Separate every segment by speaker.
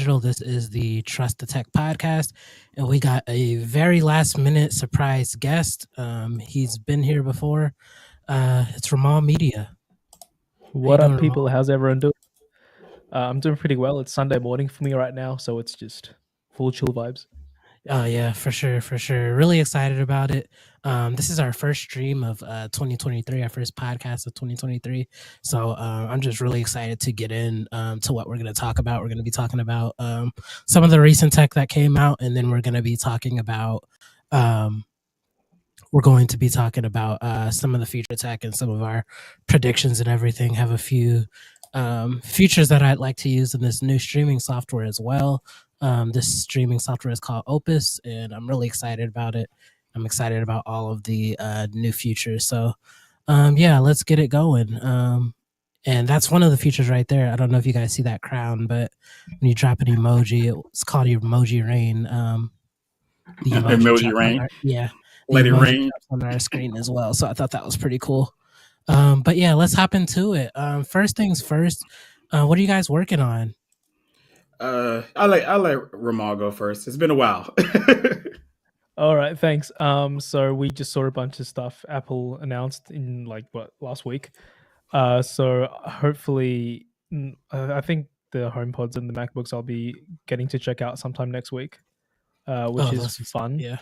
Speaker 1: Digital. This is the Trust the Tech podcast, and we got a very last minute surprise guest. He's been here before. It's Ramal Media.
Speaker 2: What
Speaker 1: doing,
Speaker 2: up, people?
Speaker 1: Ramal?
Speaker 2: How's everyone doing? I'm doing pretty well. It's Sunday morning for me right now, so it's just full chill vibes.
Speaker 1: Oh yeah, for sure, for sure. Really excited about it. This is our first stream of 2023, our first podcast of 2023. So I'm just really excited to get in to what we're going to talk about. We're going to be talking about some of the recent tech that came out, and then we're going to be talking about some of the future tech and some of our predictions and everything. Have a few features that I'd like to use in this new streaming software as well. This streaming software is called Opus, and I'm really excited about it. I'm excited about all of the new features. So, yeah, let's get it going. And that's one of the features right there. I don't know if you guys see that crown, but when you drop an emoji, it's called emoji rain. The
Speaker 3: emoji rain.
Speaker 1: Yeah.
Speaker 3: Let it rain
Speaker 1: on our screen as well. So I thought that was pretty cool. But yeah, let's hop into it. First things first, what are you guys working on?
Speaker 3: I'll let Ramal go first. It's been a while.
Speaker 2: All right, thanks. So we just saw a bunch of stuff Apple announced in last week. So hopefully, I think the HomePods and the MacBooks I'll be getting to check out sometime next week, which is fun.
Speaker 1: Yeah.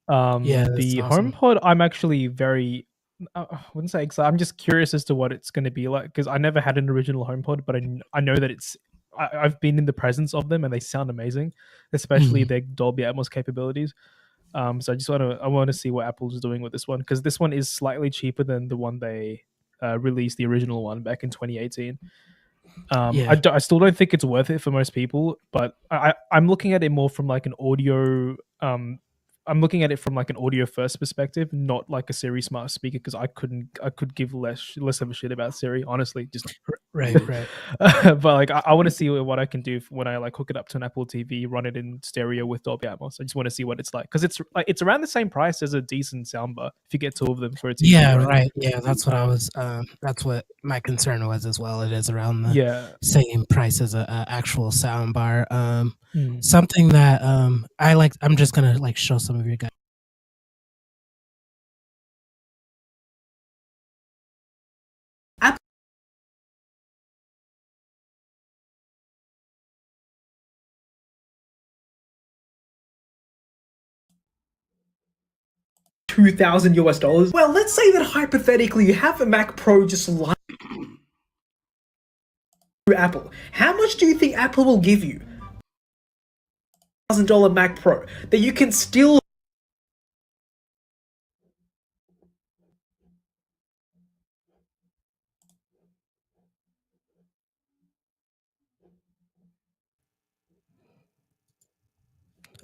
Speaker 2: The
Speaker 1: awesome.
Speaker 2: HomePod, I'm actually very, I wouldn't say excited. I'm just curious as to what it's going to be like, because I never had an original HomePod, but I know that I've been in the presence of them and they sound amazing, especially their Dolby Atmos capabilities. So I want to see what Apple's doing with this one, because this one is slightly cheaper than the one they released, the original one back in 2018. I still don't think it's worth it for most people, but I'm looking at it more from like an audio. I'm looking at it from like an audio first perspective, not like a Siri smart speaker, because I could give less of a shit about Siri, honestly. Just
Speaker 1: right.
Speaker 2: But like I want to see what I can do when I like hook it up to an Apple TV, run it in stereo with Dolby Atmos. I just want to see what it's like, because it's around the same price as a decent soundbar if you get two of them for a TV.
Speaker 1: Right. Yeah, that's what I was. That's what my concern was as well. It is around the same price as a actual soundbar. Something that I like. I'm just gonna like show some of you guys.
Speaker 4: $2,000. Well, let's say that hypothetically you have a Mac Pro just lying through Apple. How much do you think Apple will give you? $1,000 Mac Pro that you can still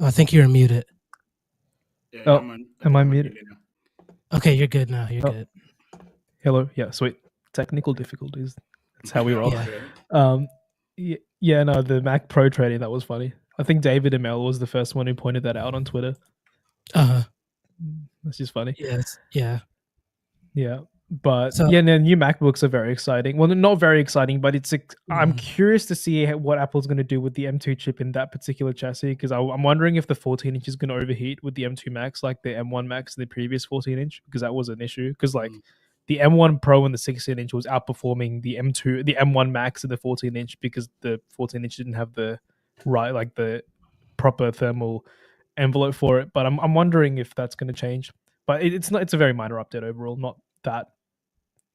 Speaker 1: I think you're muted.
Speaker 3: Yeah,
Speaker 2: am I muted?
Speaker 1: Okay, you're good now. You're good.
Speaker 2: Hello. Yeah, sweet. Technical difficulties. That's how we roll.
Speaker 1: Yeah.
Speaker 2: No, the Mac Pro trading, that was funny. I think David Amell was the first one who pointed that out on Twitter. That's just funny.
Speaker 1: Yes. Yeah.
Speaker 2: Yeah. But the new MacBooks are very exciting. Well, not very exciting, but I'm curious to see what Apple's going to do with the M2 chip in that particular chassis, because I'm wondering if the 14-inch is going to overheat with the M2 Max, like the M1 Max and the previous 14-inch, because that was an issue. Because the M1 Pro and the 16-inch was outperforming the M1 Max and the 14-inch, because the 14-inch didn't have the proper thermal envelope for it. But I'm wondering if that's going to change. But it's a very minor update overall, not that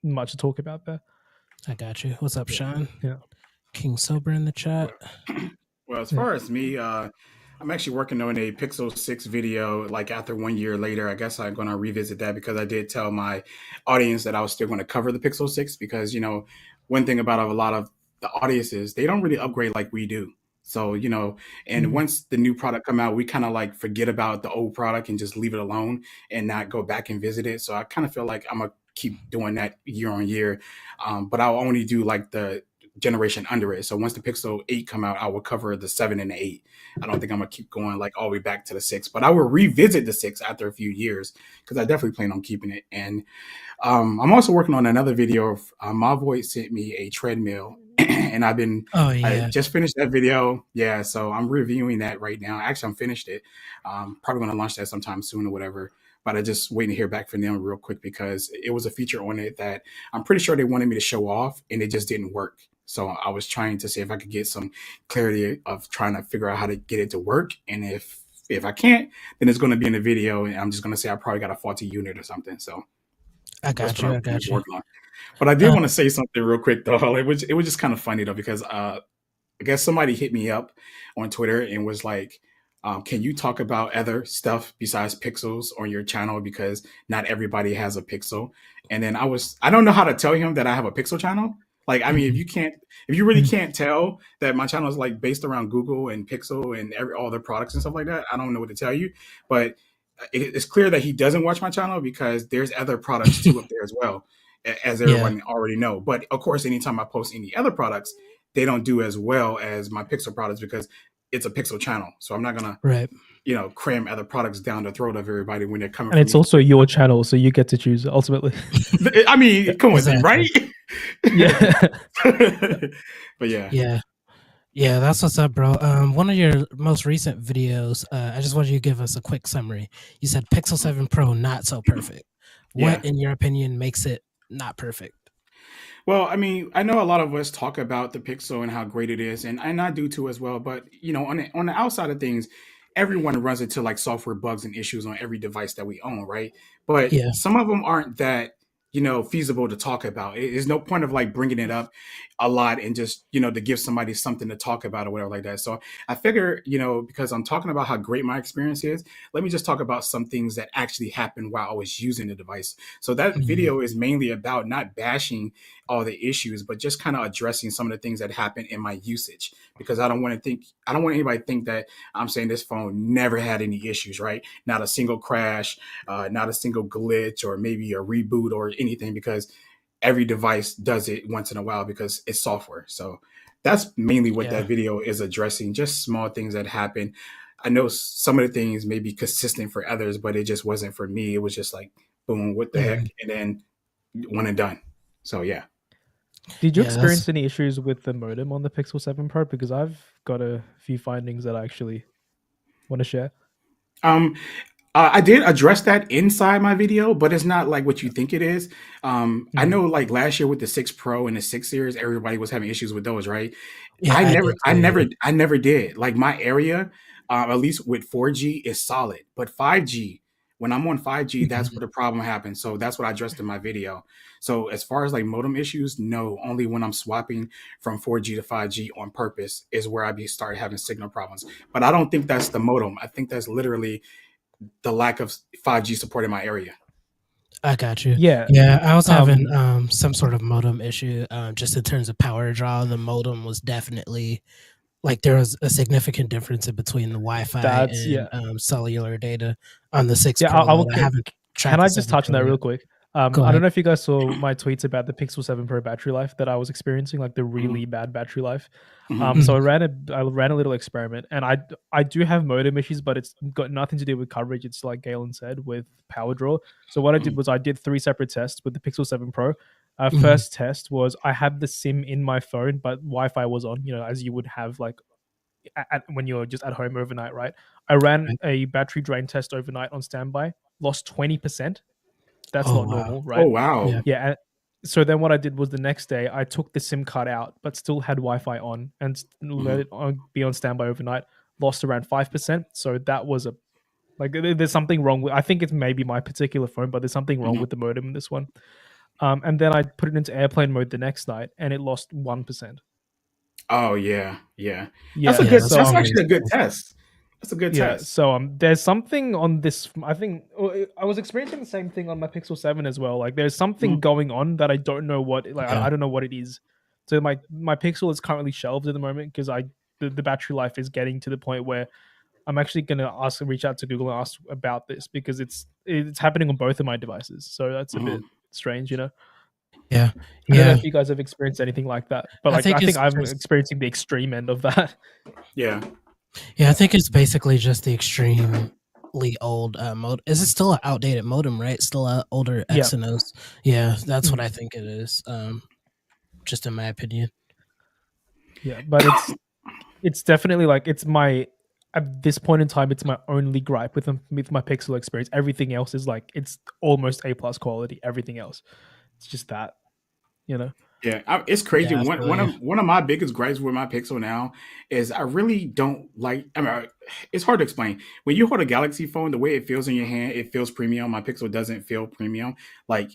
Speaker 2: much to talk about there.
Speaker 1: I got you. What's up, Sean?
Speaker 2: Yeah.
Speaker 1: King Sober in the chat.
Speaker 3: Well, as far as me, I'm actually working on a Pixel 6 video. Like after 1 year later, I guess I'm going to revisit that, because I did tell my audience that I was still going to cover the Pixel 6, because, one thing about a lot of the audiences, they don't really upgrade like we do. So, and once the new product come out, we kind of like forget about the old product and just leave it alone and not go back and visit it. So I kind of feel like I'm going to keep doing that year on year. But I'll only do like the generation under it. So once the Pixel 8 come out, I will cover the 7 and the 8. I don't think I'm going to keep going like all the way back to the 6, but I will revisit the 6 after a few years, because I definitely plan on keeping it. And I'm also working on another video. Mavoid sent me a treadmill, and
Speaker 1: Oh
Speaker 3: I
Speaker 1: yeah.
Speaker 3: just finished that video. Yeah, so I'm reviewing that right now. Actually, I'm finished it. Probably going to launch that sometime soon or whatever. But I just waiting to hear back from them real quick because it was a feature on it that I'm pretty sure they wanted me to show off, and it just didn't work. So I was trying to see if I could get some clarity of trying to figure out how to get it to work, and if I can't, then it's going to be in the video, and I'm just going to say I probably got a faulty unit or something. So
Speaker 1: I
Speaker 3: that's
Speaker 1: got
Speaker 3: what
Speaker 1: you.
Speaker 3: I'm
Speaker 1: I got you.
Speaker 3: working on. But I did
Speaker 1: Uh,
Speaker 3: want to say something real quick though. It was just kind of funny though because I guess somebody hit me up on Twitter and was like, "Can you talk about other stuff besides pixels on your channel because not everybody has a pixel?" And then I don't know how to tell him that I have a pixel channel. Like, I mean,
Speaker 1: mhm,
Speaker 3: if you really
Speaker 1: mhm.
Speaker 3: can't tell that my channel is like based around Google and Pixel and all their products and stuff like that, I don't know what to tell you. But it's clear that he doesn't watch my channel because there's other products too up there as well, as
Speaker 1: Yeah.
Speaker 3: everyone already know. But of course, anytime I post any other products, they don't do as well as my Pixel products because it's a Pixel channel. So I'm not gonna,
Speaker 1: Right.
Speaker 3: cram other products down the throat of everybody when they're coming
Speaker 2: And
Speaker 3: from
Speaker 2: it's
Speaker 3: me.
Speaker 2: also your channel, so you get to choose ultimately.
Speaker 3: I mean, come on,
Speaker 1: Exactly.
Speaker 3: right?
Speaker 2: Yeah.
Speaker 3: But yeah.
Speaker 1: Yeah. Yeah, that's what's up, bro. One of your most recent videos, I just wanted you to give us a quick summary. You said Pixel 7 Pro not so perfect.
Speaker 3: Yeah.
Speaker 1: What, in your opinion, makes it not perfect?
Speaker 3: Well, I mean, I know a lot of us talk about the Pixel and how great it is, and I do too as well. But on the outside of things, everyone runs into like software bugs and issues on every device that we own, right? But
Speaker 1: Yeah.
Speaker 3: some of them aren't that feasible to talk about. There's no point of like bringing it up a lot and just to give somebody something to talk about or whatever like that. So I figure because I'm talking about how great my experience is, let me just talk about some things that actually happened while I was using the device. So that
Speaker 1: Mhm.
Speaker 3: video is mainly about not bashing all the issues, but just kind of addressing some of the things that happen in my usage because I don't want anybody to think that I'm saying this phone never had any issues, right? Not a single crash, not a single glitch, or maybe a reboot or anything because every device does it once in a while because it's software. So that's mainly what
Speaker 1: Yeah.
Speaker 3: that video is addressing, just small things that happen. I know some of the things may be consistent for others, but it just wasn't for me. It was just like, boom, what the heck?
Speaker 1: Mhm.
Speaker 3: And then one and done. So yeah.
Speaker 2: Did you
Speaker 1: Yeah, that's
Speaker 2: experience any issues with the modem on the Pixel 7 Pro? Because I've got a few findings that I actually want to share.
Speaker 3: Um, I did address that inside my video, but it's not like what you think it is. I
Speaker 2: Mhm.
Speaker 3: know like last year with the 6 Pro and the 6 series, everybody was having issues with those, right?
Speaker 1: yeah,
Speaker 3: I
Speaker 1: I
Speaker 3: never,
Speaker 1: did
Speaker 3: I
Speaker 1: too. Yeah.
Speaker 3: never, I never did. Like my area, at least with 4G, is solid, but 5G, when I'm on 5G, that's
Speaker 1: Mhm.
Speaker 3: where the problem happens. So that's what I addressed in my video. So as far as like modem issues, no, only when I'm swapping from 4G to 5G on purpose is where I be start having signal problems. But I don't think that's the modem. I think that's literally the lack of 5G support in my area.
Speaker 1: I got you.
Speaker 2: Yeah.
Speaker 1: Yeah, I was having
Speaker 2: Um,
Speaker 1: some sort of modem issue. Just in terms of power draw, the modem was definitely like there was a significant difference in between the Wi-Fi
Speaker 2: that's
Speaker 1: and
Speaker 2: yeah.
Speaker 1: cellular data on the 6
Speaker 2: Yeah,
Speaker 1: Pro.
Speaker 2: I will.
Speaker 1: Though I haven't
Speaker 2: Can
Speaker 1: tried
Speaker 2: I
Speaker 1: the
Speaker 2: just
Speaker 1: 7
Speaker 2: touch on
Speaker 1: Pro
Speaker 2: that
Speaker 1: yet.
Speaker 2: real quick?
Speaker 1: Go
Speaker 2: I don't
Speaker 1: ahead.
Speaker 2: know if you guys saw my tweets about the Pixel 7 Pro battery life that I was experiencing, like the really bad battery life.
Speaker 3: Mhm.
Speaker 2: So
Speaker 1: Mhm.
Speaker 2: I ran a little experiment, and I do have modem issues, but it's got nothing to do with coverage. It's like Galen said with power draw. So what I did
Speaker 3: Mhm.
Speaker 2: was I did 3 separate tests with the Pixel 7 Pro.
Speaker 1: Mhm.
Speaker 2: First test was I had the SIM in my phone, but Wi-Fi was on. As you would have like when you're just at home overnight, right? I ran
Speaker 1: Right.
Speaker 2: a battery drain test overnight on standby, lost 20%. That's
Speaker 1: Oh
Speaker 2: not
Speaker 1: wow.
Speaker 2: normal,
Speaker 3: Oh
Speaker 2: right?
Speaker 1: Yeah.
Speaker 3: wow.
Speaker 2: Yeah. So then what I did was the next day I took the SIM card out, but still had Wi-Fi on and let
Speaker 3: Mhm.
Speaker 2: it be on standby overnight. Lost around 5%. So that was there's something wrong with. I think it's maybe my particular phone, but there's something wrong
Speaker 3: Mhm.
Speaker 2: with the modem in this one. And then I put it into airplane mode the next night, and it lost 1%.
Speaker 3: Oh yeah, yeah. That's a
Speaker 2: Yeah.
Speaker 1: Yeah,
Speaker 3: good.
Speaker 1: that's
Speaker 2: So
Speaker 3: That's
Speaker 1: very
Speaker 3: actually a good
Speaker 1: expensive.
Speaker 3: test. That's a good
Speaker 2: Yeah,
Speaker 3: test.
Speaker 2: so there's something on this. I think I was experiencing the same thing on my Pixel 7 as well. Like, there's something
Speaker 3: Mhm.
Speaker 2: going on that I don't know what. Like,
Speaker 1: Yeah.
Speaker 2: I don't know what it is. So my Pixel is currently shelved at the moment because the battery life is getting to the point where I'm actually gonna reach out to Google and ask about this because it's happening on both of my devices. So that's a bit
Speaker 3: Mhm.
Speaker 2: strange.
Speaker 1: Yeah.
Speaker 2: I don't know
Speaker 1: Yeah.
Speaker 2: if you guys have experienced anything like that, but
Speaker 1: I
Speaker 2: like I
Speaker 1: think
Speaker 2: think
Speaker 1: it's
Speaker 2: I'm
Speaker 1: just
Speaker 2: experiencing the extreme end of that.
Speaker 3: Yeah.
Speaker 1: yeah, I think it's basically just the extremely old modem. Is it still an outdated modem, right? Still a older
Speaker 2: Yeah.
Speaker 1: Exynos. Yeah, that's what
Speaker 2: Mhm.
Speaker 1: I think it is. Just in my opinion.
Speaker 2: Yeah, but it's definitely like it's my at this point in time it's my only gripe with my Pixel experience. Everything else is like it's almost A plus quality. Everything else, it's just that, you know.
Speaker 3: Yeah, it's crazy.
Speaker 1: Yeah, I
Speaker 3: One
Speaker 1: feel
Speaker 3: one
Speaker 1: you.
Speaker 3: of one of my biggest gripes with my Pixel now is I really don't like. I mean, it's hard to explain. When you hold a Galaxy phone, the way it feels in your hand, it feels premium. My Pixel doesn't feel premium, like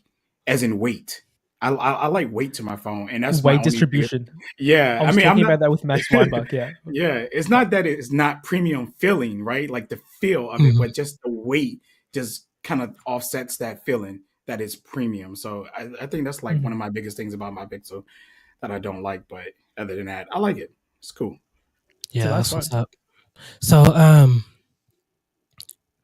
Speaker 3: as in weight. I like weight to my phone, and that's my
Speaker 2: Weight
Speaker 3: only biggest.
Speaker 2: distribution.
Speaker 3: Yeah,
Speaker 2: I
Speaker 3: I
Speaker 2: was
Speaker 3: mean, I'm
Speaker 2: talking
Speaker 3: not.
Speaker 2: about that with Max Weinbach. Yeah,
Speaker 3: Yeah, it's not that it's not premium feeling, right? Like the feel of it,
Speaker 1: Mhm.
Speaker 3: but just the weight just kind of offsets that feeling that it's premium. So I think that's like one
Speaker 2: Mhm.
Speaker 3: of my biggest things about my Pixel that I don't like. But other than that, I like it. It's cool.
Speaker 2: it's a
Speaker 1: Yeah,
Speaker 2: nice
Speaker 1: that's what's
Speaker 2: phone.
Speaker 1: up. So,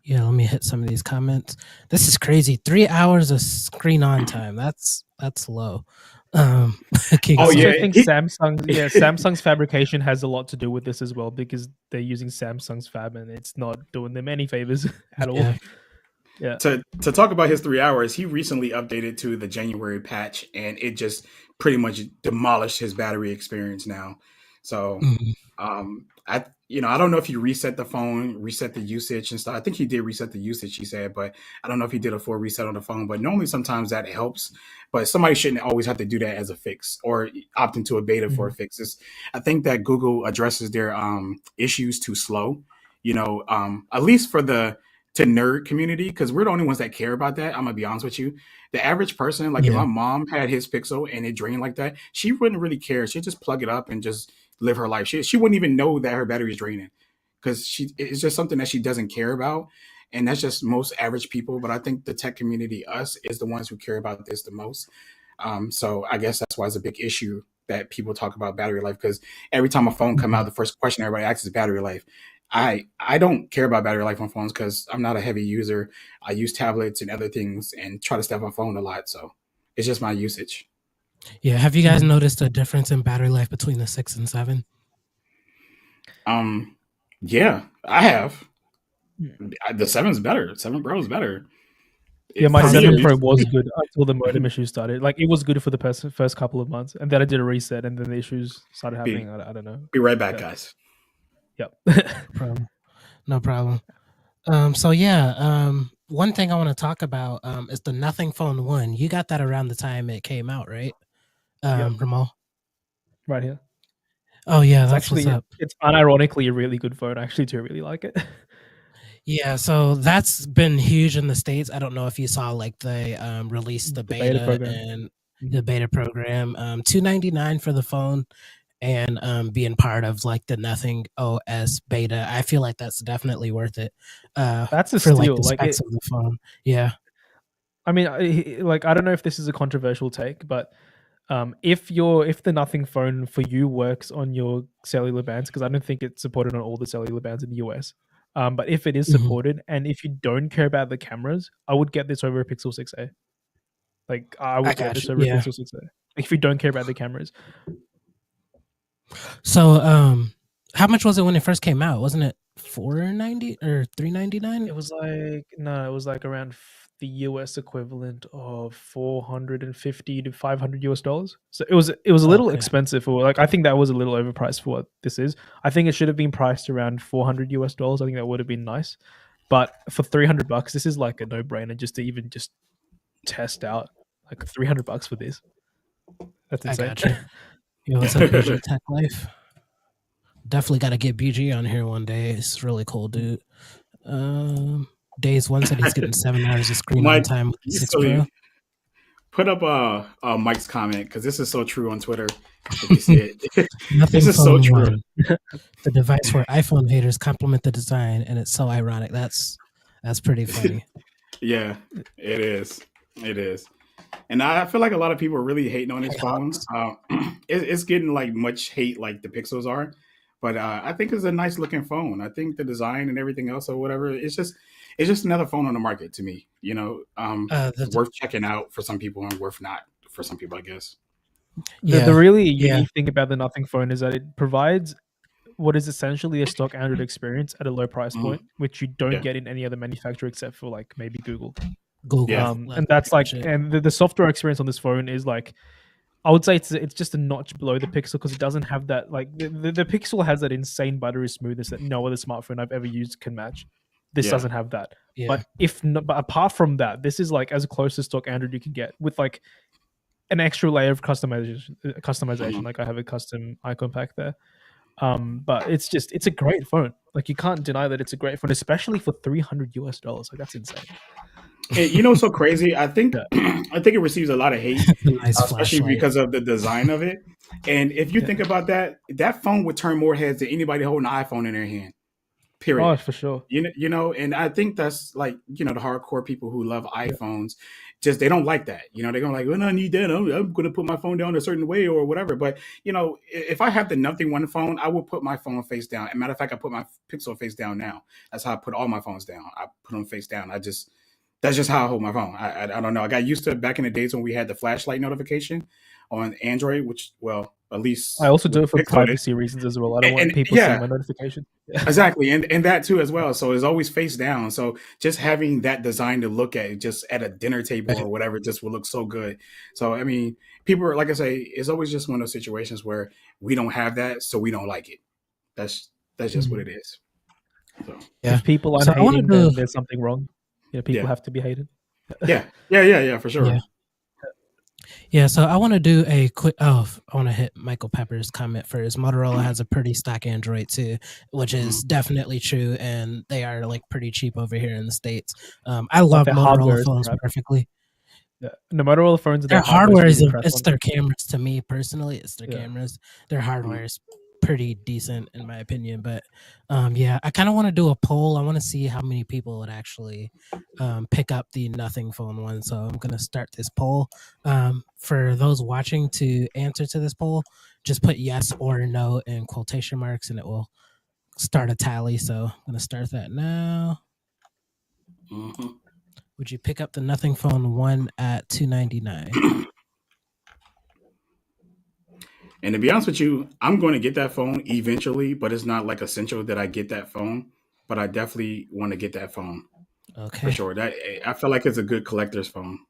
Speaker 1: yeah, let me hit some of these comments. This is crazy. 3 hours of screen on time. That's low. King
Speaker 2: I
Speaker 3: Oh
Speaker 2: also
Speaker 3: yeah,
Speaker 1: Sir.
Speaker 2: think Samsung's fabrication has a lot to do with this as well because they're using Samsung's fab and it's not doing them any favors at all.
Speaker 1: Yeah.
Speaker 2: Yeah.
Speaker 3: to talk about his 3 hours, he recently updated to the January patch, and it just pretty much demolished his battery experience now. So
Speaker 1: Mhm.
Speaker 3: I don't know if he reset the phone, reset the usage and stuff. I think he did reset the usage, he said, but I don't know if he did a full reset on the phone. But normally sometimes that helps, but somebody shouldn't always have to do that as a fix or opt into a beta for a
Speaker 2: Mhm.
Speaker 3: fix. I think that Google addresses their issues too slow. At least for the to nerd community, because we're the only ones that care about that. I'm gonna be honest with you. The average person, like if
Speaker 1: Yeah.
Speaker 3: my mom had his Pixel and it drained like that, she wouldn't really care. She'd just plug it up and just live her life. She wouldn't even know that her battery is draining because it's just something that she doesn't care about. And that's just most average people. But I think the tech community, us, is the ones who care about this the most. So I guess that's why it's a big issue that people talk about battery life, because every time a phone come out,
Speaker 1: Mhm.
Speaker 3: the first question everybody asks is battery life. I don't care about battery life on phones because I'm not a heavy user. I use tablets and other things and try to stay off my phone a lot. So it's just my usage.
Speaker 1: Yeah. Have you guys
Speaker 2: Mhm.
Speaker 1: noticed a difference in battery life between the 6 and 7?
Speaker 3: Um, yeah, I have.
Speaker 2: Yeah.
Speaker 3: The seven's better. Seven Pro is better.
Speaker 2: Yeah, my
Speaker 3: For
Speaker 1: How
Speaker 3: me, at
Speaker 2: 7
Speaker 1: so?
Speaker 2: Pro
Speaker 3: least.
Speaker 2: was good until the modem issues started. Like it was good for the first couple of months, and then I did a reset, and then the issues started happening.
Speaker 3: Be
Speaker 2: I don't know.
Speaker 3: be right back,
Speaker 2: Yeah.
Speaker 3: guys.
Speaker 2: Yep.
Speaker 1: Problem. No problem. So yeah, one thing I want to talk about is the Nothing Phone 1. You got that around the time it came out, right?
Speaker 2: Yep.
Speaker 1: Ramal?
Speaker 2: Right here.
Speaker 1: Oh yeah,
Speaker 2: It's
Speaker 1: that's what's
Speaker 2: actually
Speaker 1: up.
Speaker 2: it's unironically a really good phone. I actually do really like it.
Speaker 1: Yeah, so that's been huge in the States. I don't know if you saw like they released the
Speaker 2: The beta
Speaker 1: beta
Speaker 2: program.
Speaker 1: and the
Speaker 2: Mhm.
Speaker 1: beta program. $299 for the phone and being part of like the Nothing OS beta. I feel like that's definitely worth it.
Speaker 2: That's a
Speaker 1: For like
Speaker 2: steal.
Speaker 1: the
Speaker 2: Like
Speaker 1: specs
Speaker 2: it.
Speaker 1: of the phone. Yeah.
Speaker 2: I mean, I don't know if this is a controversial take, but if the Nothing phone for you works on your cellular bands, because I don't think it's supported on all the cellular bands in the US. But if it is
Speaker 1: Mhm.
Speaker 2: supported, and if you don't care about the cameras, I would get this over a Pixel 6a. Like I
Speaker 1: I
Speaker 2: would get
Speaker 1: got
Speaker 2: this
Speaker 1: you.
Speaker 2: over a
Speaker 1: Yeah.
Speaker 2: Pixel 6a. If you don't care about the cameras,
Speaker 1: So how much was it when it first came out? Wasn't it 490 or 399?
Speaker 2: it was like no, it was like around the US equivalent of 450 to 500 US dollars. So it was a little
Speaker 1: Okay.
Speaker 2: expensive for like I think that was a little overpriced for what this is. I think it should have been priced around 400 US dollars. I think that would have been nice. But for $300, this is like a no-brainer just to even just test out like $300 for this. That's
Speaker 1: I
Speaker 2: insane.
Speaker 1: got you. Yo, what's up, BG Tech Life? Definitely got to get BG on here one day. It's really cool, dude. Days one said he's getting 7 hours of screen on
Speaker 3: Mike,
Speaker 1: time with the
Speaker 3: you
Speaker 1: 6
Speaker 3: silly.
Speaker 1: Pro.
Speaker 3: Put up Mike's comment because this is so true on Twitter. If you see it,
Speaker 1: Nothing
Speaker 3: this is so
Speaker 1: Phone
Speaker 3: true.
Speaker 1: 1. The device where iPhone haters compliment the design, and it's so ironic. That's pretty funny.
Speaker 3: Yeah, it is. It is. And I feel like a lot of people are really hating on this
Speaker 1: Hey,
Speaker 3: phone.
Speaker 1: Hawks.
Speaker 3: It's getting like much hate like the Pixels are, but I think it's a nice looking phone. I think the design and everything else or whatever, it's just another phone on the market to me.
Speaker 1: The
Speaker 3: Worth checking out for some people and worth not for some people, I guess.
Speaker 2: The
Speaker 1: yeah,
Speaker 2: really
Speaker 1: yeah.
Speaker 2: unique thing about the Nothing phone is that it provides what is essentially a stock Android experience at a low price
Speaker 3: Mhm.
Speaker 2: point, which you don't
Speaker 3: Yeah,
Speaker 2: get in any other manufacturer except for like maybe Google.
Speaker 1: Google.
Speaker 3: yeah,
Speaker 1: That's
Speaker 2: And that's
Speaker 1: pretty
Speaker 2: like,
Speaker 1: much it.
Speaker 2: and the software experience on this phone is like, I would say it's just a notch below the Pixel because it doesn't have that like the Pixel has that insane buttery smoothness that no other smartphone I've ever used can match. This
Speaker 3: Yeah.
Speaker 2: doesn't have that.
Speaker 1: Yeah.
Speaker 2: But apart from that, this is like as close to stock Android you can get with like an extra layer of customization. Like I have a custom icon pack there. But it's a great phone. Like you can't deny that it's a great phone, especially for $300. Like that's insane.
Speaker 3: And you know what's so crazy? I think I think it receives a lot of hate,
Speaker 1: Nice
Speaker 3: especially
Speaker 1: flashlight.
Speaker 3: because of the design of it. And if you think about that, that phone would turn more heads than anybody holding an iPhone in their hand. Period.
Speaker 2: Oh, for sure.
Speaker 3: You know, and I think that's like, you know, the hardcore people who love iPhones, just they don't like that. You know, they're gonna like, well, I need that. I'm gonna put my phone down a certain way or whatever. But you know, if I have the Nothing One phone, I will put my phone face down. As a matter of fact, I put my Pixel face down now. That's how I put all my phones down. I put them face down. That's just how I hold my phone. I don't know. I got used to it back in the days when we had the flashlight notification on Android, which, well, at least
Speaker 2: I also do it for
Speaker 3: Pixel did.
Speaker 2: privacy reasons as well. I don't want
Speaker 3: And-
Speaker 2: people
Speaker 3: yeah.
Speaker 2: seeing my notification.
Speaker 3: Exactly, and that too as well. So it's always face down. So just having that design to look at, just at a dinner table or whatever, just will look so good. So I mean, people are, like I say, it's always just one of those situations where we don't have that, so we don't like it. That's just what it is. So
Speaker 1: Yeah.
Speaker 2: If people aren't
Speaker 1: So I wanna
Speaker 2: hating, then
Speaker 1: do-
Speaker 2: there's something wrong. Yeah, people
Speaker 3: Yeah.
Speaker 2: have to be hated.
Speaker 3: yeah, for sure.
Speaker 1: Yeah. Yeah, so I want to do a quick. I want to hit Michael Pepper's comment first. Motorola has a pretty stock Android too, which is definitely true, and they are like pretty cheap over here in the States. I love
Speaker 2: their hardware
Speaker 1: Motorola
Speaker 2: is
Speaker 1: phones
Speaker 2: crap.
Speaker 1: perfectly.
Speaker 2: Yeah. No matter all the phones,
Speaker 1: Their hardware is
Speaker 2: really crap
Speaker 1: it's
Speaker 2: on.
Speaker 1: their cameras to me personally. It's their
Speaker 2: Yeah.
Speaker 1: cameras. Their hardware is pretty decent in my opinion, but yeah, I kind of want to do a poll. I want to see how many people would actually pick up the Nothing Phone one. So I'm gonna start this poll. For those watching to answer to this poll, just put yes or no in quotation marks, and it will start a tally. So I'm gonna start that now.
Speaker 3: Mhm.
Speaker 1: Would you pick up the Nothing Phone 1 at $299?
Speaker 3: And to be honest with you, I'm going to get that phone eventually, but it's not like essential that I get that phone. But I definitely want to get that phone for
Speaker 1: Okay,
Speaker 3: sure. That I feel like it's a good collector's phone.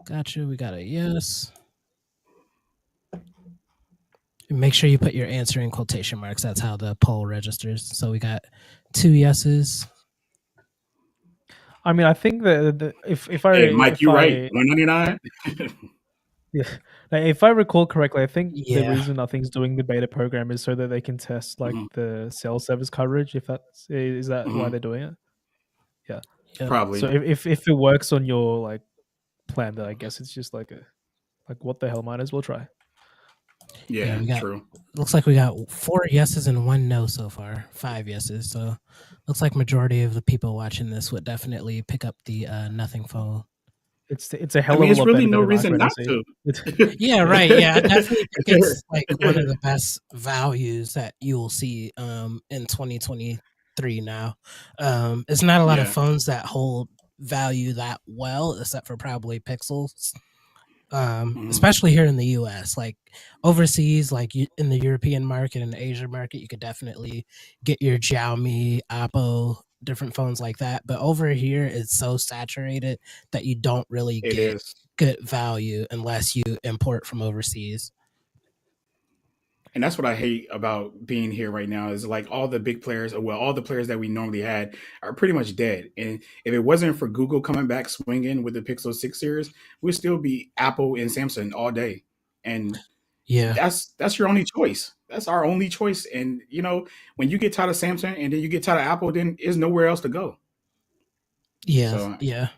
Speaker 1: gotcha. We got a yes. And make sure you put your answer in quotation marks. That's how the poll registers. So we got 2 yeses.
Speaker 2: I mean, I think that if I
Speaker 3: Hey, Mike,
Speaker 2: if
Speaker 3: you
Speaker 2: I,
Speaker 3: right? 199.
Speaker 2: Yeah, like, if I recall correctly, I think the
Speaker 1: Yeah.
Speaker 2: reason Nothing's doing the beta program is so that they can test like the cell service coverage. If that's is that why
Speaker 3: Mhm.
Speaker 2: they're doing it?
Speaker 1: Yep.
Speaker 3: Probably.
Speaker 2: So if it works on your like plan, then I guess it's just like what the hell, might as well try.
Speaker 3: Yeah,
Speaker 1: we got-
Speaker 3: true.
Speaker 1: Looks like we got 4 yeses and 1 no so far. 5 yeses. So looks like majority of the people watching this would definitely pick up the Nothing Phone.
Speaker 2: It's a hell
Speaker 3: I mean,
Speaker 2: of a
Speaker 3: it's
Speaker 2: lot
Speaker 3: really
Speaker 2: better
Speaker 3: no
Speaker 2: than an
Speaker 3: reason
Speaker 2: iPhone
Speaker 3: not
Speaker 2: SE.
Speaker 3: to.
Speaker 1: Yeah, right. Yeah, I definitely think it's like one of the best values that you will see in 2023 now. It's not a lot of
Speaker 3: Yeah.
Speaker 1: phones that hold value that well, except for probably Pixels. Especially here in the US, like overseas, like in the European market and the Asian market, you could definitely get your Xiaomi, Oppo, different phones like that. But over here, it's so saturated that you don't really
Speaker 3: It
Speaker 1: get
Speaker 3: is.
Speaker 1: good value unless you import from overseas.
Speaker 3: And that's what I hate about being here right now is like all the big players, well, all the players that we normally had are pretty much dead. And if it wasn't for Google coming back swinging with the Pixel 6 series, we'd still be Apple and Samsung all day. And
Speaker 1: Yeah,
Speaker 3: that's your only choice. That's our only choice. And, you know, when you get tired of Samsung and then you get tired of Apple, then there's nowhere else to go.
Speaker 1: yeah,
Speaker 3: So-
Speaker 1: yeah.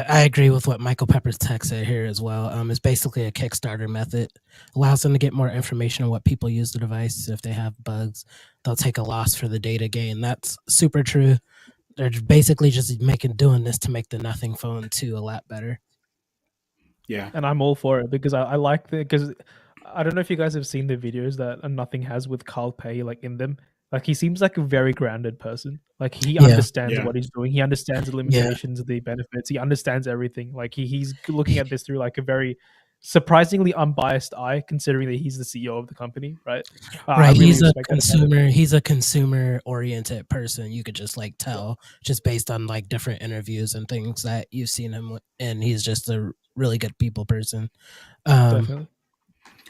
Speaker 1: I agree with what Michael Pepper's text said here as well. It's basically a Kickstarter method. Allows them to get more information on what people use the device. If they have bugs, they'll take a loss for the data gain. That's super true. They're basically just doing this to make the Nothing Phone 2 a lot better.
Speaker 3: Yeah.
Speaker 2: And I'm all for it because I like because I don't know if you guys have seen the videos that Nothing has with Carl Pei like in them. Like he seems like a very grounded person. Like he
Speaker 1: Yeah.
Speaker 2: understands
Speaker 3: Yeah.
Speaker 2: what he's doing. He understands the limitations, the benefits. He understands everything. Like he's looking at this through like a very surprisingly unbiased eye, considering that he's the CEO of the company, right? I
Speaker 1: Right,
Speaker 2: really
Speaker 1: he's a
Speaker 2: respect that about him.
Speaker 1: consumer. He's a consumer oriented person. You could just like tell just based on like different interviews and things that you've seen him with, and he's just a really good people person.
Speaker 2: Definitely.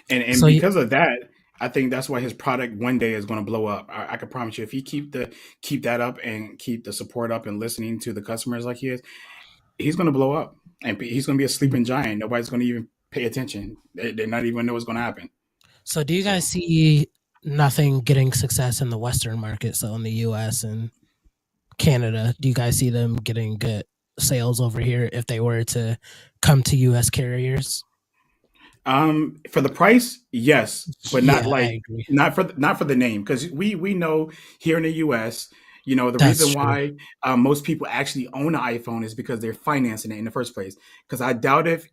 Speaker 3: And
Speaker 1: So
Speaker 3: because of that, I think that's why his product one day is going to blow up. I can promise you, if he keep that up and keep the support up and listening to the customers like he is, he's going to blow up, and he's going to be a sleeping giant. Nobody's going to even pay attention. They're not even know what's going to happen.
Speaker 1: So do you guys see nothing getting success in the Western market? So in the US and Canada, do you guys see them getting good sales over here if they were to come to US carriers?
Speaker 3: For the price, yes, but not
Speaker 1: Yeah, I
Speaker 3: like
Speaker 1: agree.
Speaker 3: not for the name, because we know here in the U.S. The
Speaker 1: That's
Speaker 3: reason
Speaker 1: true.
Speaker 3: why most people actually own an iPhone is because they're financing it in the first place. Because I doubt if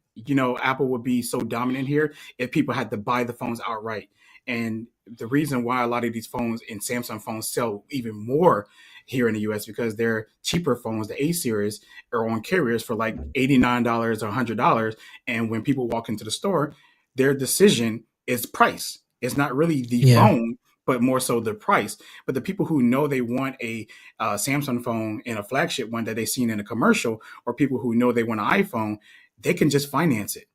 Speaker 3: Apple would be so dominant here if people had to buy the phones outright. And the reason why a lot of these phones and Samsung phones sell even more here in the U.S. because they're cheaper phones, the A series, are on carriers for like $89 or $100, and when people walk into the store, their decision is price. It's not really the
Speaker 1: Yeah.
Speaker 3: phone, but more so the price. But the people who know they want a Samsung phone and a flagship one that they've seen in a commercial, or people who know they want an iPhone, they can just finance it.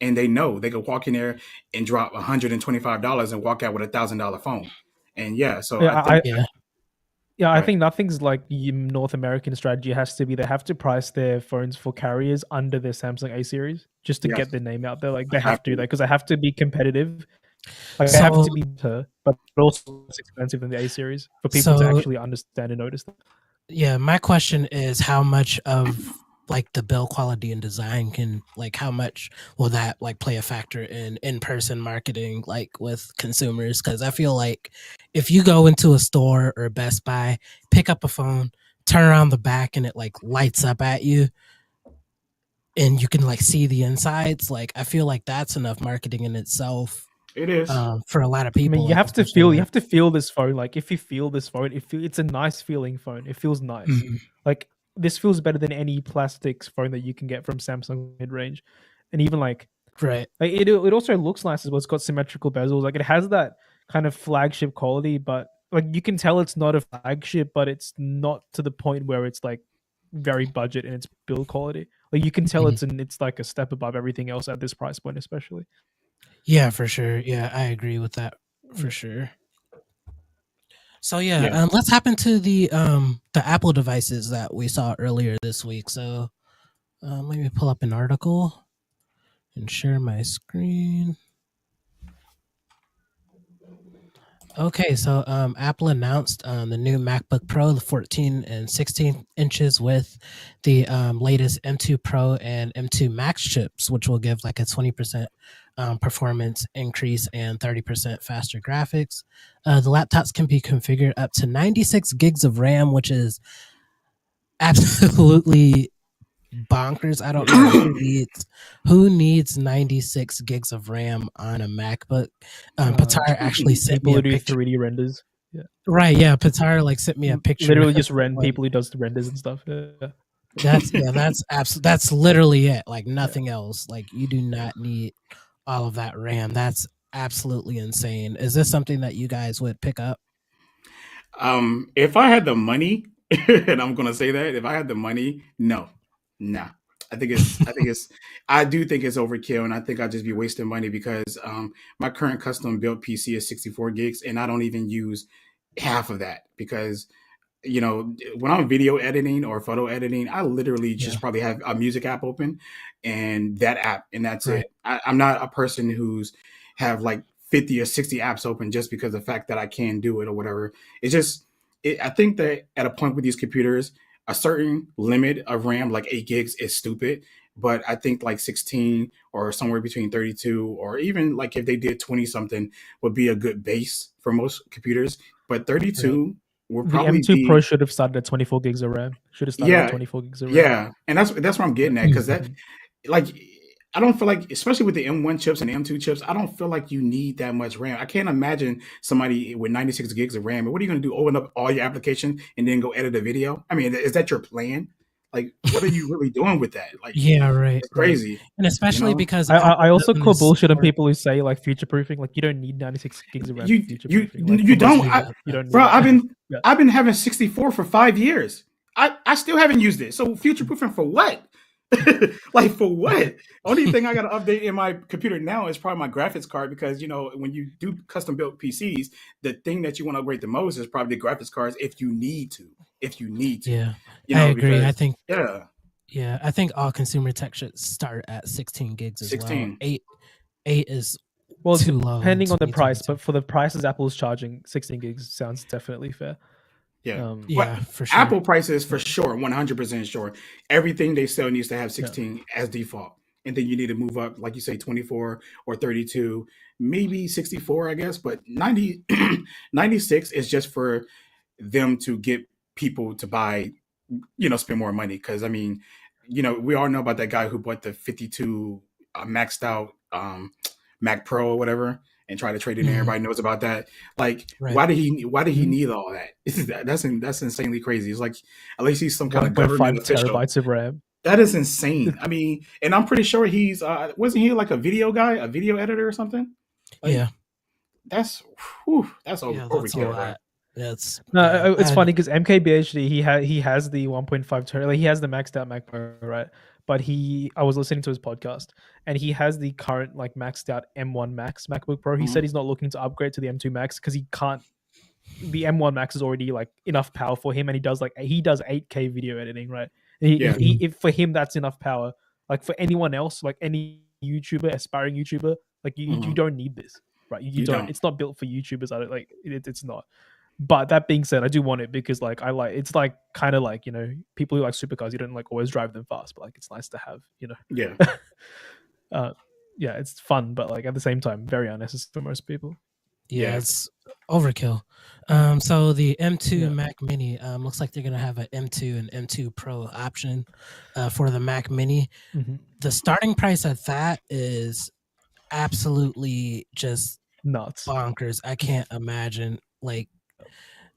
Speaker 3: And they know they could walk in there and drop $125 and walk out with $1,000 phone. And yeah, so
Speaker 2: Yeah,
Speaker 3: I think
Speaker 1: Yeah.
Speaker 2: Yeah, I
Speaker 3: Right.
Speaker 2: think nothing's like North American strategy has to be they have to price their phones for carriers under their Samsung A series just to
Speaker 3: yes,
Speaker 2: get their name out there. Like they have
Speaker 3: have
Speaker 2: to do
Speaker 3: to.
Speaker 2: that because they have to be competitive. Like they have
Speaker 1: So
Speaker 2: to be better, but also less expensive than the A series for people to
Speaker 1: so
Speaker 2: actually understand and notice them.
Speaker 1: yeah, my question is how much of like the build quality and design can like how much will that like play a factor in in-person marketing like with consumers? Because I feel like if you go into a store or Best Buy, pick up a phone, turn around the back and it like lights up at you and you can like see the insides, like I feel like that's enough marketing in itself
Speaker 3: It is.
Speaker 1: for a lot of
Speaker 2: I
Speaker 1: people,
Speaker 2: mean,
Speaker 1: like especially
Speaker 2: you
Speaker 1: like
Speaker 2: have to feel this phone. Like if you feel this phone, it's a nice feeling phone. It feels nice.
Speaker 1: Mhm.
Speaker 2: Like this feels better than any plastics phone that you can get from Samsung mid range, and even like
Speaker 1: Right.
Speaker 2: it also looks nice as well. It's got symmetrical bezels. Like it has that kind of flagship quality, but like you can tell it's not a flagship, but it's not to the point where it's like very budget in its build quality. Like you can tell
Speaker 1: Mhm.
Speaker 2: it's like a step above everything else at this price point, especially.
Speaker 1: Yeah, for sure. Yeah, I agree with that for
Speaker 2: Yeah.
Speaker 1: sure. So yeah,
Speaker 3: Yeah.
Speaker 1: let's hop into the Apple devices that we saw earlier this week. So let me pull up an article and share my screen. Okay, so Apple announced the new MacBook Pro, the 14 and 16 inches with the latest M2 Pro and M2 Max chips, which will give like a 20% performance increase and 30% faster graphics. The laptops can be configured up to 96 gigs of RAM, which is absolutely bonkers. I don't know who needs 96 gigs of RAM on a MacBook. Patar actually sent
Speaker 2: People
Speaker 1: me
Speaker 2: who
Speaker 1: a
Speaker 2: do
Speaker 1: picture.
Speaker 2: 3D renders. Yeah.
Speaker 1: Right, yeah. Patar like sent me a picture.
Speaker 2: Literally just
Speaker 1: of, like,
Speaker 2: people who does the renders and stuff. Yeah.
Speaker 1: that's literally it. Like
Speaker 2: Yeah.
Speaker 1: nothing else. Like you do not need all of that RAM. That's absolutely insane. Is this something that you guys would pick up?
Speaker 3: If I had the money, and I'm gonna say that, if I had the money, no, nah. I do think it's overkill, and I think I'd just be wasting money because my current custom built PC is 64 gigs, and I don't even use half of that because when I'm video editing or photo editing, I literally
Speaker 1: Yeah,
Speaker 3: just probably have a music app open and that app, and that's
Speaker 1: right.
Speaker 3: it. I'm not a person who's have like 50 or 60 apps open just because of the fact that I can do it or whatever. It's just, I think that at a point with these computers, a certain limit of RAM, like 8 gigs, is stupid. But I think like 16 or somewhere between 32, or even like if they did 20 something, would be a good base for most computers. But
Speaker 1: Right.
Speaker 3: 32 will
Speaker 2: The
Speaker 3: probably
Speaker 2: M2 Pro
Speaker 3: be,
Speaker 2: should have started at 24 gigs of RAM. Should have started at
Speaker 3: yeah,
Speaker 2: 24 gigs of RAM.
Speaker 3: yeah, and that's what I'm
Speaker 2: Yeah.
Speaker 3: getting at, because that,
Speaker 1: Mhm.
Speaker 3: like, I don't feel like, especially with the M1 chips and the M2 chips, I don't feel like you need that much RAM. I can't imagine somebody with 96 gigs of RAM. What are you going to do? Open up all your applications and then go edit a video? I mean, is that your plan? Like, what are you really doing with that? Like,
Speaker 1: Yeah, right,
Speaker 3: it's
Speaker 1: right.
Speaker 3: crazy.
Speaker 1: And especially
Speaker 3: know?
Speaker 1: because
Speaker 2: I also
Speaker 1: Apple
Speaker 2: call
Speaker 1: does
Speaker 2: bullshit on
Speaker 1: support-
Speaker 2: people who say like future proofing. Like you don't need 96 gigs of RAM
Speaker 3: You
Speaker 2: for future
Speaker 3: you
Speaker 2: proofing. Like,
Speaker 3: you
Speaker 2: come on,
Speaker 3: don't,
Speaker 1: I-
Speaker 2: you don't need
Speaker 3: bro.
Speaker 2: it. Yeah.
Speaker 3: I've been having 64 for 5 years. I still haven't used it. So future proofing for what? Like for what? Only thing I got to update in my computer now is probably my graphics card, because when you do custom built PCs, the thing that you want to upgrade the most is probably the graphics cards if you need to.
Speaker 1: Yeah, I agree.
Speaker 3: Because,
Speaker 1: I think
Speaker 3: yeah,
Speaker 1: I think all consumer tech should start at 16 gigs as
Speaker 3: 16.
Speaker 1: well. Eight is
Speaker 2: Well,
Speaker 1: too low. in
Speaker 2: depending on the price,
Speaker 1: 2022.
Speaker 2: but for the prices Apple's charging, 16 gigs sounds definitely fair.
Speaker 3: Yeah.
Speaker 1: Yeah,
Speaker 3: But
Speaker 1: for sure.
Speaker 3: Apple prices for sure, 100% sure. Everything they sell needs to have 16 as default. And then you need to move up, like you say, 24 or 32, maybe 64, I guess. But 90, 96 is just for them to get people to buy, spend more money. Because, I mean, we all know about that guy who bought the 52 maxed out Mac Pro or whatever and try to trade it in.
Speaker 1: Mhm.
Speaker 3: Everybody knows about that. Like,
Speaker 1: Right.
Speaker 3: why did he
Speaker 2: Mhm.
Speaker 3: need all that? That's insanely crazy. It's like, at least he's some kind of
Speaker 2: 1.5
Speaker 3: government official.
Speaker 2: terabytes of RAM.
Speaker 3: That is insane. I mean, and I'm pretty sure he's wasn't he like a video guy, a video editor or something? Like,
Speaker 1: Yeah,
Speaker 3: that's
Speaker 1: yeah, that's a
Speaker 3: overkill, right?
Speaker 1: lot. That's
Speaker 2: No, it's
Speaker 1: and-
Speaker 2: funny because MKBHD he has the 1.5 terabyte, like he has the maxed out Mac Pro, right? But I was listening to his podcast and he has the current like maxed out M1 Max MacBook Pro. He
Speaker 3: Mhm.
Speaker 2: said he's not looking to upgrade to the M2 Max because he can't. The M1 Max is already like enough power for him, and he does 8K video editing, right?
Speaker 3: Yeah.
Speaker 2: If for him that's enough power. Like for anyone else, like any YouTuber, aspiring YouTuber, like you
Speaker 3: Mhm.
Speaker 2: don't need this, right? You
Speaker 3: You
Speaker 2: don't.
Speaker 3: don't.
Speaker 2: It's not built for YouTubers. I don't like it, it's not. But that being said, I do want it because like it's like kind of like people who like supercars, you don't like always drive them fast, but like it's nice to have,
Speaker 3: Yeah.
Speaker 2: yeah, it's fun, but like at the same time, very unnecessary for most people.
Speaker 1: Yeah,
Speaker 3: Yeah.
Speaker 1: it's overkill. So the M2
Speaker 2: Yeah.
Speaker 1: Mac Mini looks like they're gonna have an M2 and M2 Pro option for the Mac Mini.
Speaker 2: Mhm.
Speaker 1: The starting price at that is absolutely just
Speaker 2: Nuts.
Speaker 1: bonkers. I can't imagine. Like,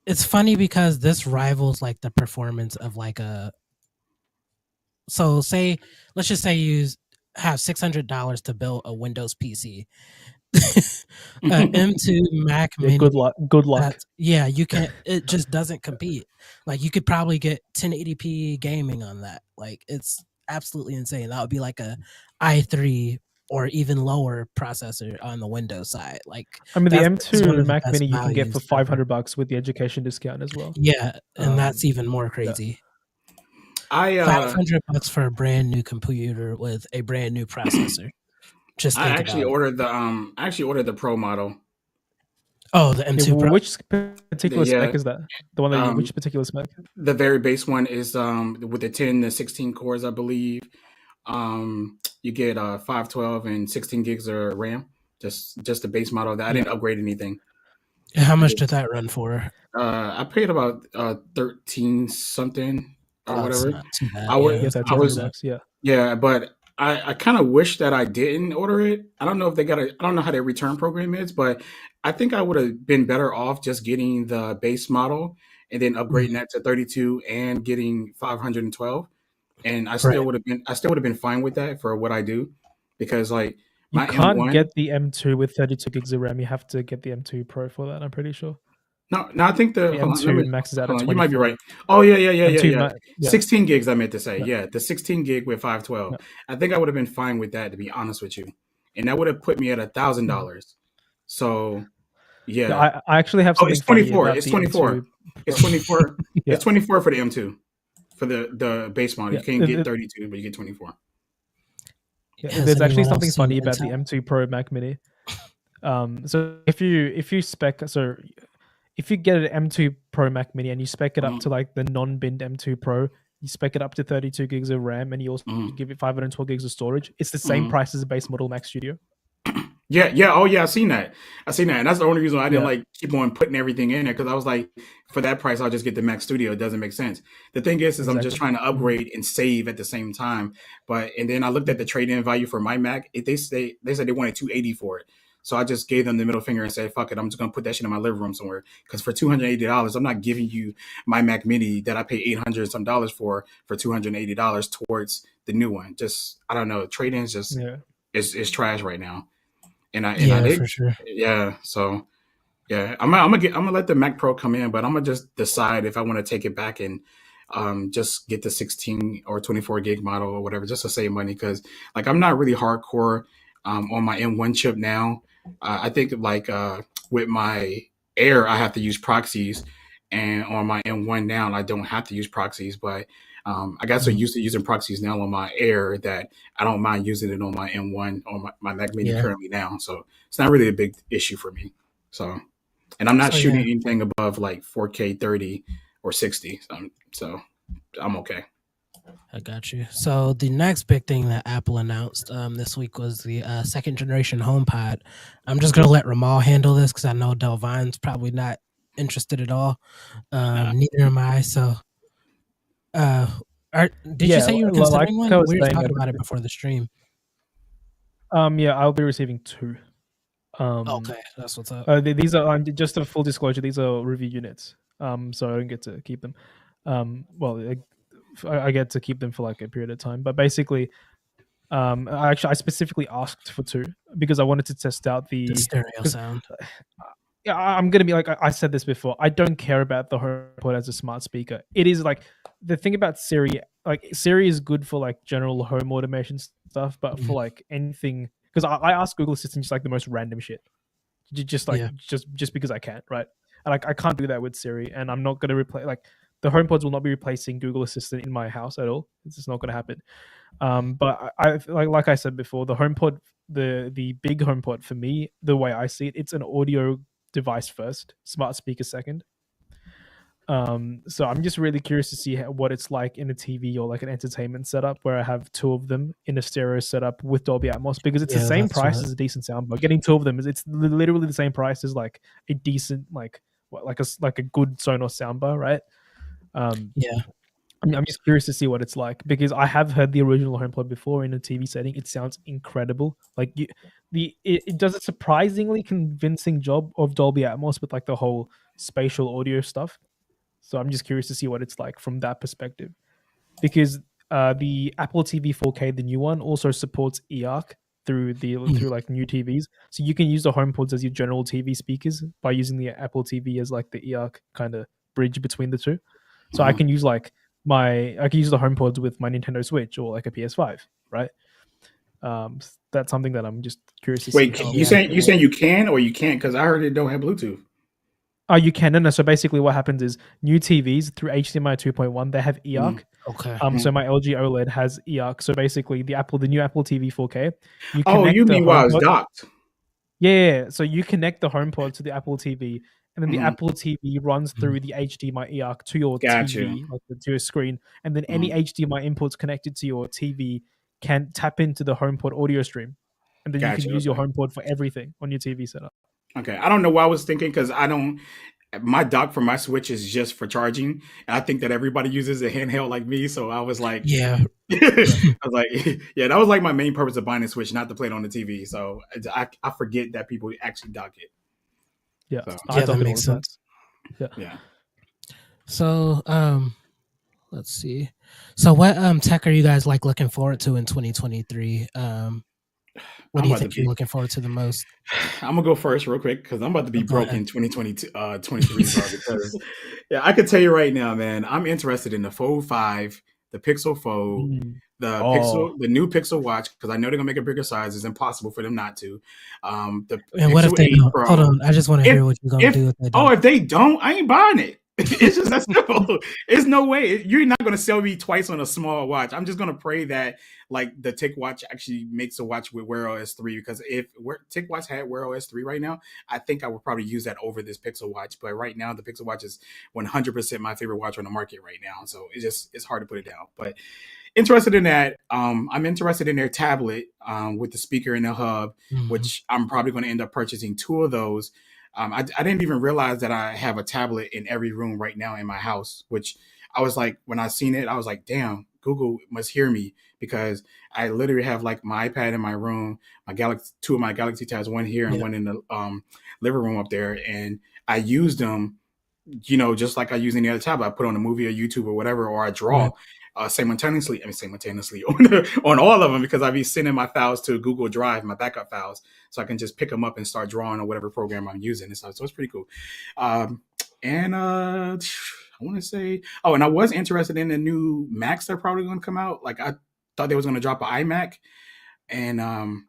Speaker 1: it's funny because this rivals like the performance of like a. So let's just say you have $600 to build a Windows PC. M2 Mac
Speaker 2: Yeah,
Speaker 1: Mini.
Speaker 2: good luck. Good luck.
Speaker 1: Yeah, you can't. It just doesn't compete. Like, you could probably get 1080p gaming on that. Like, it's absolutely insane. That would be like a i3 or even lower processor on the Windows side. Like,
Speaker 2: I mean, the
Speaker 1: that's one
Speaker 2: M2
Speaker 1: of the
Speaker 2: Mac
Speaker 1: best
Speaker 2: Mini you can get for
Speaker 1: values ever.
Speaker 2: $500 with the education discount as well.
Speaker 1: Yeah, and that's
Speaker 2: Um,
Speaker 1: even more crazy.
Speaker 3: I
Speaker 1: $500 for a brand new computer with a brand new processor. Just
Speaker 3: I
Speaker 1: think
Speaker 3: actually
Speaker 1: about it.
Speaker 3: ordered the Pro model.
Speaker 1: Oh, the
Speaker 2: Yeah,
Speaker 1: M2 Pro.
Speaker 2: which particular
Speaker 3: Yeah,
Speaker 2: spec is that? The one that which
Speaker 3: um,
Speaker 2: particular spec?
Speaker 3: The very base one is with the 10 to 16 cores, I believe. You get 512 and 16 gigs of RAM. Just the base model. That I didn't upgrade anything.
Speaker 1: How much did that run for?
Speaker 3: I paid about 13 something or
Speaker 1: Oh, it's
Speaker 3: whatever.
Speaker 1: not too bad.
Speaker 3: I would-
Speaker 1: yeah.
Speaker 2: Yes,
Speaker 3: I was-
Speaker 2: $1,300. Yeah.
Speaker 3: Yeah, but I kind of wish that I didn't order it. I don't know if I don't know how their return program is, but I think I would have been better off just getting the base model and then upgrading that to 32 and getting 512. And I still would have been fine with that for what I do, because like
Speaker 2: You
Speaker 3: my
Speaker 2: can't
Speaker 3: M1
Speaker 2: get the M2 with 32 gigs of RAM. You have to get the M2 Pro for that. I'm pretty sure.
Speaker 3: No, I think the
Speaker 2: The
Speaker 3: hold on,
Speaker 2: M2
Speaker 3: let me-
Speaker 2: maxes out
Speaker 3: hold
Speaker 2: at
Speaker 3: on, you might be
Speaker 2: 24.
Speaker 3: right. Oh yeah.
Speaker 2: M2 yeah.
Speaker 3: 16 gigs I meant to say.
Speaker 2: Yeah.
Speaker 3: Yeah, the 16 gig with 512.
Speaker 2: Yeah.
Speaker 3: I think I would have been fine with that, to be honest with you. And that would have put me at $1,000. So yeah.
Speaker 2: Yeah, I actually have
Speaker 3: Oh,
Speaker 2: something
Speaker 3: it's
Speaker 2: funny
Speaker 3: 24.
Speaker 2: about
Speaker 3: It's
Speaker 2: the
Speaker 3: 24.
Speaker 2: M2.
Speaker 3: It's 24.
Speaker 2: Yeah.
Speaker 3: It's 24 for the M2. For the base model.
Speaker 2: Yeah.
Speaker 3: You can't get 32, but you get 24.
Speaker 2: Yeah,
Speaker 1: Has
Speaker 2: there's actually
Speaker 1: anyone
Speaker 2: something
Speaker 1: else seen
Speaker 2: funny about the
Speaker 1: Intel?
Speaker 2: M2 Pro Mac Mini. So if you spec if you get an M2 Pro Mac Mini and you spec it up to like the non-binned M2 Pro, you spec it up to 32 gigs of RAM and you also give it 512 gigs of storage. It's the same price as the base model Mac Studio.
Speaker 3: Yeah. Oh, yeah. I've seen that. And that's the only reason why I didn't
Speaker 2: Yeah.
Speaker 3: like keep on putting everything in there, because I was like, for that price, I'll just get the Mac Studio. It doesn't make sense. The thing is I'm just
Speaker 2: Exactly.
Speaker 3: trying to upgrade and save at the same time. And then I looked at the trade-in value for my Mac. They said they wanted $280 for it. So I just gave them the middle finger and said, fuck it, I'm just gonna put that shit in my living room somewhere. Because for $280, I'm not giving you my Mac Mini that I pay $800 some for $280 towards the new one. Just I don't know, trade-ins just is trash right now. And I did,
Speaker 1: for sure.
Speaker 3: yeah. So yeah, I'm gonna let the Mac Pro come in, but I'm gonna just decide if I want to take it back and just get the 16 or 24 gig model or whatever, just to save money. Because like I'm not really hardcore on my M1 chip now. I think like with my Air, I have to use proxies, and on my M1 now, I don't have to use proxies. But I got so used to using proxies now on my Air that I don't mind using it on my M1 or my Mac Mini currently now. So it's not really a big issue for me. So, and I'm not shooting anything above like 4K 30 or 60. So I'm okay.
Speaker 1: I got you. So the next big thing that Apple announced this week was the second generation HomePod. I'm just gonna let Ramal handle this because I know Delvine's probably not interested at all. Neither am I. So, did you say you were considering one? We were talking about it before the stream.
Speaker 2: Yeah, I'll be receiving 2.
Speaker 1: Okay, that's what's up.
Speaker 2: These are just a full disclosure. These are review units. So I don't get to keep them. Well, I get to keep them for like a period of time, but basically, I specifically asked for 2 because I wanted to test out the
Speaker 1: stereo sound.
Speaker 2: Yeah, I'm gonna be like I said this before. I don't care about the HomePod as a smart speaker. It is like the thing about Siri. Like Siri is good for like general home automation stuff, but for like anything, because I ask Google Assistant just like the most random shit, just because I can, right? And I can't do that with Siri, and I'm not gonna replace like the HomePods will not be replacing Google Assistant in my house at all. It's just not gonna happen. But I like I said before, the HomePod, the big HomePod for me, the way I see it, it's an audio device first, smart speaker second. So I'm just really curious to see what it's like in a TV or like an entertainment setup where I have 2 of them in a stereo setup with Dolby Atmos, because it's the same price as a decent soundbar. Getting 2 of them it's literally the same price as like a decent like a good Sonos soundbar, right? I'm just curious to see what it's like, because I have heard the original HomePod before in a TV setting. It sounds incredible. Like it does a surprisingly convincing job of Dolby Atmos with like the whole spatial audio stuff. So I'm just curious to see what it's like from that perspective, because the Apple TV 4K, the new one, also supports eARC through like new TVs. So you can use the HomePods as your general TV speakers by using the Apple TV as like the eARC kind of bridge between the two. So I can use the HomePods with my Nintendo Switch or like a PS5, right? That's something that I'm just curious to see.
Speaker 3: Wait, you saying you can or you can't? Because I heard it don't have Bluetooth.
Speaker 2: Oh, you can. No. So basically, what happens is new TVs through HDMI 2.1 they have eARC.
Speaker 1: Okay.
Speaker 2: So my LG OLED has eARC. So basically, the new Apple TV 4K.
Speaker 3: You mean while it's docked?
Speaker 2: Yeah. So you connect the HomePod to the Apple TV, and then the Apple TV runs through the HDMI eARC to your TV, like to your screen, and then any HDMI inputs connected to your TV can tap into the HomePod audio stream, and then you can use your HomePod for everything on your TV setup.
Speaker 3: Okay, I don't know what I was thinking, because my dock for my Switch is just for charging, and I think that everybody uses a handheld like me. So I was like,
Speaker 1: I
Speaker 3: was like, that was like my main purpose of buying a Switch, not to play it on the TV. So I forget that people actually dock it.
Speaker 2: Yeah,
Speaker 3: so,
Speaker 1: that makes sense.
Speaker 3: Yeah.
Speaker 1: So let's see. So what tech are you guys like looking forward to in 2023? What do you think you're looking forward to the most?
Speaker 3: I'm gonna go first real quick, because I'm about to be broke in 2022, 23. Because I could tell you right now, man, I'm interested in the Fold 5, the Pixel Fold, the new Pixel Watch, because I know they're gonna make a bigger size. It's impossible for them not to.
Speaker 1: And what if they don't? Hold on, I just want to hear what you're gonna do if they don't.
Speaker 3: If they don't, I ain't buying it. It's just that simple. There's no way you're not going to sell me twice on a small watch. I'm just going to pray that like the TicWatch actually makes a watch with Wear OS 3, because if TicWatch had Wear OS 3 right now, I think I would probably use that over this Pixel Watch. But right now, the Pixel Watch is 100% my favorite watch on the market right now. So it's hard to put it down. But interested in that. I'm interested in their tablet with the speaker and the hub, which I'm probably going to end up purchasing 2 of those. I didn't even realize that I have a tablet in every room right now in my house, which I was like, when I seen it, I was like, damn, Google must hear me because I literally have like my iPad in my room, my Galaxy, two of my Galaxy Tabs, one here and
Speaker 1: Yeah.
Speaker 3: one in the living room up there, and I use them, you know, just like I use any other tab. I put on a movie or YouTube or whatever, or I draw simultaneously on all of them because I be sending my files to Google Drive, my backup files, so I can just pick them up and start drawing on whatever program I'm using. And so it's pretty cool. And I want to say, oh, and I was interested in the new Macs that are probably going to come out. Like I thought they was going to drop an iMac, and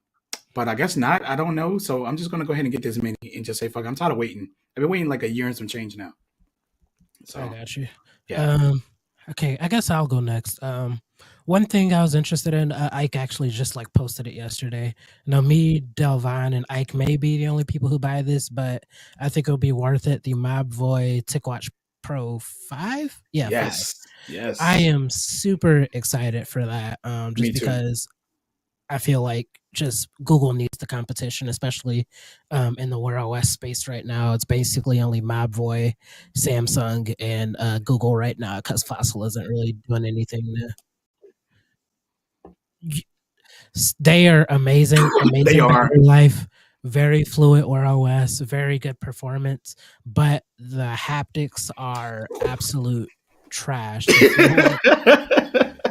Speaker 3: but I guess not. I don't know. So I'm just going to go ahead and get this mini and just say, fuck, I'm tired of waiting. I've been waiting like a year and some change now. So
Speaker 1: I got you.
Speaker 3: yeah.
Speaker 1: Okay, I guess I'll go next. One thing I was interested in, Ike actually just like posted it yesterday. Now, me, Delvine, and Ike may be the only people who buy this, but I think it'll be worth it. The Mobvoi TicWatch Pro 5? Yeah, 5.
Speaker 3: Yes.
Speaker 1: I am super excited for that.
Speaker 3: Me
Speaker 1: Just
Speaker 3: too.
Speaker 1: because I feel like just Google needs the competition, especially in the Wear OS space right now. It's basically only Mobvoi, Samsung, and Google right now because Fossil isn't really doing anything. They are amazing, amazing
Speaker 3: They are.
Speaker 1: battery life, very fluid Wear OS, very good performance, but the haptics are absolute trash.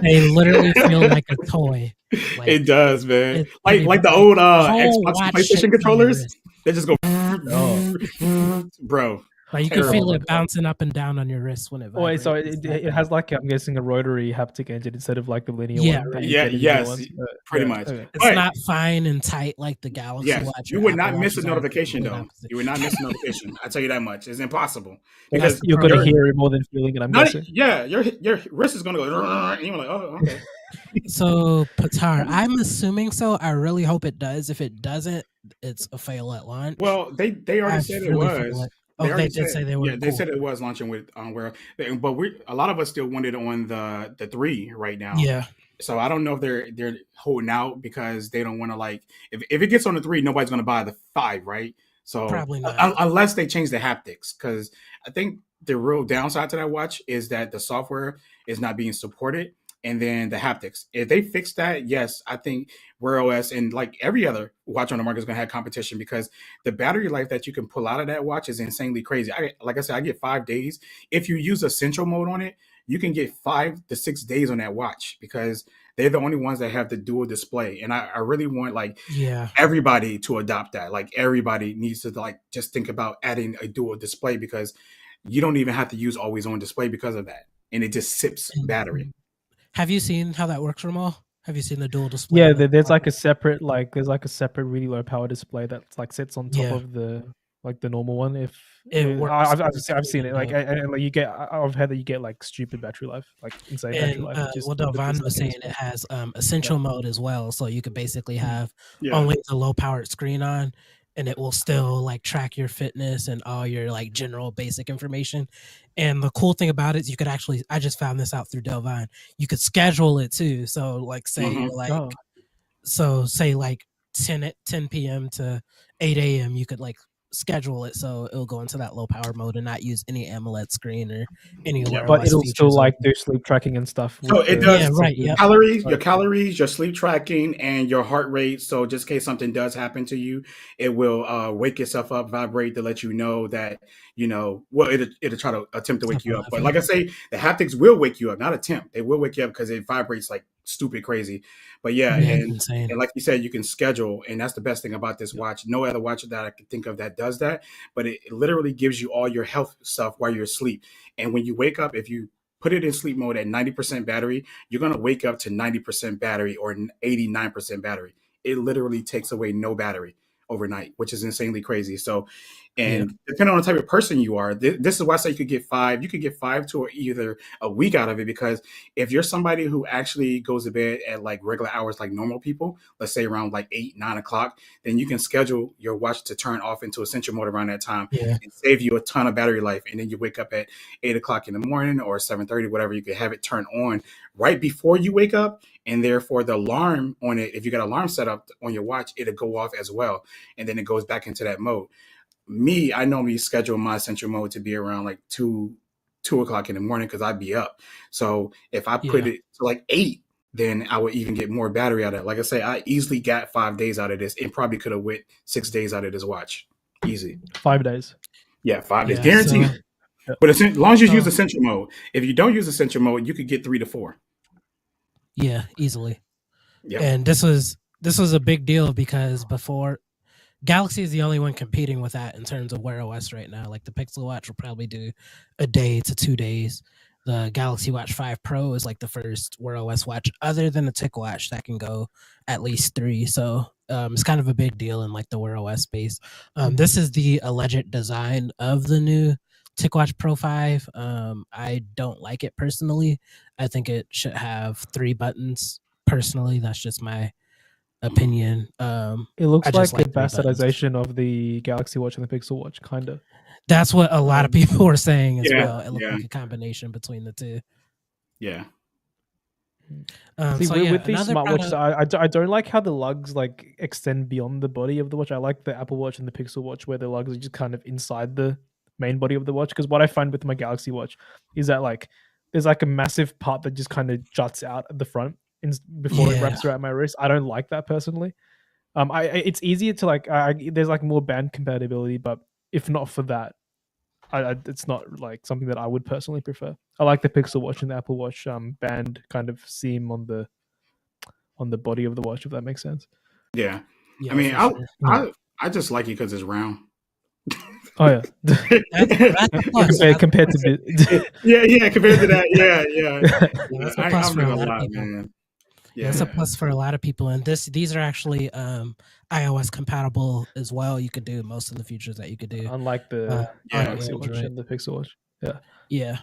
Speaker 1: They literally feel like a toy. Like,
Speaker 3: it does, man.
Speaker 1: it's
Speaker 3: Like
Speaker 1: pretty
Speaker 3: the
Speaker 1: bad.
Speaker 3: old
Speaker 1: Whole
Speaker 3: Xbox
Speaker 1: watch
Speaker 3: and PlayStation
Speaker 1: shakes on your
Speaker 3: controllers.
Speaker 1: wrist.
Speaker 3: They just go,
Speaker 2: Oh.
Speaker 3: bro.
Speaker 1: Like you can feel
Speaker 3: Terrible.
Speaker 1: it bouncing up and down on your wrist when it
Speaker 2: Wait,
Speaker 1: vibrates.
Speaker 2: so
Speaker 1: It's that
Speaker 2: it
Speaker 1: bad.
Speaker 2: has like, I'm guessing, a rotary haptic engine instead of like the linear
Speaker 1: Yeah,
Speaker 2: one. That
Speaker 1: right.
Speaker 2: you
Speaker 3: Yeah,
Speaker 2: get in the newer
Speaker 3: yes,
Speaker 2: ones?
Speaker 3: pretty
Speaker 2: Yeah,
Speaker 3: much.
Speaker 2: okay.
Speaker 1: It's
Speaker 3: But
Speaker 1: not fine and tight like the Galaxy
Speaker 3: yes,
Speaker 1: Watch.
Speaker 3: you
Speaker 1: or
Speaker 3: would
Speaker 1: Apple
Speaker 3: not miss a
Speaker 1: Watches are.
Speaker 3: notification
Speaker 1: Complete
Speaker 3: though.
Speaker 1: opposite.
Speaker 3: You would not miss a notification. I tell you that much. It's impossible
Speaker 1: Well, that's
Speaker 3: because
Speaker 1: the
Speaker 2: You're going to
Speaker 1: problem.
Speaker 2: hear it more than feeling it, I'm
Speaker 3: not,
Speaker 2: guessing.
Speaker 3: yeah, your wrist is gonna go, and you're like, oh, okay.
Speaker 1: So Patar, I'm assuming so. I really hope it does. If it doesn't, it's a fail at launch.
Speaker 3: Well, they already
Speaker 1: I
Speaker 3: said it
Speaker 1: really feel
Speaker 3: was.
Speaker 1: like
Speaker 3: They
Speaker 1: they
Speaker 3: already
Speaker 1: did say they were.
Speaker 3: yeah, they
Speaker 1: Cool.
Speaker 3: said it was launching with where, but a lot of us still wanted on the 3 right now.
Speaker 1: Yeah,
Speaker 3: So I don't know if they're holding out because they don't want to, like, if it gets on the 3, nobody's going to buy the 5, right? So
Speaker 1: probably not.
Speaker 3: unless they change the haptics, because I think the real downside to that watch is that the software is not being supported, and then the haptics. If they fix that, yes, I think Wear OS and like every other watch on the market is going to have competition because the battery life that you can pull out of that watch is insanely crazy. Like I said, I get 5 days. If you use essential mode on it, you can get 5 to 6 days on that watch because they're the only ones that have the dual display. And I really want like
Speaker 1: Yeah,
Speaker 3: everybody to adopt that. Like everybody needs to like just think about adding a dual display because you don't even have to use always on display because of that. And it just sips battery.
Speaker 1: have you seen how that works, Ramal? Have you seen the dual display?
Speaker 2: Yeah,
Speaker 1: on the
Speaker 2: there's like
Speaker 1: watch?
Speaker 2: there's like a separate really low power display that's like sits on top
Speaker 1: Yeah.
Speaker 2: of the normal one. If
Speaker 1: It works
Speaker 2: I've seen it.
Speaker 1: really
Speaker 2: Like and like you get, I've heard that you get like stupid battery life, like insane battery
Speaker 1: And
Speaker 2: life. Just
Speaker 1: well,
Speaker 2: with
Speaker 1: Delvon
Speaker 2: this
Speaker 1: was saying
Speaker 2: display.
Speaker 1: it has essential mode as well, so you could basically have
Speaker 3: Yeah.
Speaker 1: only the low powered screen on, and it will still like track your fitness and all your like general basic information. And the cool thing about it is you could actually, I just found this out through Delvine, you could schedule it too. So like say
Speaker 3: Mhm.
Speaker 1: you're like,
Speaker 2: Oh.
Speaker 1: so say like 10 p.m. to 8 a.m. you could like schedule it so it'll go into that low power mode and not use any AMOLED screen or any
Speaker 3: Yeah,
Speaker 1: Wear
Speaker 2: But
Speaker 1: OS
Speaker 2: it'll still
Speaker 1: features.
Speaker 2: like do sleep tracking and stuff.
Speaker 3: So
Speaker 2: with
Speaker 3: it
Speaker 2: the-
Speaker 3: does.
Speaker 1: Yeah, right, yep.
Speaker 3: Calories, your
Speaker 2: Okay.
Speaker 3: calories, your sleep tracking, and your heart rate. So just in case something does happen to you, it will wake itself up, vibrate to let you know that, well, it'll try to attempt to wake you up. But like I say, the haptics will wake you up, not attempt. They will wake you up because it vibrates like stupid crazy. But yeah,
Speaker 1: Yeah,
Speaker 3: and
Speaker 1: insane.
Speaker 3: like you said, you can schedule, and that's the best thing about this watch. No other watch that I can think of that does that, but it literally gives you all your health stuff while you're asleep. And when you wake up, if you put it in sleep mode at 90% battery, you're going to wake up to 90% battery or 89% battery. It literally takes away no battery overnight, which is insanely crazy. So, and depending on the type of person you are, this is why I say you could get 5 to either a week out of it, because if you're somebody who actually goes to bed at like regular hours, like normal people, let's say around like 8-9 o'clock, then you can schedule your watch to turn off into essential mode around that time
Speaker 1: Yeah.
Speaker 3: and save you a ton of battery life. And then you wake up at 8 o'clock in the morning or 7:30, whatever, you could have it turn on right before you wake up. And therefore the alarm on it, if you got an alarm set up on your watch, it'll go off as well. And then it goes back into that mode. I normally schedule my essential mode to be around like 2 2 o'clock in the morning because I'd be up. So if I put
Speaker 1: Yeah.
Speaker 3: it to like 8, then I would even get more battery out of it. Like I say, I easily got 5 days out of this and probably could have went 6 days out of this watch. Easy.
Speaker 2: 5 days.
Speaker 3: Yeah, 5 days.
Speaker 1: Yeah,
Speaker 3: Guaranteed.
Speaker 1: so-
Speaker 3: But as long as you use
Speaker 1: so-
Speaker 3: essential mode. If you don't use essential mode, you could get 3 to 4.
Speaker 1: Yeah, easily.
Speaker 3: Yep.
Speaker 1: And this was a big deal because before Galaxy is the only one competing with that in terms of Wear OS right now. Like the Pixel Watch will probably do a day to 2 days. The Galaxy Watch 5 Pro is like the first Wear OS watch other than the TicWatch that can go at least 3. So it's kind of a big deal in like the Wear OS space. This is the alleged design of the new TicWatch Pro 5. I don't like it personally. I think it should have 3 buttons. Personally, that's just my opinion.
Speaker 2: It looks
Speaker 1: I
Speaker 2: like
Speaker 1: just
Speaker 2: a
Speaker 1: like 3 buttons.
Speaker 2: bastardization of the Galaxy Watch and the Pixel Watch, kind of.
Speaker 1: That's what a lot of people were saying as
Speaker 3: Yeah,
Speaker 1: well. It looked
Speaker 3: yeah.
Speaker 1: like a combination between the two.
Speaker 3: Yeah.
Speaker 2: See,
Speaker 1: So
Speaker 2: with,
Speaker 1: yeah,
Speaker 2: with these
Speaker 1: another
Speaker 2: smartwatches,
Speaker 1: product-
Speaker 2: I don't like how the lugs like extend beyond the body of the watch. I like the Apple Watch and the Pixel Watch where the lugs are just kind of inside the main body of the watch. Because what I find with my Galaxy Watch is that like there's like a massive part that just kind of juts out at the front before it
Speaker 1: Yeah.
Speaker 2: wraps around my wrist. I don't like that personally. It's easier to like there's like more band compatibility, but if not for that, it's not like something that I would personally prefer. I like the Pixel Watch and the Apple Watch band kind of seam on the body of the watch, if that makes sense.
Speaker 3: Yeah.
Speaker 1: Yeah,
Speaker 3: I mean,
Speaker 1: for sure.
Speaker 3: I just like it because it's round.
Speaker 2: Oh yeah,
Speaker 1: That's a plus.
Speaker 2: compared to the,
Speaker 3: yeah, compared to that, yeah.
Speaker 1: Yeah, that's a
Speaker 3: I
Speaker 1: plus
Speaker 3: I'm
Speaker 1: for a
Speaker 3: not
Speaker 1: lot
Speaker 3: gonna
Speaker 1: of
Speaker 3: lie,
Speaker 1: people.
Speaker 3: man.
Speaker 1: Yeah, it's a plus for a lot of people, and these are actually iOS compatible as well. You could do most of the features that you could do.
Speaker 2: unlike the
Speaker 1: on
Speaker 2: Galaxy Watch
Speaker 1: Android.
Speaker 2: and the Pixel Watch.
Speaker 1: Yeah.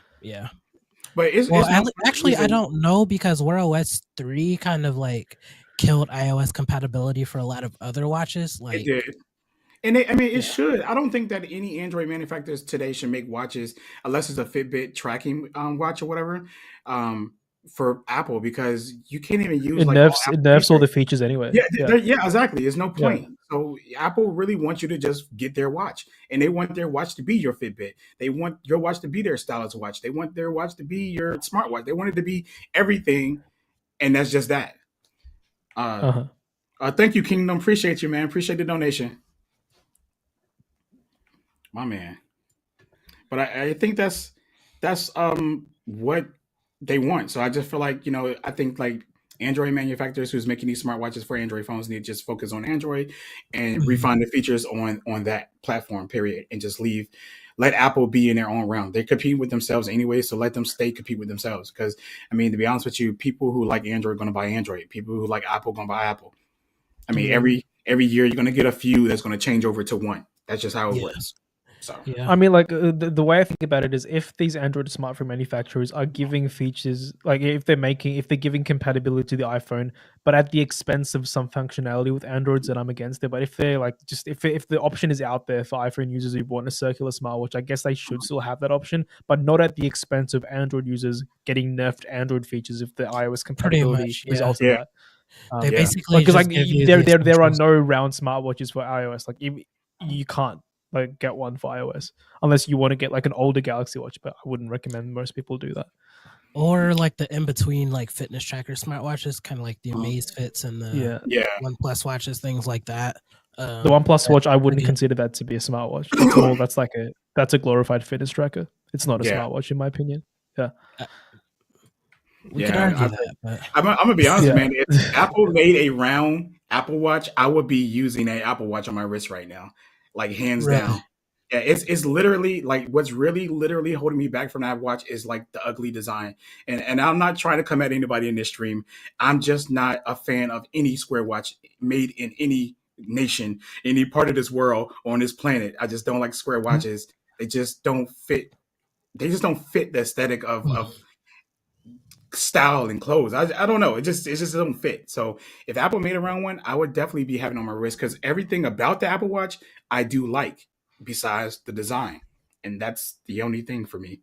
Speaker 3: But it's
Speaker 1: Well,
Speaker 3: no
Speaker 1: actually, I
Speaker 3: reason-
Speaker 1: don't know because Wear OS 3 kind of like killed iOS compatibility for a lot of other watches.
Speaker 3: It
Speaker 1: Like,
Speaker 3: did. And it
Speaker 1: Yeah.
Speaker 3: should. I don't think that any Android manufacturers today should make watches unless it's a Fitbit tracking watch or whatever for Apple because you can't even use
Speaker 2: It
Speaker 3: like
Speaker 2: nerfs
Speaker 3: all
Speaker 2: it
Speaker 3: Apple
Speaker 2: nerfs all the
Speaker 3: features.
Speaker 2: features anyway.
Speaker 3: Yeah, exactly. There's no point. So Apple really wants you to just get their watch, and they want their watch to be your Fitbit. They want your watch to be their stylus watch. They want their watch to be your smartwatch. They want it to be everything, and that's just that. Thank you, Kingdom. Appreciate you, man. Appreciate the donation, my man. But I think that's what they want. So I just feel like I think like Android manufacturers who's making these smartwatches for Android phones need to just focus on Android and refine the features on that platform, period, and just let Apple be in their own realm. They're competing with themselves anyway, so let them compete with themselves. Because I mean, to be honest with you, people who like Android are going to buy Android. People who like Apple are going to buy Apple. I mean, every year you're going to get a few that's going to change over to one. That's just how it works. So
Speaker 1: yeah.
Speaker 2: I mean, like the way I think about it is, if these Android smartphone manufacturers are giving features, like if they're giving compatibility to the iPhone, but at the expense of some functionality with Androids, then I'm against it. But if they're like if the option is out there for iPhone users who want a circular smartwatch, I guess they should still have that option, but not at the expense of Android users getting nerfed Android features if the iOS compatibility
Speaker 1: much, yeah.
Speaker 2: results in
Speaker 3: Yeah.
Speaker 2: that.
Speaker 1: They
Speaker 3: Yeah.
Speaker 1: basically
Speaker 2: Because
Speaker 1: just
Speaker 2: like
Speaker 1: give you
Speaker 2: there
Speaker 1: the
Speaker 2: are
Speaker 1: essentials.
Speaker 2: no round smartwatches for iOS. Like you can't like get one for iOS unless you want to get like an older Galaxy Watch, but I wouldn't recommend most people do that.
Speaker 1: Or like the in between like fitness tracker smartwatches, kind of like the Amazfits and the
Speaker 2: Yeah,
Speaker 1: OnePlus watches, things like that.
Speaker 2: the OnePlus watch, I wouldn't
Speaker 1: again-
Speaker 2: consider that to be a smartwatch. It's more that's a glorified fitness tracker. It's not a
Speaker 3: Yeah.
Speaker 2: smartwatch in my opinion.
Speaker 1: We could
Speaker 3: Yeah,
Speaker 1: argue
Speaker 3: I-
Speaker 1: that, but
Speaker 3: I'm gonna be honest,
Speaker 2: Yeah.
Speaker 3: man. If Apple made a round Apple Watch, I would be using an Apple Watch on my wrist right now, like hands
Speaker 1: Really?
Speaker 3: down. Yeah, it's literally like what's really literally holding me back from that watch is like the ugly design. And I'm not trying to come at anybody in this stream. I'm just not a fan of any square watch made in any nation, any part of this world on this planet. I just don't like square watches. They just don't fit. They just don't fit the aesthetic of style and clothes. I don't know. It just doesn't fit. So if Apple made a round one, I would definitely be having it on my wrist because everything about the Apple Watch I do like besides the design. And that's the only thing for me.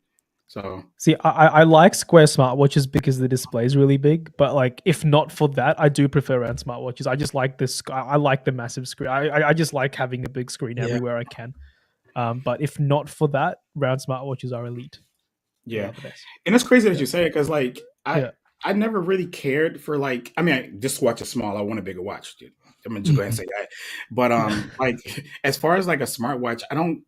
Speaker 3: So
Speaker 2: See, I like square smartwatches because the display is really big, but like if not for that, I do prefer round smartwatches. I just like this. I like the massive screen. I just like having a big screen
Speaker 1: Yeah.
Speaker 2: everywhere I can. But if not for that, round smartwatches are elite. They
Speaker 3: Yeah,
Speaker 2: are the best.
Speaker 3: and it's crazy that
Speaker 2: Yeah.
Speaker 3: you say it because like
Speaker 2: Yeah.
Speaker 3: I never really cared for like I mean this watch is small. I want a bigger watch. Dude. I'm gonna just go ahead and
Speaker 1: Mhm.
Speaker 3: say that. But like as far as like a smartwatch,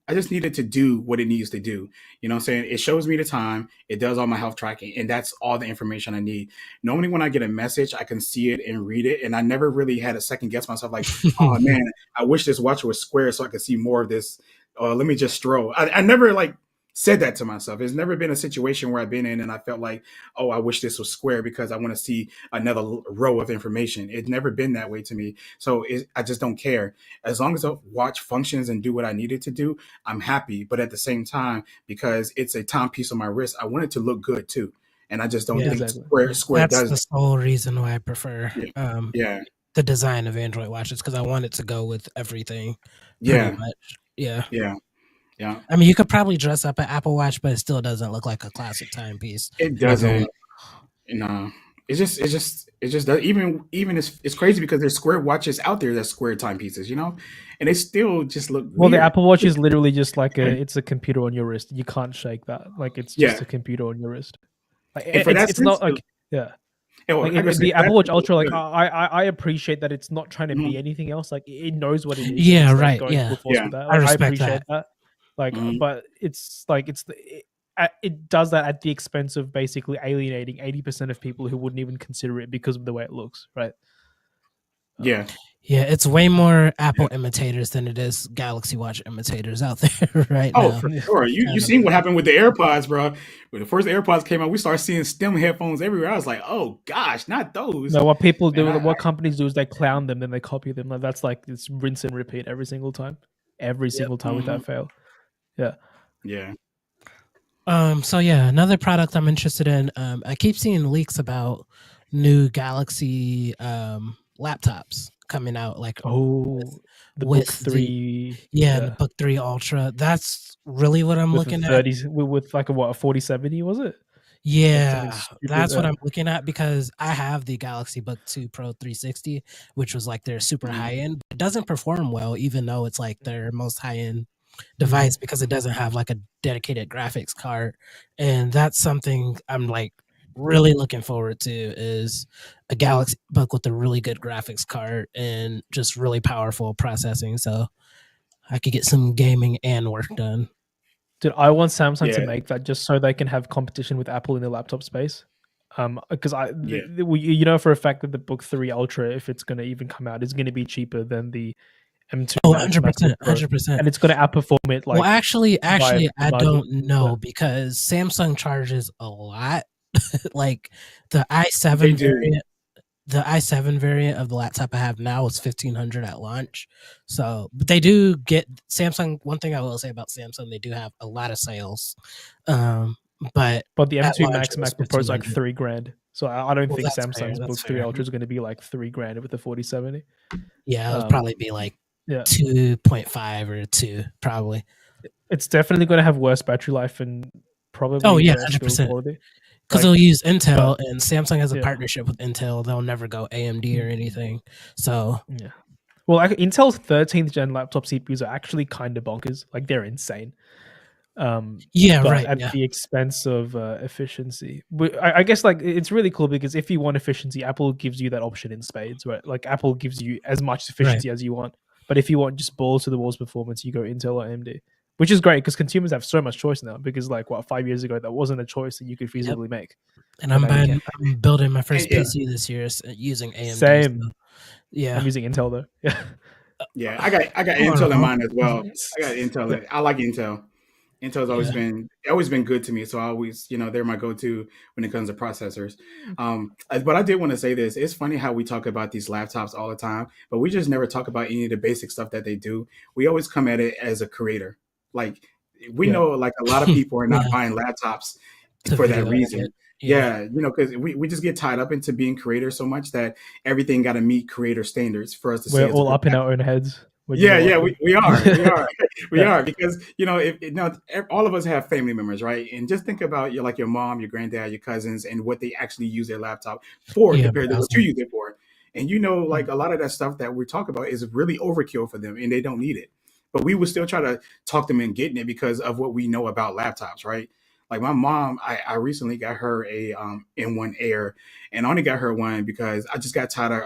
Speaker 3: I just need it to do what it needs to do. You know what I'm saying? It shows me the time, it does all my health tracking, and that's all the information I need. Normally when I get a message, I can see it and read it. And I never really had a second guess myself like, oh man, I wish this watch was square so I could see more of this. Let me just stroll. I never like said that to myself. It's never been a situation where I've been in and I felt like, oh, I wish this was square because I want to see another row of information. It's never been that way to me. So I just don't care. As long as the watch functions and do what I needed to do, I'm happy. But at the same time, because it's a timepiece on my wrist, I want it to look good too. And I just don't
Speaker 1: Yeah,
Speaker 3: think
Speaker 2: Exactly.
Speaker 3: Square
Speaker 1: that's
Speaker 3: does
Speaker 1: the
Speaker 3: that.
Speaker 1: sole reason why I prefer
Speaker 3: Yeah. Yeah.
Speaker 1: the design of Android watches, because I want it to go with everything pretty
Speaker 3: Yeah.
Speaker 1: much. Yeah.
Speaker 3: Yeah. Yeah.
Speaker 1: I mean, you could probably dress up an Apple Watch, but it still doesn't look like a classic timepiece.
Speaker 3: It
Speaker 1: And I don't
Speaker 3: doesn't.
Speaker 1: want.
Speaker 3: No. It just does even it's crazy because there's square watches out there that's square timepieces, you know, and they still just look
Speaker 2: Well, the
Speaker 3: weird.
Speaker 2: Apple Watch is literally just like it's a computer on your wrist. You can't shake that. Like it's just
Speaker 3: Yeah,
Speaker 2: a computer on your wrist. Like
Speaker 3: and for that
Speaker 2: it's
Speaker 3: sense,
Speaker 2: not like yeah.
Speaker 3: well,
Speaker 2: Like
Speaker 3: I gotta say,
Speaker 2: the
Speaker 3: for that
Speaker 2: Apple Watch
Speaker 3: sense, it's
Speaker 2: Ultra, like
Speaker 3: good.
Speaker 2: I appreciate that it's not trying to be
Speaker 3: Mhm.
Speaker 2: anything else. Like it knows what it is. And
Speaker 1: Yeah,
Speaker 2: it's like
Speaker 1: right.
Speaker 2: going
Speaker 1: Yeah,
Speaker 2: full force
Speaker 3: Yeah.
Speaker 2: with that.
Speaker 1: I
Speaker 2: Like I
Speaker 1: respect
Speaker 2: appreciate
Speaker 1: that.
Speaker 2: that. Like,
Speaker 3: Mhm.
Speaker 2: but it's like it does that at the expense of basically alienating 80% of people who wouldn't even consider it because of the way it looks, right?
Speaker 3: Yeah,
Speaker 1: Yeah, it's way more Apple
Speaker 3: yeah.
Speaker 1: imitators than it is Galaxy Watch imitators out there right
Speaker 3: Oh,
Speaker 1: now.
Speaker 3: for sure. You
Speaker 1: Um,
Speaker 3: seen what happened with the AirPods, bro? When the first AirPods came out, we started seeing stem headphones everywhere. I was like, oh gosh, not those.
Speaker 2: No, what people
Speaker 3: Man,
Speaker 2: do, what companies do is they clown them, then they copy them. Like that's like it's rinse and repeat every single time, every
Speaker 1: Yep.
Speaker 2: single time without fail. Yeah.
Speaker 3: yeah.
Speaker 1: So yeah, another product I'm interested in. I keep seeing leaks about new Galaxy laptops coming out, like
Speaker 2: Oh, the
Speaker 1: with
Speaker 2: Book 3,
Speaker 1: the Book 3 Ultra. That's really what I'm
Speaker 2: with the
Speaker 1: looking at.
Speaker 2: 30s, with like a 4070, was it? Like
Speaker 1: Yeah,
Speaker 2: something stupid.
Speaker 1: that's what I'm looking at because I have the Galaxy Book 2 Pro 360, which was like their super
Speaker 3: Mhm.
Speaker 1: high end. It doesn't perform well, even though it's like their most high end device, because it doesn't have like a dedicated graphics card. And that's something I'm like really looking forward to, is a Galaxy Book with a really good graphics card and just really powerful processing, so I could get some gaming and work done.
Speaker 2: Dude, I want Samsung to
Speaker 3: Yeah.
Speaker 2: make that just so they can have competition with Apple in the laptop space. Because
Speaker 3: Yeah.
Speaker 2: you know for a fact that the Book 3 Ultra, if it's going to even come out, is going to be cheaper than the M2
Speaker 1: Oh,
Speaker 2: Max
Speaker 1: 100%,
Speaker 2: MacBook Pro,
Speaker 1: 100%.
Speaker 2: and it's going to outperform it. Like,
Speaker 1: Well, actually,
Speaker 2: by
Speaker 1: I
Speaker 2: margin.
Speaker 1: don't know, because Samsung charges a lot. Like the
Speaker 3: They
Speaker 1: i7
Speaker 3: do.
Speaker 1: variant, the i7 variant of the laptop I have now is $1,500 at launch. So, but they do get Samsung. One thing I will say about Samsung, they do have a lot of sales. But
Speaker 2: the
Speaker 1: at
Speaker 2: M2
Speaker 1: launch
Speaker 2: Max
Speaker 1: it was
Speaker 2: MacBook Pro is like
Speaker 1: $1,500.
Speaker 2: $3,000. So I don't
Speaker 1: Well,
Speaker 2: think
Speaker 1: that's fair.
Speaker 2: Samsung's
Speaker 1: That's
Speaker 2: Book 3
Speaker 1: fair.
Speaker 2: Ultra is going to be like $3,000 with the 4070.
Speaker 1: Yeah, it would
Speaker 2: Um,
Speaker 1: probably be like
Speaker 2: Yeah,
Speaker 1: 2.5 or 2, probably.
Speaker 2: it's definitely going to have worse battery life and probably
Speaker 1: Oh yeah,
Speaker 2: worse build
Speaker 1: 100%.
Speaker 2: quality.
Speaker 1: Because
Speaker 2: Like,
Speaker 1: they'll use Intel,
Speaker 2: but
Speaker 1: and Samsung has a
Speaker 2: yeah.
Speaker 1: partnership with Intel. They'll never go AMD or anything. So
Speaker 2: Yeah. Well, like Intel's 13th gen laptop CPUs are actually kind of bonkers. Like they're insane.
Speaker 1: yeah,
Speaker 2: But
Speaker 1: right.
Speaker 2: at
Speaker 1: Yeah,
Speaker 2: the expense of efficiency. I guess like it's really cool because if you want efficiency, Apple gives you that option in spades, right? Like Apple gives you as much efficiency as you want. But if you want just balls to the walls performance, you go Intel or AMD, which is great because consumers have so much choice now. Because like 5 years ago, that wasn't a choice that you could feasibly make.
Speaker 1: and
Speaker 2: But now you can.
Speaker 1: I'm building my first
Speaker 3: Yeah.
Speaker 1: PC this year using AMD.
Speaker 2: Same.
Speaker 1: So, yeah,
Speaker 2: I'm using Intel though. Yeah.
Speaker 3: Yeah. I got Intel in mind as well. I got Intel. I like Intel. Intel's always been good to me. So I always, they're my go-to when it comes to processors. But I did want to say this. It's funny how we talk about these laptops all the time, but we just never talk about any of the basic stuff that they do. We always come at it as a creator. Like we
Speaker 2: Yeah.
Speaker 3: know like a lot of people are not
Speaker 1: Yeah.
Speaker 3: buying laptops
Speaker 1: To
Speaker 3: for that
Speaker 1: video
Speaker 3: reason.
Speaker 1: edit.
Speaker 3: Yeah, because we just get tied up into being creators so much that everything got to meet creator standards for us to say
Speaker 2: We're
Speaker 3: it's a
Speaker 2: all
Speaker 3: good
Speaker 2: up in
Speaker 3: laptop.
Speaker 2: our own heads.
Speaker 3: Yeah, we are, we
Speaker 2: Yeah.
Speaker 3: are, because all of us have family members, right? And just think about your mom, your granddad, your cousins, and what they actually use their laptop for
Speaker 1: Yeah,
Speaker 3: compared to what you
Speaker 1: browsing.
Speaker 3: use it for. And like a lot of that stuff that we talk about is really overkill for them, and they don't need it. But we would still try to talk them in getting it because of what we know about laptops, right? Like my mom, I recently got her a M1 Air, and I only got her one because I just got tired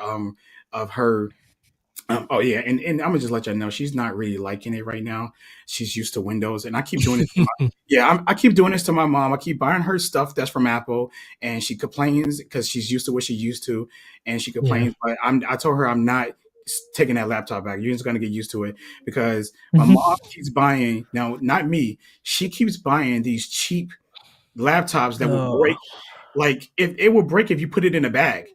Speaker 3: of her. Oh yeah, and I'm gonna just let you know she's not really liking it right now. She's used to Windows, and I keep doing this. I keep doing this to my mom. I keep buying her stuff that's from Apple, and she complains because she's used to what she used to, and she
Speaker 1: Yeah.
Speaker 3: complains. But I told her I'm not taking that laptop back. You're just gonna get used to it because my mom keeps buying now. Not me. She keeps buying these cheap laptops that will
Speaker 2: Oh.
Speaker 3: break. Like if it will break if you put it in a bag.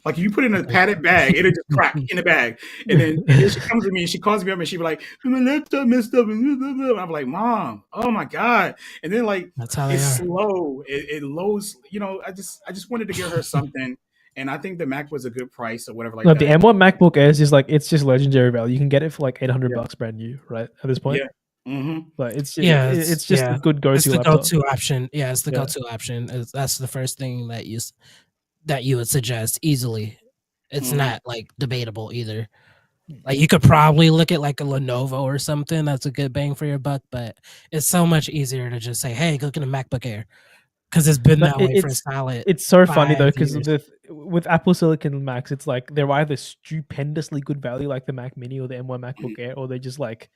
Speaker 3: Like if you put it in a padded bag, it'll just crack in the bag. And then she comes to me and she calls me up and she be like, my laptop messed up. And I'm like, Mom, oh my God. And then like
Speaker 1: That's how they
Speaker 3: it's
Speaker 1: are.
Speaker 3: slow. It loads, I just wanted to get her something. And I think the Mac was a good price or whatever like
Speaker 2: No,
Speaker 3: that.
Speaker 2: the M1 MacBook Air is just like it's just legendary value. You can get it for like $800
Speaker 3: Yeah.
Speaker 2: brand new, right? At this point,
Speaker 3: Yeah. Mm-hmm.
Speaker 2: like it's
Speaker 1: Yeah,
Speaker 2: it's just a good
Speaker 1: it's
Speaker 2: go-to
Speaker 1: the
Speaker 2: laptop.
Speaker 1: go-to option. Yeah, it's the
Speaker 2: Yeah.
Speaker 1: go-to option. That's the first thing that you would suggest easily. It's
Speaker 3: Mhm.
Speaker 1: not like debatable either. Like you could probably look at like a Lenovo or something. That's a good bang for your buck, but it's so much easier to just say, "Hey, go get a MacBook Air," because it's been
Speaker 2: No,
Speaker 1: that way for a solid.
Speaker 2: it's so funny
Speaker 1: 5
Speaker 2: though because
Speaker 1: years.
Speaker 2: with Apple Silicon Macs, it's like they're either stupendously good value like the Mac Mini or the M1 MacBook Air, or they're just like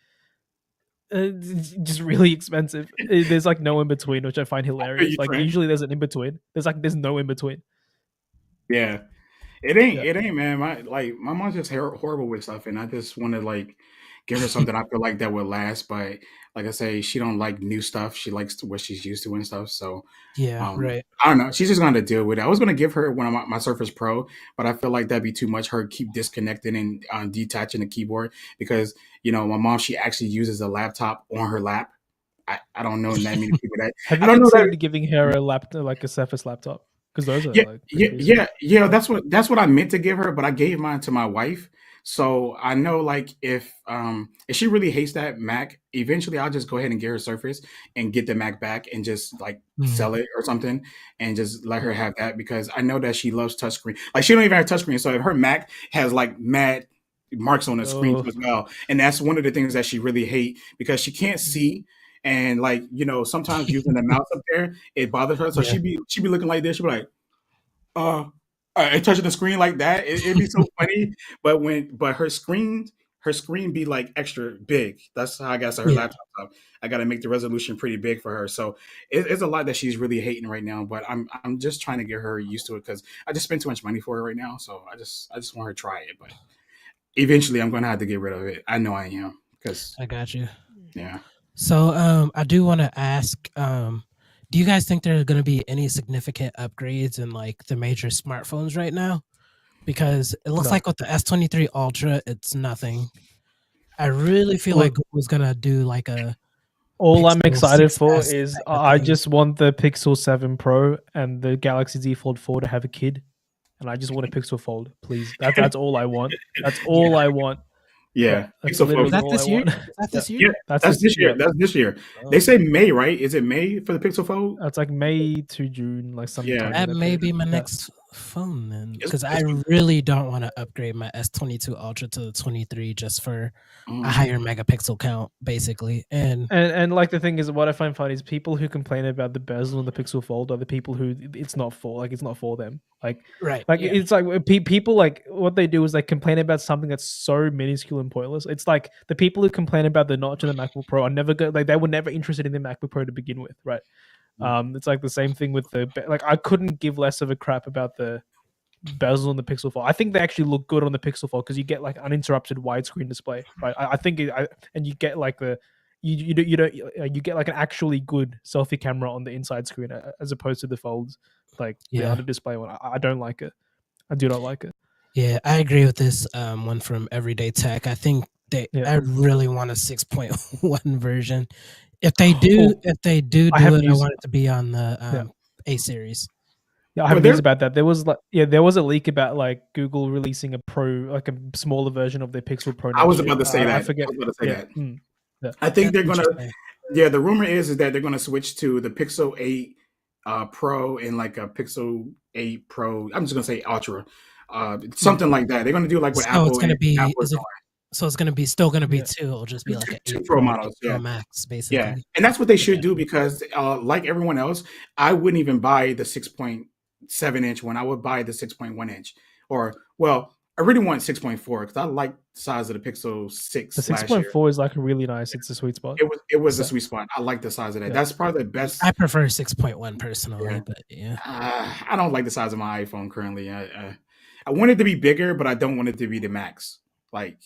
Speaker 2: just really expensive. There's like no in between, which I find hilarious.
Speaker 3: you,
Speaker 2: Like
Speaker 3: Trent.
Speaker 2: usually there's an in between. There's no in between.
Speaker 3: Yeah. It
Speaker 2: Yeah.
Speaker 3: ain't, man. My mom's just horrible with stuff, and I just want to like give her something I feel like that would last. But like I say, she don't like new stuff. She likes what she's used to and stuff. So
Speaker 1: Yeah, right.
Speaker 3: I don't know. She's just gonna deal with it. I was gonna give her one of my Surface Pro, but I feel like that'd be too much. Her keep disconnecting and detaching the keyboard because my mom she actually uses a laptop on her lap. I don't know that many people that
Speaker 2: Have
Speaker 3: I
Speaker 2: you
Speaker 3: don't know that.
Speaker 2: considered giving her a laptop, like a Surface laptop? Because those are
Speaker 3: Yeah,
Speaker 2: like pretty
Speaker 3: yeah,
Speaker 2: decent.
Speaker 3: yeah. That's what I meant to give her, but I gave mine to my wife. So I know, like, if she really hates that Mac, eventually I'll just go ahead and get her Surface and get the Mac back and just like
Speaker 1: Mm.
Speaker 3: sell it or something and just let her have that because I know that she loves touchscreen. Like she don't even have touchscreen, so if her Mac has like mad marks on the screen
Speaker 2: Oh,
Speaker 3: as well, and that's one of the things that she really hate because she can't see. And like sometimes using the mouse up there, it bothers her. So
Speaker 1: Yeah.
Speaker 3: she'd be looking like this. She'd be like, uh, and touching the screen like that, it'd be so funny. But her screen be like extra big. That's how I got her
Speaker 1: Yeah.
Speaker 3: laptop up. I got to make the resolution pretty big for her. So it's a lot that she's really hating right now. But I'm just trying to get her used to it because I just spent too much money for it right now. So I just want her to try it. But eventually, I'm gonna have to get rid of it. I know I am because
Speaker 1: I got you.
Speaker 3: yeah.
Speaker 1: So I do want to ask, do you guys think there are going to be any significant upgrades in like the major smartphones right now? Because it looks
Speaker 2: No.
Speaker 1: like with the S23 Ultra, it's nothing. I really feel
Speaker 2: Look,
Speaker 1: like Google's gonna do like a
Speaker 2: all I'm
Speaker 1: Pixel
Speaker 2: excited for
Speaker 1: 6S
Speaker 2: is
Speaker 1: type of
Speaker 2: I
Speaker 1: thing.
Speaker 2: just want the Pixel 7 Pro and the Galaxy Z Fold 4 to have a kid, and I just want a Pixel Fold, please. That's all I want. That's all I want.
Speaker 3: Yeah,
Speaker 2: That's
Speaker 3: Pixel
Speaker 1: Is
Speaker 2: literally
Speaker 1: that
Speaker 2: all I
Speaker 1: this year?
Speaker 2: want.
Speaker 1: Is that this
Speaker 3: Yeah,
Speaker 1: year?
Speaker 2: That's
Speaker 3: that's this year.
Speaker 2: yeah.
Speaker 3: That's this year.
Speaker 1: Oh.
Speaker 3: They say May, right? Is it May for the Pixel Fold?
Speaker 2: It's like May to June, like sometime
Speaker 3: Yeah.
Speaker 2: in
Speaker 1: That
Speaker 2: that
Speaker 1: may
Speaker 2: period.
Speaker 1: be my
Speaker 2: Yeah.
Speaker 1: next phone then,
Speaker 3: It's,
Speaker 1: because I
Speaker 3: it's
Speaker 1: really don't want to upgrade my S22 Ultra to the 23 just for a
Speaker 3: mm,
Speaker 1: higher megapixel count, basically. And
Speaker 2: And like the thing is, what I find funny is people who complain about the bezel and the Pixel Fold are the people who it's not for. Like it's not for them. Like
Speaker 1: right,
Speaker 2: like
Speaker 1: yeah,
Speaker 2: it's like people like what they do is they complain about something that's so minuscule and pointless. It's like the people who complain about the notch in the MacBook Pro are never good. Like they were never interested in the MacBook Pro to begin with, right? It's like the same thing with like I couldn't give less of a crap about the bezel on the Pixel Fold. I think they actually look good on the Pixel Fold because you get like uninterrupted widescreen display, right? I think and you get like the you get like an actually good selfie camera on the inside screen as opposed to the folds, like the
Speaker 1: yeah,
Speaker 2: under display one. I don't like it. I do not like it.
Speaker 1: yeah. I agree with this one from Everyday Tech. I think
Speaker 2: Yeah.
Speaker 1: I really want a 6.1 version. If they do,
Speaker 2: Oh,
Speaker 1: if they do
Speaker 2: I have
Speaker 1: it, I
Speaker 2: news.
Speaker 1: want it to be on the
Speaker 2: Yeah.
Speaker 1: A series.
Speaker 2: Yeah, I
Speaker 3: But
Speaker 2: have
Speaker 3: there,
Speaker 2: news about that. There was like there was a leak about like Google releasing a Pro, like a smaller version of their Pixel Pro
Speaker 3: I
Speaker 2: next
Speaker 3: was
Speaker 2: year.
Speaker 3: about to say
Speaker 2: I
Speaker 3: that.
Speaker 2: forget.
Speaker 3: I was about to say
Speaker 2: Yeah.
Speaker 3: that.
Speaker 2: Yeah.
Speaker 3: I think
Speaker 1: That's
Speaker 3: they're gonna.
Speaker 1: interesting.
Speaker 3: Yeah, the rumor is that they're gonna switch to the Pixel 8 Pro and like a Pixel 8 Pro. I'm just gonna say Ultra, something like that. They're gonna do like what
Speaker 1: So it's
Speaker 3: Apple
Speaker 1: gonna
Speaker 3: and
Speaker 1: be
Speaker 3: Apple is
Speaker 1: is it
Speaker 3: doing.
Speaker 1: So it's gonna be still gonna be
Speaker 2: Yeah.
Speaker 1: 2. It'll just be like an
Speaker 3: Two
Speaker 1: 8
Speaker 3: Pro
Speaker 1: Pro,
Speaker 3: models,
Speaker 1: 8 Pro
Speaker 3: yeah.
Speaker 1: Max,
Speaker 3: Yeah,
Speaker 1: basically.
Speaker 3: and that's what they should
Speaker 1: Yeah.
Speaker 3: do because, like everyone else, I wouldn't even buy the 6.7-inch one. I would buy the 6.1-inch, or well, I really want 6.4 because I like the size of the Pixel 6
Speaker 2: The
Speaker 3: last year.
Speaker 2: 6.4 is like really nice. It's a sweet spot.
Speaker 3: It was a
Speaker 2: So-
Speaker 3: sweet spot. I like the size of that.
Speaker 2: Yeah.
Speaker 3: That's probably the best.
Speaker 1: I prefer 6.1 personally,
Speaker 3: Yeah.
Speaker 1: but yeah.
Speaker 3: I don't like the size of my iPhone currently. I want it to be bigger, but I don't want it to be the max. Like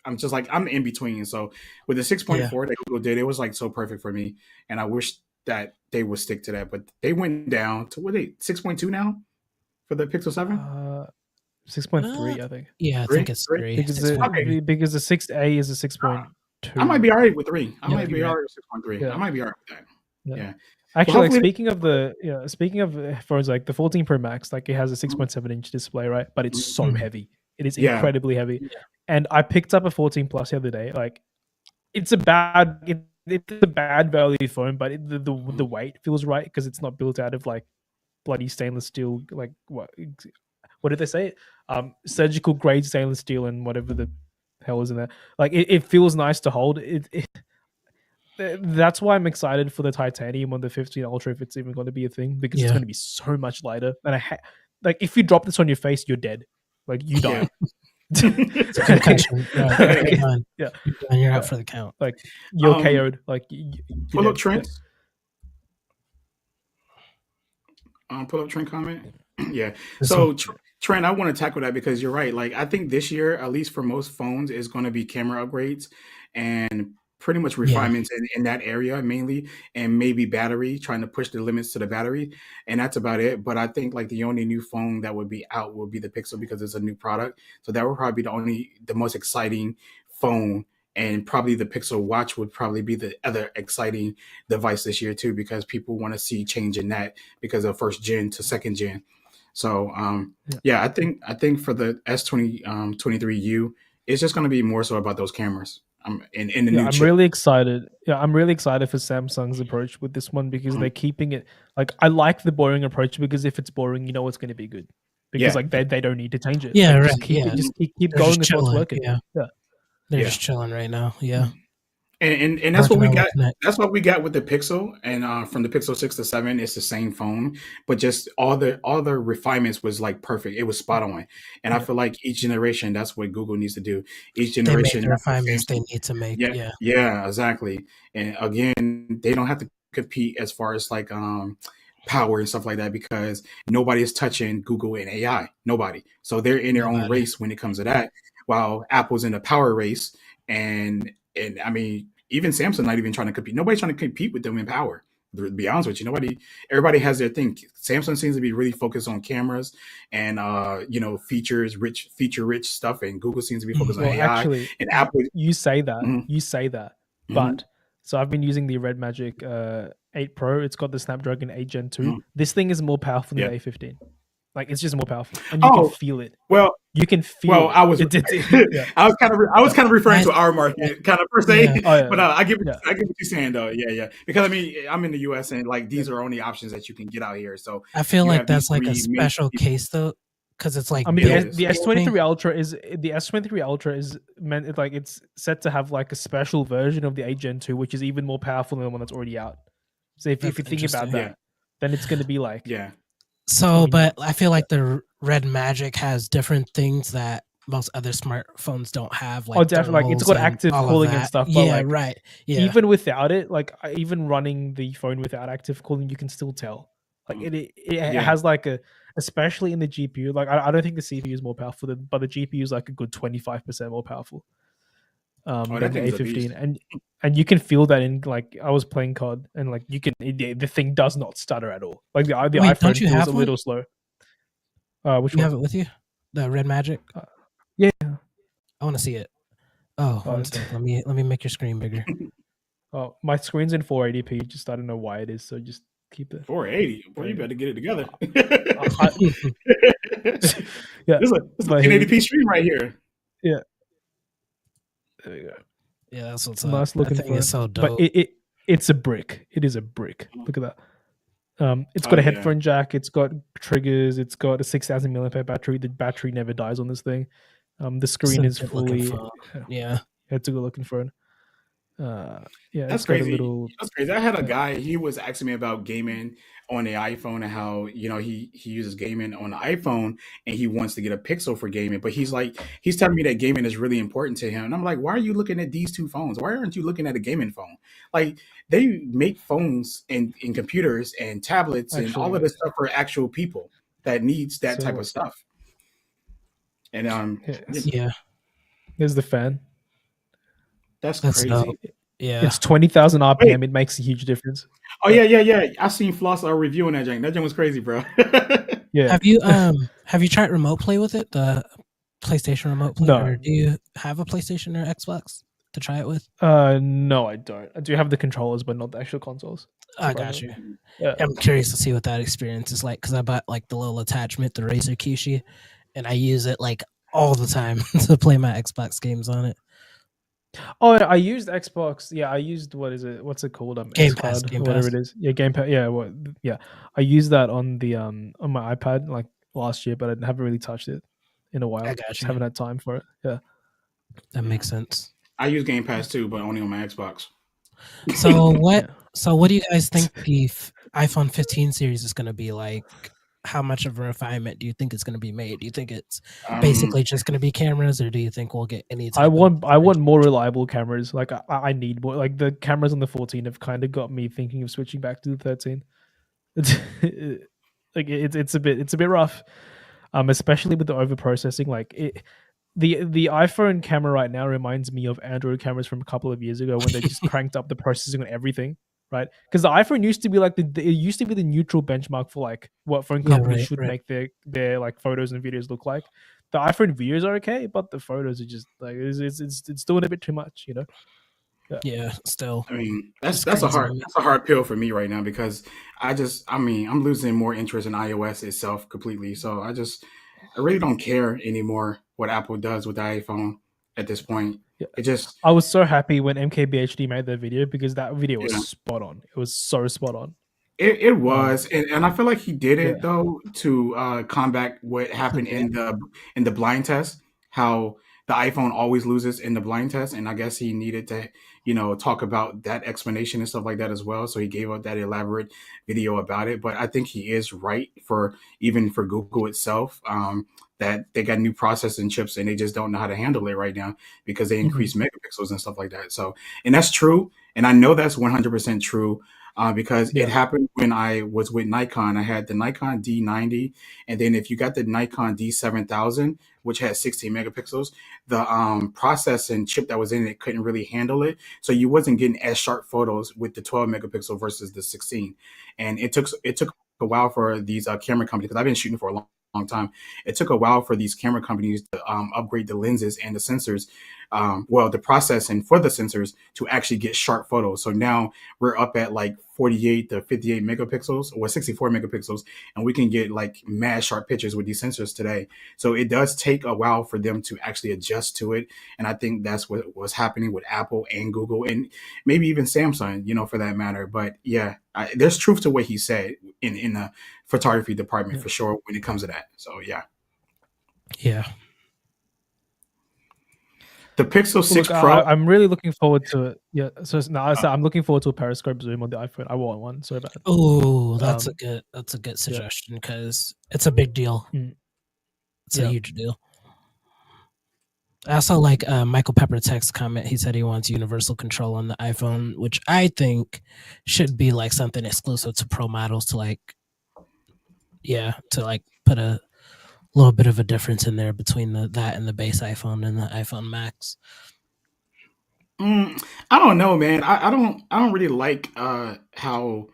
Speaker 3: I'm just like I'm in between. So with the 6.4 that Google did, it was like so perfect for me, and I wish that they would stick to that. But they went down to what 6.2 now for the Pixel 7.
Speaker 2: 6.3, I think.
Speaker 1: Yeah, I
Speaker 3: Three?
Speaker 1: think it's
Speaker 3: Three?
Speaker 1: 3.
Speaker 2: Because
Speaker 1: It's fine.
Speaker 2: because the 6A is a 6.2.
Speaker 3: I might be all right with 3. I
Speaker 1: Yeah,
Speaker 3: might be
Speaker 2: yeah.
Speaker 3: all right with 6.3.
Speaker 2: Yeah.
Speaker 3: I might be all right with that.
Speaker 2: Yeah.
Speaker 3: Yeah.
Speaker 2: Actually,
Speaker 3: Well,
Speaker 2: like
Speaker 3: hopefully-
Speaker 2: speaking of phones, like the 14 Pro Max, like it has a 6.7-inch display, right? But it's so
Speaker 1: Mhm.
Speaker 2: heavy. It is
Speaker 3: Yeah.
Speaker 2: incredibly heavy.
Speaker 1: Yeah.
Speaker 2: And I picked up a 14 Plus the other day. Like, it's a bad value phone, but the weight feels right because it's not built out of like bloody stainless steel. Like what did they say? Surgical grade stainless steel and whatever the hell is in there. Like it feels nice to hold. That's why I'm excited for the titanium on the 15 Ultra if it's even going to be a thing because it's
Speaker 1: Yeah.
Speaker 2: going to be so much lighter. And like if you drop this on your face, you're dead. Like you die.
Speaker 1: It's a concussion. Right, you're done.
Speaker 2: Yeah.
Speaker 1: You're done. You're out for the count.
Speaker 2: Like you're
Speaker 3: Um,
Speaker 2: KO'd. Like
Speaker 3: Pull up Trent. Pull up Trent comment. Yeah. So Trent, I want to tackle that because you're right. Like I think this year, at least for most phones, is going to be camera upgrades and pretty much refinements in that area mainly, and maybe battery, trying to push the limits to the battery, and that's about it. But I think like the only new phone that would be out would be the Pixel because it's a new product. So that would probably be the most exciting phone. And probably the Pixel Watch would probably be the other exciting device this year too, because people want to see change in that because of first gen to second gen. So I think for the S23U, it's just going to be more so about those cameras. In the new
Speaker 2: I'm
Speaker 3: chip.
Speaker 2: really excited. Yeah, I'm really excited for Samsung's approach with this one because they're keeping it like I like the boring approach because if it's boring, you know it's going to be good because like they don't need to change it.
Speaker 1: Yeah,
Speaker 2: Like,
Speaker 1: right.
Speaker 2: Just keep,
Speaker 1: Yeah.
Speaker 2: just keep
Speaker 1: They're
Speaker 2: going
Speaker 1: just
Speaker 2: until it's
Speaker 1: chilling.
Speaker 2: working.
Speaker 1: Yeah. They're
Speaker 3: Yeah.
Speaker 1: just chilling right now. Yeah.
Speaker 3: And that's what we
Speaker 1: Working on
Speaker 3: got.
Speaker 1: what's next.
Speaker 3: That's what we got with the Pixel, and from the Pixel 6 to 7, it's the same phone, but just all the refinements was like perfect. It was spot on, and I feel like each generation, that's what Google needs to do. Each
Speaker 1: They make
Speaker 3: generation,
Speaker 1: the refinements they need to make.
Speaker 3: yeah, exactly. And again, they don't have to compete as far as like power and stuff like that because nobody is touching Google and AI. Nobody. So they're in their own race when it comes to that. While Apple's in the power race, and I mean, even Samsung not even trying to compete. Nobody's trying to compete with them in power. To be honest with you, everybody has their thing. Samsung seems to be really focused on cameras and feature rich stuff, and Google seems to be focused on AI.
Speaker 2: Actually,
Speaker 3: and Apple.
Speaker 2: You say that, but so I've been using the Red Magic 8 Pro. It's got the Snapdragon 8 Gen 2. This thing is more powerful than the A15. Like it's just more powerful, and you can feel it.
Speaker 3: Well,
Speaker 2: you can feel.
Speaker 3: Well, I was,
Speaker 2: yeah.
Speaker 3: I was kind of referring to our market, kind of per se.
Speaker 2: Oh, yeah.
Speaker 3: But I get what you're saying, though. Yeah. Because I mean, I'm in the U.S. and like these are only options that you can get out here. So
Speaker 1: I feel like that's like a special case though, because it's like
Speaker 2: I mean, the S23 Ultra is meant like it's set to have like a special version of the 8 Gen 2, which is even more powerful than the one that's already out. So if you think about that, then it's going to be like
Speaker 1: So, but I feel like the Red Magic has different things that most other smartphones don't have. Like
Speaker 2: definitely. Like it's got active cooling and stuff. But like,
Speaker 1: right. Yeah.
Speaker 2: Even without it, like even running the phone without active cooling, you can still tell. Like it has like especially in the GPU. Like I don't think the CPU is more powerful, but the GPU is like a good 25% more powerful than the A15, and you can feel that in like I was playing COD and like you can the thing does not stutter at all. Like the iPhone feels a little slow. Which
Speaker 1: you
Speaker 2: one?
Speaker 1: have it with you? The Red Magic?
Speaker 2: Yeah.
Speaker 1: I want to see it. Oh, let me make your screen bigger.
Speaker 2: Oh, my screen's in 480p. Just I don't know why it is. So just keep it
Speaker 3: 480. Boy, you better get it together.
Speaker 2: Yeah,
Speaker 3: this is a 1080p stream right here.
Speaker 2: Yeah. There you go.
Speaker 1: Yeah, that's what's
Speaker 2: up. Nice looking
Speaker 1: thing is so dope.
Speaker 2: But it's a brick. It is a brick. Look at that. It's got a headphone jack. It's got triggers. It's got a 6,000 mAh battery. The battery never dies on this thing. The screen is
Speaker 1: It's a good-looking
Speaker 2: fully.
Speaker 1: phone. Yeah.
Speaker 2: It's a good looking phone. Yeah,
Speaker 3: That's
Speaker 2: it's got a
Speaker 3: crazy.
Speaker 2: little.
Speaker 3: That's crazy. I had a
Speaker 2: Yeah.
Speaker 3: guy. He was asking me about gaming on the iPhone and how he uses gaming on the iPhone and he wants to get a Pixel for gaming. But he's telling me that gaming is really important to him. And I'm like, why are you looking at these two phones? Why aren't you looking at a gaming phone? Like they make phones and computers and tablets and all of
Speaker 2: Actually,
Speaker 3: this stuff for actual people that needs that type
Speaker 2: so
Speaker 3: of stuff. And
Speaker 2: yes.
Speaker 1: Yeah.
Speaker 2: Here's the fan.
Speaker 3: that's
Speaker 1: That's
Speaker 3: crazy.
Speaker 1: dope. Yeah.
Speaker 2: It's 20,000
Speaker 3: Wait.
Speaker 2: RPM. It makes a huge difference.
Speaker 3: Oh yeah. I seen Floss reviewing that jank. That jank was crazy, bro.
Speaker 2: Yeah.
Speaker 1: Have you tried remote play with it? The PlayStation remote play?
Speaker 2: No.
Speaker 1: Or do you have a PlayStation or Xbox to try it with?
Speaker 2: No, I don't. I do have the controllers, but not the actual consoles.
Speaker 1: I got you.
Speaker 2: Yeah.
Speaker 1: I'm curious to see what that experience is like because I bought like the little attachment, the Razer Kishi, and I use it like all the time to play my Xbox games on it.
Speaker 2: Oh, I used Xbox. Yeah, I used what is it? What's it called?
Speaker 1: Game Pass,
Speaker 2: xCloud,
Speaker 1: Game
Speaker 2: whatever
Speaker 1: Pass.
Speaker 2: it is. Yeah, Game Pass. Yeah. I used that on the on my iPad like last year, but I haven't really touched it in a while.
Speaker 1: I got
Speaker 2: Just
Speaker 1: you.
Speaker 2: haven't had time for it. Yeah.
Speaker 1: That makes sense.
Speaker 3: I use Game Pass too, but only on my Xbox.
Speaker 1: So what?
Speaker 2: Yeah.
Speaker 1: So what do you guys think the iPhone 15 series is going to be like? How much of a refinement do you think it's going to be made? Do you think it's basically just going to be cameras, or do you think we'll get any?
Speaker 2: I want more reliable cameras. Like I need more. Like the cameras on the 14 have kind of got me thinking of switching back to the 13. It's a bit rough, especially with the over processing. Like the iPhone camera right now reminds me of Android cameras from a couple of years ago when they just cranked up the processing on everything. Right, because the iPhone used to be like it used to be the neutral benchmark for like what phone companies should make their like photos and videos look like. The iPhone videos are okay, but the photos are just like it's doing a bit too much, you know.
Speaker 1: Yeah, still.
Speaker 3: I mean, that's a hard pill for me right now because I'm losing more interest in iOS itself completely. So I really don't care anymore what Apple does with the iPhone at this point. Yeah.
Speaker 2: I was so happy when MKBHD made that video because that video was spot on. It was so spot on.
Speaker 3: It was, and I feel like he did it though to combat what happened in the blind test. How the iPhone always loses in the blind test, and I guess he needed to, talk about that explanation and stuff like that as well. So he gave out that elaborate video about it. But I think he is right for Google itself. That they got new processing chips and they just don't know how to handle it right now because they increase megapixels and stuff like that. So, and that's true. And I know that's 100% true because it happened when I was with Nikon. I had the Nikon D90. And then if you got the Nikon D7000, which had 16 megapixels, the processing chip that was in it couldn't really handle it. So you wasn't getting as sharp photos with the 12 megapixel versus the 16. And it took a while for these camera companies, because I've been shooting for a long time. It took a while for these camera companies to upgrade the lenses and the sensors, the processing for the sensors to actually get sharp photos. So now we're up at like 48 to 58 megapixels or 64 megapixels, and we can get like mad sharp pictures with these sensors today. So it does take a while for them to actually adjust to it. And I think that's what was happening with Apple and Google and maybe even Samsung, for that matter. But yeah, there's truth to what he said in the photography department for sure when it comes to that. So yeah. The Pixel 6 Pro.
Speaker 2: I'm really looking forward to it. Yeah, I'm looking forward to a periscope zoom on the iPhone. I want one so bad.
Speaker 1: Oh, that's a good suggestion because it's a big deal. It's a huge deal. I also like Michael Pepper text comment. He said he wants universal control on the iPhone, which I think should be like something exclusive to pro models to put a little bit of a difference in there between that and the base iPhone and the iPhone Max.
Speaker 3: I don't know, man. I don't really like how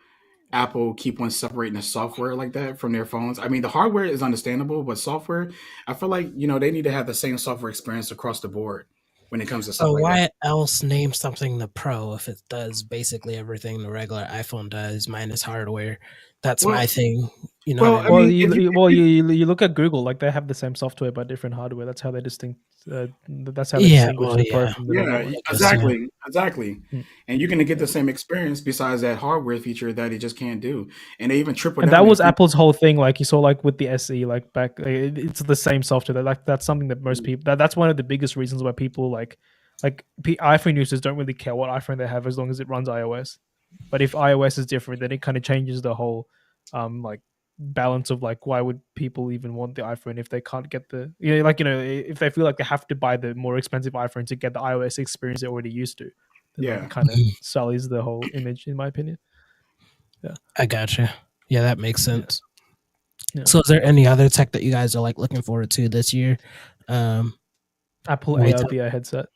Speaker 3: Apple keep on separating the software like that from their phones. I mean, the hardware is understandable, but software, I feel like, they need to have the same software experience across the board when it comes to stuff like
Speaker 1: why
Speaker 3: that.
Speaker 1: else name something the Pro if it does basically everything the regular iPhone does minus hardware? That's my thing. You know
Speaker 3: Well,
Speaker 1: what I
Speaker 3: I
Speaker 1: mean?
Speaker 2: Well,
Speaker 3: mean, if you,
Speaker 2: you look at Google, like they have the same software but different hardware. That's how they that's how they
Speaker 1: Yeah,
Speaker 2: distinguish
Speaker 1: well,
Speaker 2: the Pro
Speaker 1: yeah,
Speaker 2: from the
Speaker 3: yeah,
Speaker 2: normal one.
Speaker 1: I guess, yeah.
Speaker 3: exactly.
Speaker 2: Mm.
Speaker 3: And you're gonna get
Speaker 2: Yeah.
Speaker 3: the same experience besides that hardware feature that it just can't do. And they even triple
Speaker 2: And
Speaker 3: down.
Speaker 2: that was
Speaker 3: And
Speaker 2: Apple's whole thing. Like you saw, like with the SE, like back, it's the same software. That's something that most people. That's one of the biggest reasons why people iPhone users don't really care what iPhone they have as long as it runs iOS. But if iOS is different, then it kind of changes the whole, like balance of like why would people even want the iPhone if they can't get the if they feel like they have to buy the more expensive iPhone to get the iOS experience they're already used to, then like
Speaker 3: yeah,
Speaker 2: it kind of
Speaker 1: Mhm.
Speaker 2: sullies the whole image, in my opinion.
Speaker 1: I gotcha. Yeah, that makes sense.
Speaker 2: Yeah.
Speaker 1: So, is there any other tech that you guys are like looking forward to this year?
Speaker 2: Apple
Speaker 1: Wait
Speaker 2: AR
Speaker 1: till-
Speaker 2: VR headset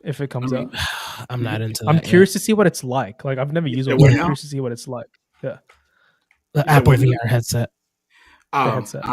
Speaker 2: if it
Speaker 3: I
Speaker 2: comes
Speaker 3: mean,
Speaker 2: out.
Speaker 1: I'm not into
Speaker 2: I'm
Speaker 1: that yet.
Speaker 2: curious to see what it's like. Like I've never
Speaker 3: you
Speaker 2: used
Speaker 3: said
Speaker 2: one, but
Speaker 3: what
Speaker 2: I'm
Speaker 3: now?
Speaker 2: curious to see what it's like. Yeah,
Speaker 1: The
Speaker 3: You said
Speaker 1: Apple
Speaker 3: what now?
Speaker 1: VR headset.
Speaker 2: the
Speaker 3: Oh,
Speaker 2: headset.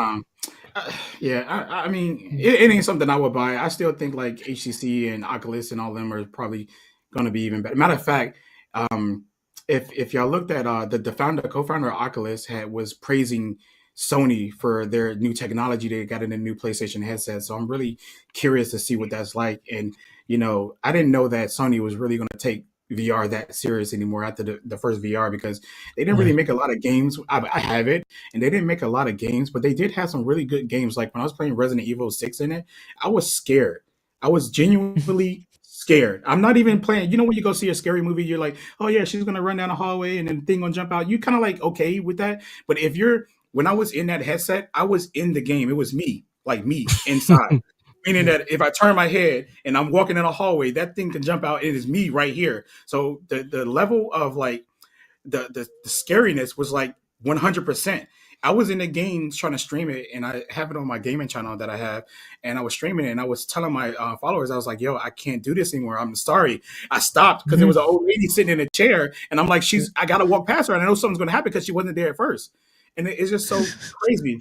Speaker 3: yeah. I mean, it ain't something I would buy. I still think like HTC and Oculus and all them are probably going to be even better. Matter of fact, um, if y'all looked at the co-founder of Oculus was praising Sony for their new technology they got in the new PlayStation headset. So I'm really curious to see what that's like. And I didn't know that Sony was really going to take VR that serious anymore after the first VR because they didn't really
Speaker 1: Yeah.
Speaker 3: make a lot of games. I have it, and they didn't make a lot of games, but they did have some really good games. Like when I was playing Resident Evil 6 in it, I was scared. I was genuinely scared. I'm not even playing. You know, when you go see a scary movie, you're like, oh yeah, she's gonna run down a hallway and then the thing gonna jump out. You kind of like okay with that. But when I was in that headset, I was in the game. It was me, like me inside. Meaning that if I turn my head and I'm walking in a hallway, that thing can jump out. It is me right here. So the level of like the scariness was like 100%. I was in the game trying to stream it, and I have it on my gaming channel that I have, and I was streaming it, and I was telling my followers, I was like, "Yo, I can't do this anymore. I'm sorry." I stopped because there was an old lady sitting in a chair, and I'm like, I gotta walk past her, and I know something's gonna happen because she wasn't there at first, and it's just so crazy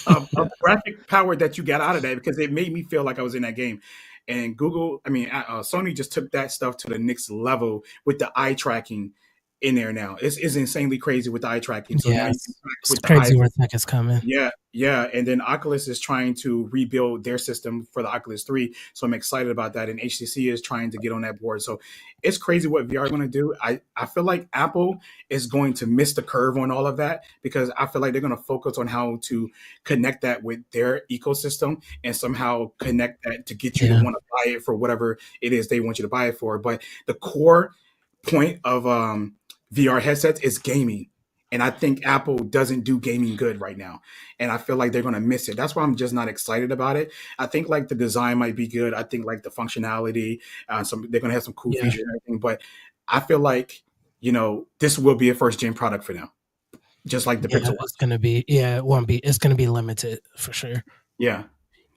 Speaker 3: of graphic power that you got out of that because it made me feel like I was in that game. And Sony just took that stuff to the next level with the eye tracking in there now. It's insanely crazy with the eye tracking. So now
Speaker 1: Yeah,
Speaker 3: you can track
Speaker 1: it's
Speaker 3: with the
Speaker 1: crazy
Speaker 3: eye.
Speaker 1: where tech is coming.
Speaker 3: Yeah. And then Oculus is trying to rebuild their system for the Oculus 3. So I'm excited about that. And HTC is trying to get on that board. So it's crazy what VR is going to do. I feel like Apple is going to miss the curve on all of that because I feel like they're going to focus on how to connect that with their ecosystem and somehow connect that to get you to
Speaker 1: Yeah.
Speaker 3: want to buy it for whatever it is they want you to buy it for. But the core point of VR headsets is gaming. And I think Apple doesn't do gaming good right now. And I feel like they're going to miss it. That's why I'm just not excited about it. I think like the design might be good. I think like the functionality, they're going to have some cool
Speaker 1: Yeah.
Speaker 3: features and everything. But I feel like, this will be a first gen product for them. Just like the
Speaker 1: Yeah,
Speaker 3: Pixel
Speaker 1: it's gonna be. Yeah, it won't be. It's gonna be limited for sure.
Speaker 3: Yeah.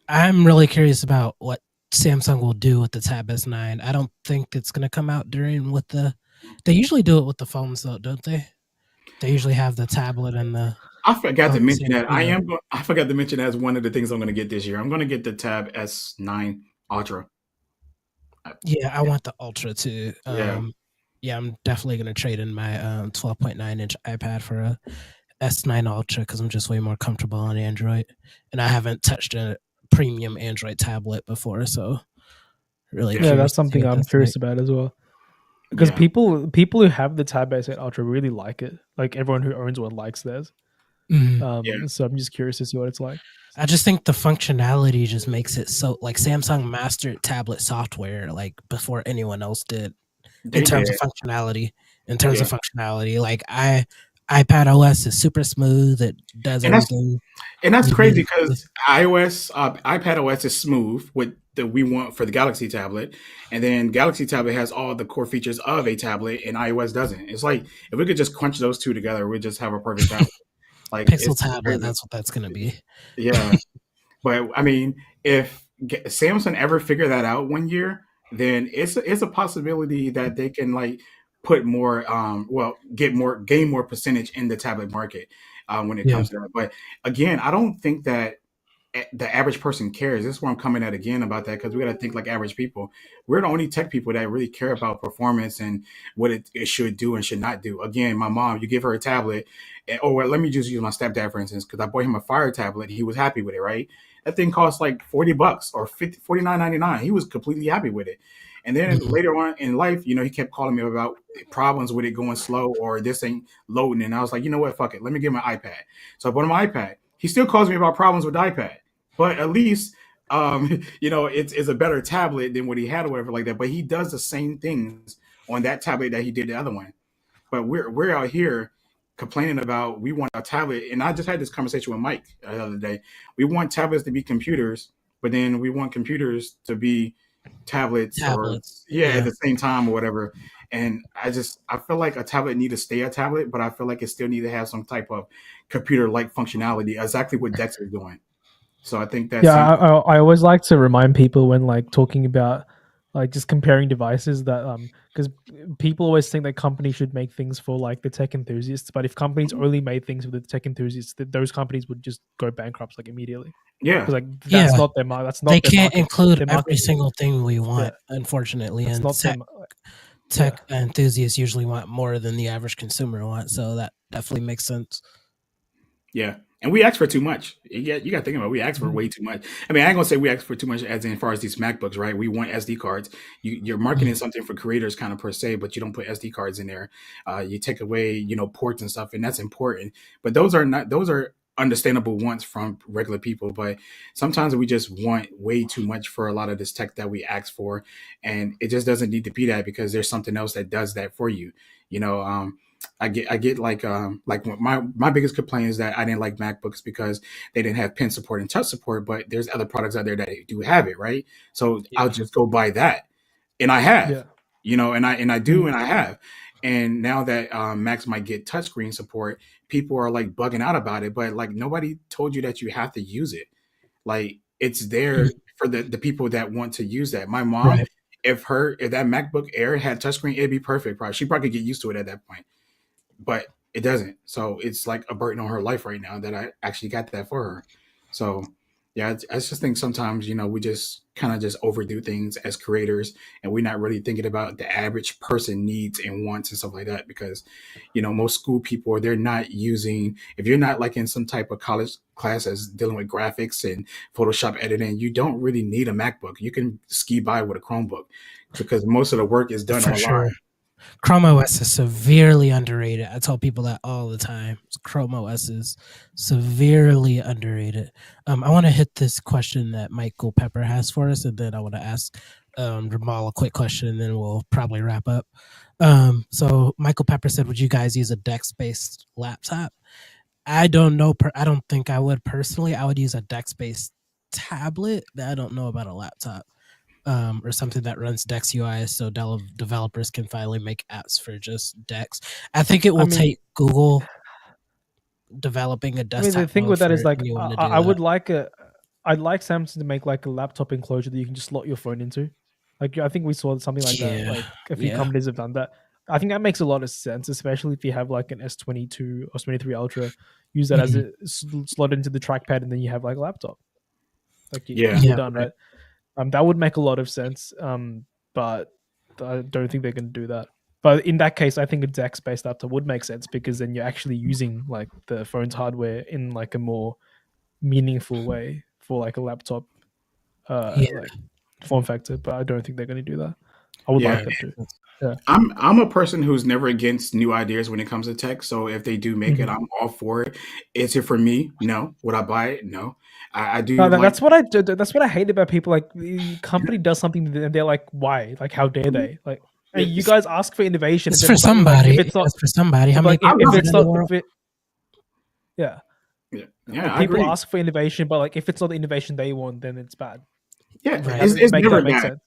Speaker 1: I'm really curious about what Samsung will do with the Tab S9. I don't think it's gonna come out during with the. They usually do it with the phones though, don't they? They usually have the tablet and the.
Speaker 3: I forgot to
Speaker 1: phone
Speaker 3: mention
Speaker 1: same-
Speaker 3: that.
Speaker 1: yeah.
Speaker 3: I forgot to mention that as one of the things I'm going to get this year. I'm going to get the Tab S9 Ultra.
Speaker 1: Yeah, I want the Ultra too.
Speaker 3: Yeah.
Speaker 1: Yeah, I'm definitely gonna trade in my 12.9-inch iPad for a S9 Ultra because I'm just way more comfortable on Android, and I haven't touched a premium Android tablet before, so really.
Speaker 3: Yeah,
Speaker 2: Yeah,
Speaker 1: curious
Speaker 2: that's
Speaker 1: to see
Speaker 2: something
Speaker 1: what
Speaker 2: I'm
Speaker 1: that's
Speaker 2: curious
Speaker 1: like.
Speaker 2: about as well. Because
Speaker 3: Yeah.
Speaker 2: people who have the Tab S8 Ultra really like it. Like everyone who owns one likes theirs.
Speaker 1: Mhm.
Speaker 2: So I'm just curious to see what it's like.
Speaker 1: I just think the functionality just makes it so like Samsung mastered tablet software like before anyone else did
Speaker 3: They
Speaker 1: in terms
Speaker 3: did.
Speaker 1: of functionality. In terms
Speaker 3: Yeah.
Speaker 1: of functionality, like iPad OS is super smooth. It does
Speaker 3: And that's
Speaker 1: everything.
Speaker 3: And that's
Speaker 1: you
Speaker 3: crazy
Speaker 1: need it to.
Speaker 3: because iPad OS is smooth with the we want for the Galaxy tablet, and then Galaxy tablet has all the core features of a tablet, and iOS doesn't. It's like if we could just crunch those two together, we'd just have a perfect tablet. Like
Speaker 1: Pixel
Speaker 3: it's
Speaker 1: tablet,
Speaker 3: crazy.
Speaker 1: that's what that's gonna be.
Speaker 3: Yeah, but I mean, if Samsung ever figure that out one year, then it's a possibility that they can like put more gain more percentage in the tablet market when it
Speaker 1: Yeah.
Speaker 3: comes to that. But again, I don't think that the average person cares. This is where I'm coming at again about that, because we got to think like average people. We're the only tech people that really care about performance and what it should do and should not do. Again, my mom, you give her a tablet, and well, let me just use my stepdad for instance, because I bought him a Fire tablet. He was happy with it, right? That thing cost like $40 or $49.99. He was completely happy with it. And then later on in life, he kept calling me about problems with it going slow or this ain't loading. And I was like, you know what? Fuck it. Let me get him an iPad. So I bought him an iPad. He still calls me about problems with the iPad, but at least, it's a better tablet than what he had or whatever like that. But he does the same things on that tablet that he did the other one. But we're out here complaining about we want a tablet. And I just had this conversation with Mike the other day. We want tablets to be computers, but then we want computers to be tablets. Or at the same time or whatever. And I feel like a tablet need to stay a tablet, but I feel like it still need to have some type of computer-like functionality, exactly what Dex is doing. So I think that's
Speaker 2: I always like to remind people when like talking about like just comparing devices that because people always think that companies should make things for like the tech enthusiasts, but if companies only made things for the tech enthusiasts, those companies would just go bankrupt like immediately.
Speaker 3: Yeah,
Speaker 2: like that's not their market. That's not
Speaker 1: they
Speaker 2: their
Speaker 1: can't
Speaker 2: market.
Speaker 1: include every single thing we want, unfortunately.
Speaker 2: That's
Speaker 1: and
Speaker 2: not
Speaker 1: tech enthusiasts usually want more than the average consumer wants, so that definitely makes sense.
Speaker 3: Yeah. And we ask for too much. You got to think about it. We ask for way too much. I mean, I ain't going to say we ask for too much as far as these MacBooks, right? We want SD cards. You're marketing something for creators kind of per se, but you don't put SD cards in there. You take away, ports and stuff, and that's important. But those are understandable wants from regular people. But sometimes we just want way too much for a lot of this tech that we ask for. And it just doesn't need to be that, because there's something else that does that for you. I get like my biggest complaint is that I didn't like MacBooks because they didn't have pen support and touch support, but there's other products out there that do have it, right? So I'll just go buy that, and I have, and I do, and I have, and now that Macs might get touchscreen support, people are like bugging out about it, but like nobody told you that you have to use it. Like it's there for the people that want to use that. My mom, if that MacBook Air had touchscreen, it'd be perfect. She probably could get used to it at that point. But it doesn't. So it's like a burden on her life right now that I actually got that for her. So yeah, I just think sometimes, we just kind of just overdo things as creators, and we're not really thinking about the average person needs and wants and stuff like that, because, most school people, they're not using, if you're not like in some type of college classes dealing with graphics and Photoshop editing, you don't really need a MacBook. You can ski by with a Chromebook because most of the work is done online.
Speaker 1: Sure. Chrome OS is severely underrated. I tell people that all the time. Chrome OS is severely underrated. I want to hit this question that Michael Pepper has for us, and then I want to ask Ramal a quick question, and then we'll probably wrap up. So Michael Pepper said, would you guys use a DeX-based laptop? I don't know. I don't think I would personally. I would use a DeX-based tablet, but I don't know about a laptop. Or something that runs Dex UI, so developers can finally make apps for just Dex. I think it will take Google developing a desktop.
Speaker 2: The thing with that is like I'd like Samsung to make like a laptop enclosure that you can just slot your phone into. Like I think we saw something like that. Like a few companies have done that. I think that makes a lot of sense, especially if you have like an S22 or S23 Ultra. Use that as a slot into the trackpad, and then you have like a laptop. Like you're done, right? That would make a lot of sense, but I don't think they're going to do that. But in that case, I think a DeX-based laptop would make sense, because then you're actually using like the phone's hardware in like a more meaningful way for like a laptop like form factor. But I don't think they're going to do that. I would like them to. Yeah.
Speaker 3: I'm a person who's never against new ideas when it comes to tech. So if they do make it, I'm all for it. Is it for me? No. Would I buy it? No. I do.
Speaker 2: No, that's what I do. That's what I hate about people. Like the company does something, and they're like, "Why? Like, how dare they? Like, hey, you guys ask for innovation.
Speaker 1: It's for somebody.
Speaker 2: If it's not
Speaker 1: for somebody. How
Speaker 2: many?
Speaker 1: If it's not,
Speaker 2: people ask for innovation, but like if it's not the innovation they want, then it's bad.
Speaker 3: Yeah, it's never bad.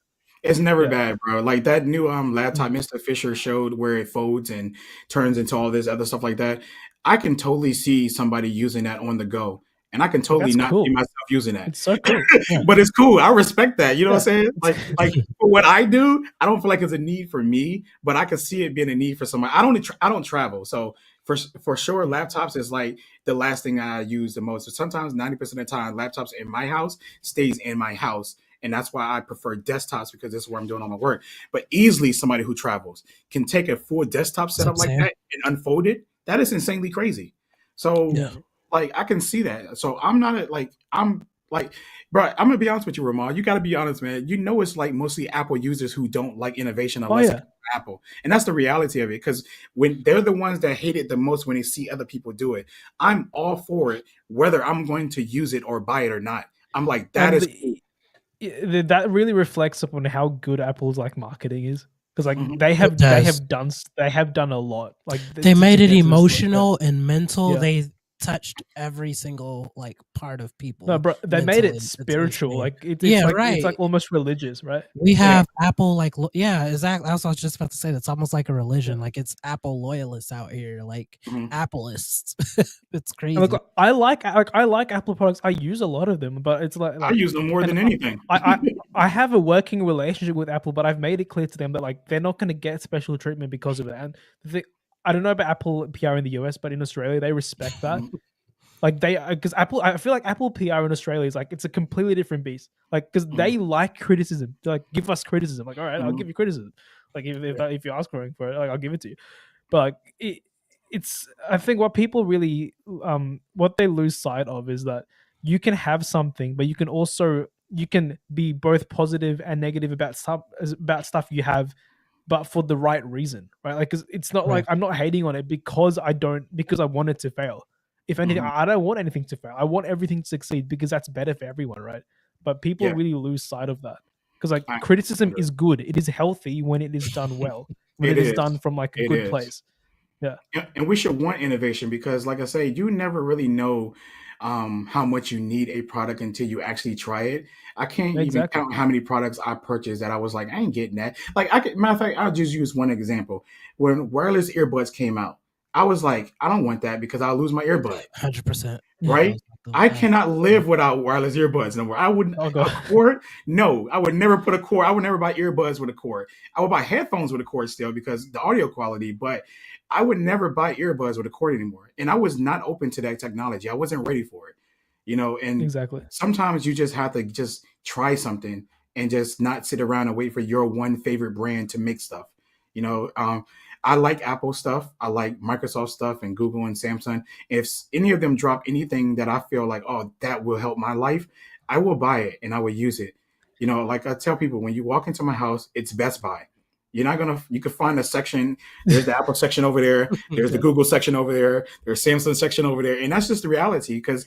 Speaker 3: It's never bad, bro. Like that new laptop Mr. Fisher showed, where it folds and turns into all this other stuff like that. I can totally see somebody using that on the go. And I can totally see myself using that.
Speaker 2: It's so cool.
Speaker 3: But it's cool. I respect that. You know what I'm saying? Like for what I do, I don't feel like it's a need for me, but I can see it being a need for somebody. I don't travel. So for sure, laptops is like the last thing I use the most. So sometimes 90% of the time, laptops in my house stays in my house. And that's why I prefer desktops because this is where I'm doing all my work. But easily somebody who travels can take a full desktop
Speaker 1: That's what
Speaker 3: setup
Speaker 1: I'm
Speaker 3: like
Speaker 1: saying.
Speaker 3: that and unfold it. That is insanely crazy. So
Speaker 1: Yeah.
Speaker 3: like I can see that. So I'm not I'm like, bro, I'm gonna be honest with you, Ramal. You gotta be honest, man. You know it's like mostly Apple users who don't like innovation
Speaker 2: Oh
Speaker 3: unless
Speaker 2: yeah.
Speaker 3: it's Apple. And that's the reality of it. Because when they're the ones that hate it the most when they see other people do it, I'm all for it, whether I'm going to use it or buy it or not. I'm like, that
Speaker 2: And
Speaker 3: is cool.
Speaker 2: that really reflects upon how good Apple's like marketing is, because like
Speaker 3: Mhm.
Speaker 2: they have
Speaker 1: does.
Speaker 2: they have done a lot. Like
Speaker 1: They
Speaker 2: to
Speaker 1: made it
Speaker 2: get to this, like,
Speaker 1: emotional and mental.
Speaker 2: Yeah.
Speaker 1: They touched every single like part of people.
Speaker 2: no, bro, they made
Speaker 1: mentally.
Speaker 2: it
Speaker 1: It's
Speaker 2: spiritual.
Speaker 1: insane.
Speaker 2: Like it's
Speaker 1: Yeah,
Speaker 2: like
Speaker 1: right.
Speaker 2: it's like almost religious, right?
Speaker 1: We
Speaker 3: Yeah.
Speaker 1: have Apple like yeah, exactly. That's what I was just about to say. That's almost like a religion. Like it's Apple loyalists out here, like
Speaker 3: Mhm.
Speaker 1: Appleists. It's crazy.
Speaker 2: And look, I like Apple products. I use a lot of them, but it's
Speaker 3: I
Speaker 2: like
Speaker 3: use them more
Speaker 2: and
Speaker 3: than anything.
Speaker 2: I have a working relationship with Apple, but I've made it clear to them that like they're not going to get special treatment because of it. And I don't know about Apple PR in the US, but in Australia they respect that. Like they, because Apple, I feel like Apple PR in Australia is like it's a completely different beast. Like because they like criticism. They're like, give us criticism. Like, all right, I'll give you criticism. Like if you're asking for it, like I'll give it to you. But like it's I think what people really what they lose sight of is that you can have something, but you can be both positive and negative about stuff you have, but for the right reason, right? Like, cause it's not
Speaker 1: Right.
Speaker 2: like I'm not hating on it because I want it to fail. If anything,
Speaker 3: Mhm.
Speaker 2: I don't want anything to fail. I want everything to succeed because that's better for everyone, right? But people
Speaker 3: Yeah.
Speaker 2: really lose sight of that because like
Speaker 3: I
Speaker 2: criticism
Speaker 3: agree.
Speaker 2: is good. It is healthy when it is done well, when
Speaker 3: It
Speaker 2: it is
Speaker 3: is.
Speaker 2: done from like a
Speaker 3: It
Speaker 2: good
Speaker 3: is.
Speaker 2: place. Yeah.
Speaker 3: Yeah, and we should want innovation because, like I say, you never really know how much you need a product until you actually try it. I can't even
Speaker 2: Exactly.
Speaker 3: count how many products I purchased that I was like, I ain't getting that. Like, matter of fact, I'll just use one example. When wireless earbuds came out, I was like, I don't want that because I'll lose my earbud.
Speaker 1: 100%.
Speaker 3: Right? I cannot live without wireless earbuds no more. I wouldn't
Speaker 2: Oh,
Speaker 3: a
Speaker 2: God.
Speaker 3: cord. No, I would never put a cord. I would never buy earbuds with a cord. I would buy headphones with a cord still because the audio quality, but I would never buy earbuds with a cord anymore. And I was not open to that technology. I wasn't ready for it. And
Speaker 2: Exactly.
Speaker 3: sometimes you just have to just try something and just not sit around and wait for your one favorite brand to make stuff. I like Apple stuff. I like Microsoft stuff and Google and Samsung. If any of them drop anything that I feel like, oh, that will help my life, I will buy it and I will use it. Like I tell people, when you walk into my house, it's Best Buy. You can find a section. There's the Apple section over there. There's the Google section over there. There's Samsung section over there. And that's just the reality because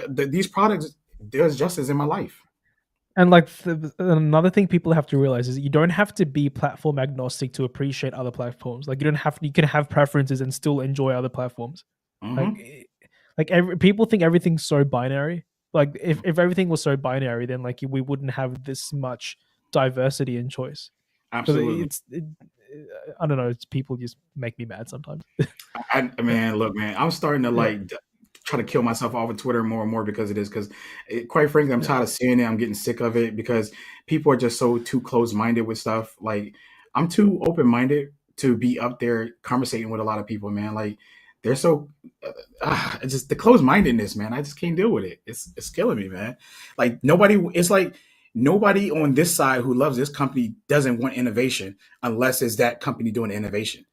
Speaker 3: these products, there's justice in my life.
Speaker 2: And like another thing people have to realize is you don't have to be platform agnostic to appreciate other platforms. Like you can have preferences and still enjoy other platforms.
Speaker 3: Mhm.
Speaker 2: Like people think everything's so binary. Like if everything was so binary, then like we wouldn't have this much diversity and choice.
Speaker 3: Absolutely.
Speaker 2: I don't know. It's people just make me mad sometimes.
Speaker 3: Man, look, man, I'm starting to try to kill myself off of Twitter more and more because quite frankly, I'm tired of seeing it. I'm getting sick of it because people are just so too close-minded with stuff. Like I'm too open-minded to be up there conversating with a lot of people, man. Like they're so it's just the closed-mindedness, man. I just can't deal with it. It's killing me, man. Like it's like nobody on this side who loves this company doesn't want innovation unless it's that company doing innovation.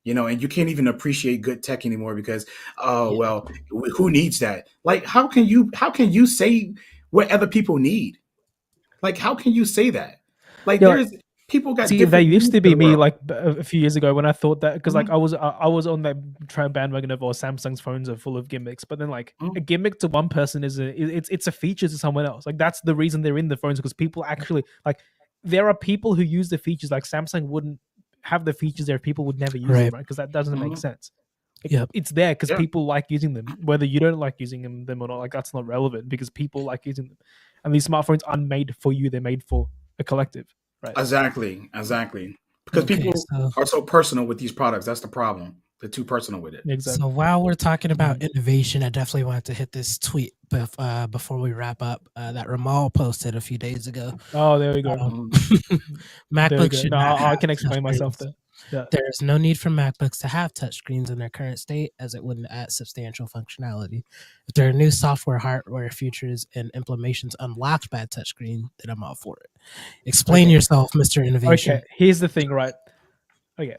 Speaker 3: And you can't even appreciate good tech anymore because, well, who needs that? Like, how can you say what other people need? Like, how can you say that? Like, there's people got
Speaker 2: See,
Speaker 3: different.
Speaker 2: they used
Speaker 3: needs
Speaker 2: to be
Speaker 3: in the
Speaker 2: me
Speaker 3: world.
Speaker 2: like a few years ago when I thought that because like
Speaker 3: Mhm.
Speaker 2: I was on that bandwagon of Samsung's phones are full of gimmicks, but then like
Speaker 3: Mhm.
Speaker 2: a gimmick to one person it's a feature to someone else. Like that's the reason they're in the phones because people actually like there are people who use the features like Samsung wouldn't have the features there if people would never use them, right? Because that doesn't make
Speaker 3: Mhm.
Speaker 2: sense. Like,
Speaker 1: Yep.
Speaker 2: it's there because
Speaker 3: Yeah.
Speaker 2: people like using them, whether you don't like using them or not. Like that's not relevant because people like using them, and these smartphones aren't made for you; they're made for a collective, right?
Speaker 3: Exactly. Because people are so personal with these products. That's the problem. They're too personal with it.
Speaker 2: Exactly.
Speaker 1: So while we're talking about innovation, I definitely wanted to hit this tweet before we wrap up that Ramal posted a few days ago.
Speaker 2: Oh, there we go.
Speaker 1: MacBook should
Speaker 2: No,
Speaker 1: not
Speaker 2: I
Speaker 1: have
Speaker 2: can explain myself there. Yeah.
Speaker 1: There is no need for MacBooks to have touchscreens in their current state, as it wouldn't add substantial functionality. If there are new software, hardware features, and implementations unlocked by a touchscreen, then I'm all for it. Explain
Speaker 2: Okay.
Speaker 1: yourself, Mr. Innovation.
Speaker 2: Okay, here's the thing, right? Okay.